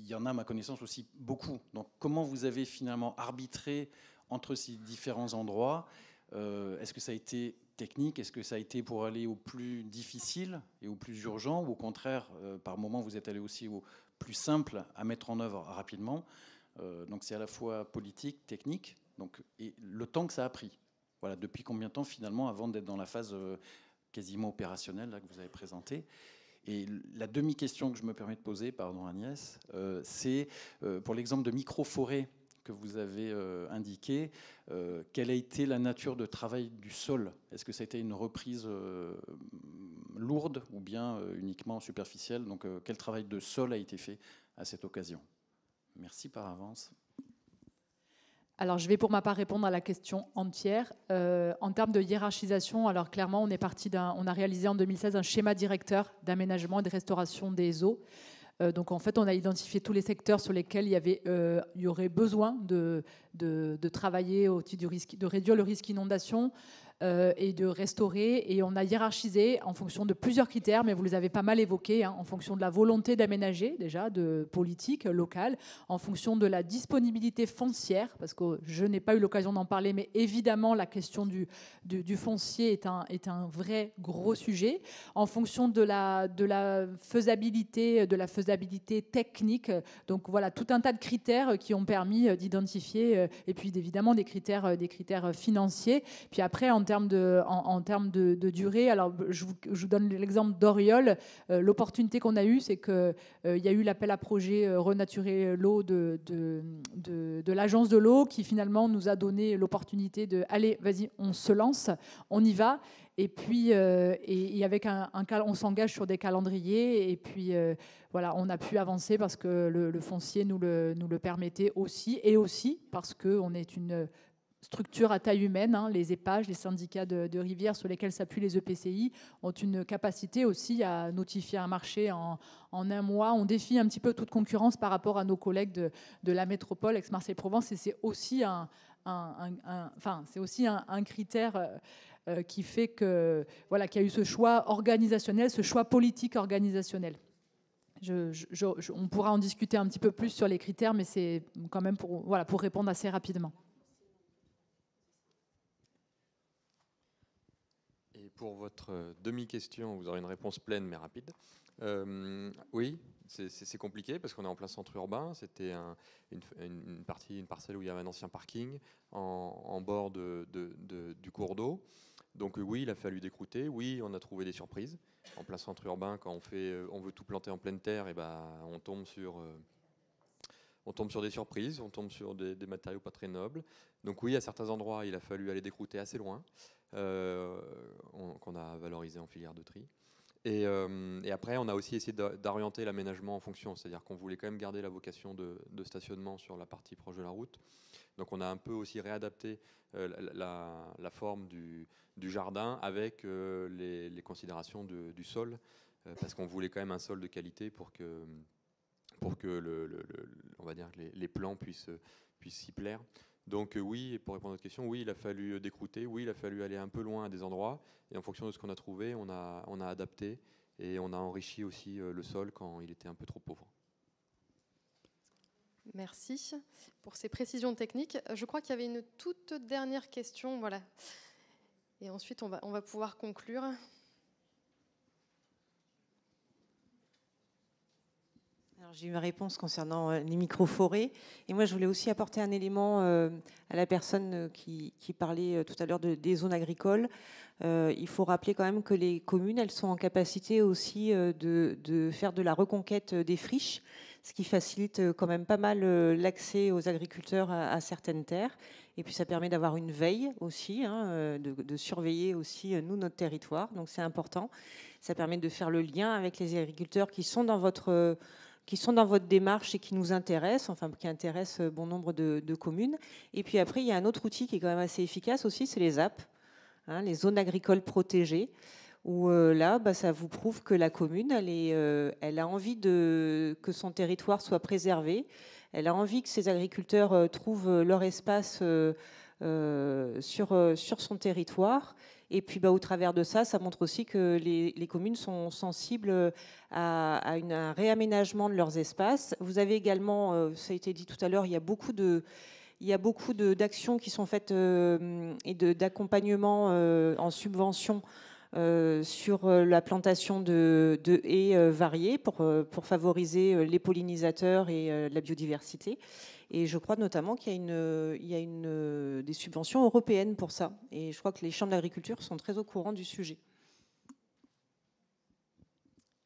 y en a, à ma connaissance, aussi beaucoup. Donc comment vous avez finalement arbitré entre ces différents endroits? Est-ce que ça a été technique? Est-ce que ça a été pour aller au plus difficile et au plus urgent? Ou au contraire, par moment, vous êtes allé aussi au plus simple à mettre en œuvre rapidement? Donc c'est à la fois politique, technique, et le temps que ça a pris. Voilà, depuis combien de temps finalement avant d'être dans la phase quasiment opérationnelle là, que vous avez présentée? Et la demi-question que je me permets de poser, pardon Agnès, c'est pour l'exemple de micro-forêt que vous avez indiqué, quelle a été la nature de travail du sol? Est-ce que ça a été une reprise lourde ou bien uniquement superficielle? Donc quel travail de sol a été fait à cette occasion? Merci par avance. Alors, je vais pour ma part répondre à la question entière. En termes de hiérarchisation, alors clairement, on a réalisé en 2016 un schéma directeur d'aménagement et de restauration des eaux. Donc, en fait, on a identifié tous les secteurs sur lesquels il y aurait besoin de travailler au titre du risque, de réduire le risque inondation. et de restaurer. Et on a hiérarchisé en fonction de plusieurs critères, mais vous les avez pas mal évoqués, en fonction de la volonté d'aménager, déjà, de politique locale, en fonction de la disponibilité foncière, parce que je n'ai pas eu l'occasion d'en parler, mais évidemment, la question du foncier est un vrai gros sujet, en fonction de la faisabilité, technique. Donc voilà, tout un tas de critères qui ont permis d'identifier, et puis évidemment des critères financiers. Puis après, en termes de durée, alors je vous donne l'exemple d'Oriol. L'opportunité qu'on a eue, c'est qu'il y a eu l'appel à projet Renaturer l'eau de l'agence de l'eau qui finalement nous a donné l'opportunité de allez, vas-y, on se lance, on y va. Et puis, et avec on s'engage sur des calendriers. Et puis, voilà, on a pu avancer parce que le foncier nous le permettait aussi. Et aussi parce qu'on est une structure à taille humaine. Les EPAGE, les syndicats de rivières sur lesquels s'appuient les EPCI, ont une capacité aussi à notifier un marché en un mois. On défie un petit peu toute concurrence par rapport à nos collègues de la métropole Aix-Marseille-Provence. Et c'est aussi un critère qui fait que voilà, qu'il y a eu ce choix organisationnel, ce choix politique organisationnel. On pourra en discuter un petit peu plus sur les critères, mais c'est quand même pour répondre assez rapidement. Et pour votre demi-question, vous aurez une réponse pleine mais rapide. Oui, c'est compliqué parce qu'on est en plein centre urbain. C'était une parcelle où il y avait un ancien parking en bord du cours d'eau. Donc oui, il a fallu décrouter. Oui, on a trouvé des surprises. En plein centre urbain, quand on veut tout planter en pleine terre, et on tombe sur des surprises, on tombe sur des matériaux pas très nobles. Donc oui, à certains endroits, il a fallu aller décrouter assez loin, qu'on a valorisé en filière de tri. Et après, on a aussi essayé d'orienter l'aménagement en fonction, c'est-à-dire qu'on voulait quand même garder la vocation de stationnement sur la partie proche de la route. Donc on a un peu aussi réadapté la forme du jardin avec les considérations du sol, parce qu'on voulait quand même un sol de qualité pour que on va dire les plants puissent s'y plaire. Donc oui, pour répondre à votre question, oui, il a fallu décrouter, oui, il a fallu aller un peu loin à des endroits, et en fonction de ce qu'on a trouvé, on a adapté et on a enrichi aussi le sol quand il était un peu trop pauvre. Merci pour ces précisions techniques. Je crois qu'il y avait une toute dernière question, voilà. Et ensuite, on va pouvoir conclure. J'ai eu ma réponse concernant les micro-forêts. Et moi, je voulais aussi apporter un élément à la personne qui parlait tout à l'heure des zones agricoles. Il faut rappeler quand même que les communes, elles sont en capacité aussi de faire de la reconquête des friches, ce qui facilite quand même pas mal l'accès aux agriculteurs à certaines terres. Et puis ça permet d'avoir une veille aussi, de surveiller aussi, nous, notre territoire. Donc c'est important. Ça permet de faire le lien avec les agriculteurs qui sont dans votre démarche et qui nous intéressent, enfin qui intéressent bon nombre de communes. Et puis après, il y a un autre outil qui est quand même assez efficace aussi, c'est les ZAP, les zones agricoles protégées, où là, ça vous prouve que la commune, elle a envie que son territoire soit préservé, elle a envie que ses agriculteurs trouvent leur espace sur son territoire. Et puis au travers de ça, ça montre aussi que les communes sont sensibles à un réaménagement de leurs espaces. Vous avez également, ça a été dit tout à l'heure, il y a beaucoup d'actions qui sont faites et d'accompagnement en subvention sur la plantation de haies variées pour favoriser les pollinisateurs et la biodiversité. Et je crois notamment qu'il y a des subventions européennes pour ça. Et je crois que les chambres d'agriculture sont très au courant du sujet.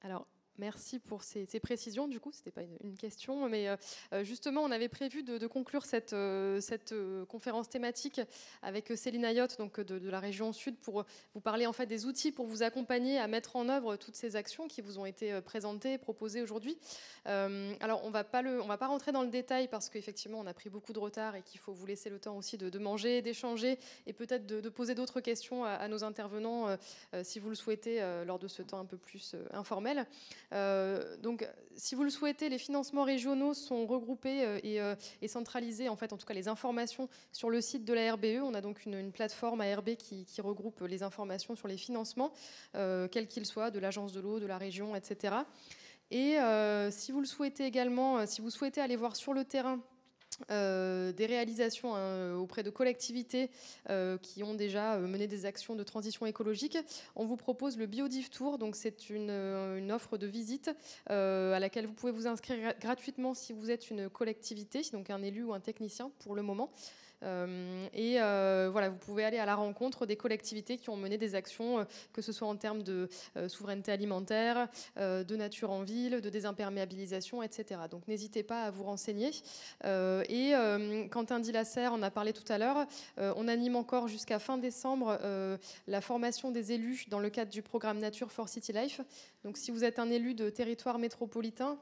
Alors, merci pour ces précisions. Du coup, ce n'était pas une question, mais justement, on avait prévu de conclure cette conférence thématique avec Céline Ayotte, donc de la région Sud, pour vous parler en fait des outils pour vous accompagner à mettre en œuvre toutes ces actions qui vous ont été présentées, proposées aujourd'hui. Alors, on va pas rentrer dans le détail parce qu'effectivement, on a pris beaucoup de retard et qu'il faut vous laisser le temps aussi de manger, d'échanger et peut-être de poser d'autres questions à nos intervenants si vous le souhaitez lors de ce temps un peu plus informel. Donc, si vous le souhaitez, les financements régionaux sont regroupés et centralisés, en fait, en tout cas les informations sur le site de la RBE. On a donc une plateforme ARB qui regroupe les informations sur les financements, quels qu'ils soient, de l'agence de l'eau, de la région, etc. Et si vous le souhaitez également, si vous souhaitez aller voir sur le terrain des réalisations auprès de collectivités qui ont déjà mené des actions de transition écologique, on vous propose le Biodiv Tour. Donc c'est une offre de visite à laquelle vous pouvez vous inscrire gratuitement si vous êtes une collectivité, donc un élu ou un technicien pour le moment. Voilà, vous pouvez aller à la rencontre des collectivités qui ont mené des actions, que ce soit en termes de souveraineté alimentaire, de nature en ville, de désimperméabilisation, etc. Donc n'hésitez pas à vous renseigner. Quentin Dillasser en a parlé tout à l'heure. On anime encore jusqu'à fin décembre la formation des élus dans le cadre du programme Nature for City Life. Donc si vous êtes un élu de territoire métropolitain,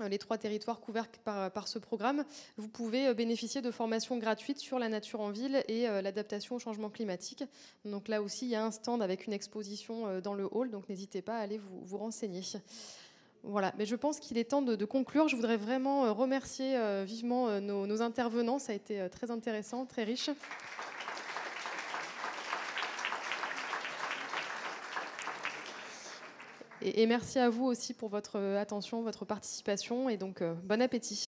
les 3 territoires couverts par ce programme, vous pouvez bénéficier de formations gratuites sur la nature en ville et l'adaptation au changement climatique. Donc là aussi, il y a un stand avec une exposition dans le hall, donc n'hésitez pas à aller vous renseigner. Voilà, mais je pense qu'il est temps de conclure. Je voudrais vraiment remercier vivement nos intervenants. Ça a été très intéressant, très riche. Et merci à vous aussi pour votre attention, votre participation. Et donc, bon appétit.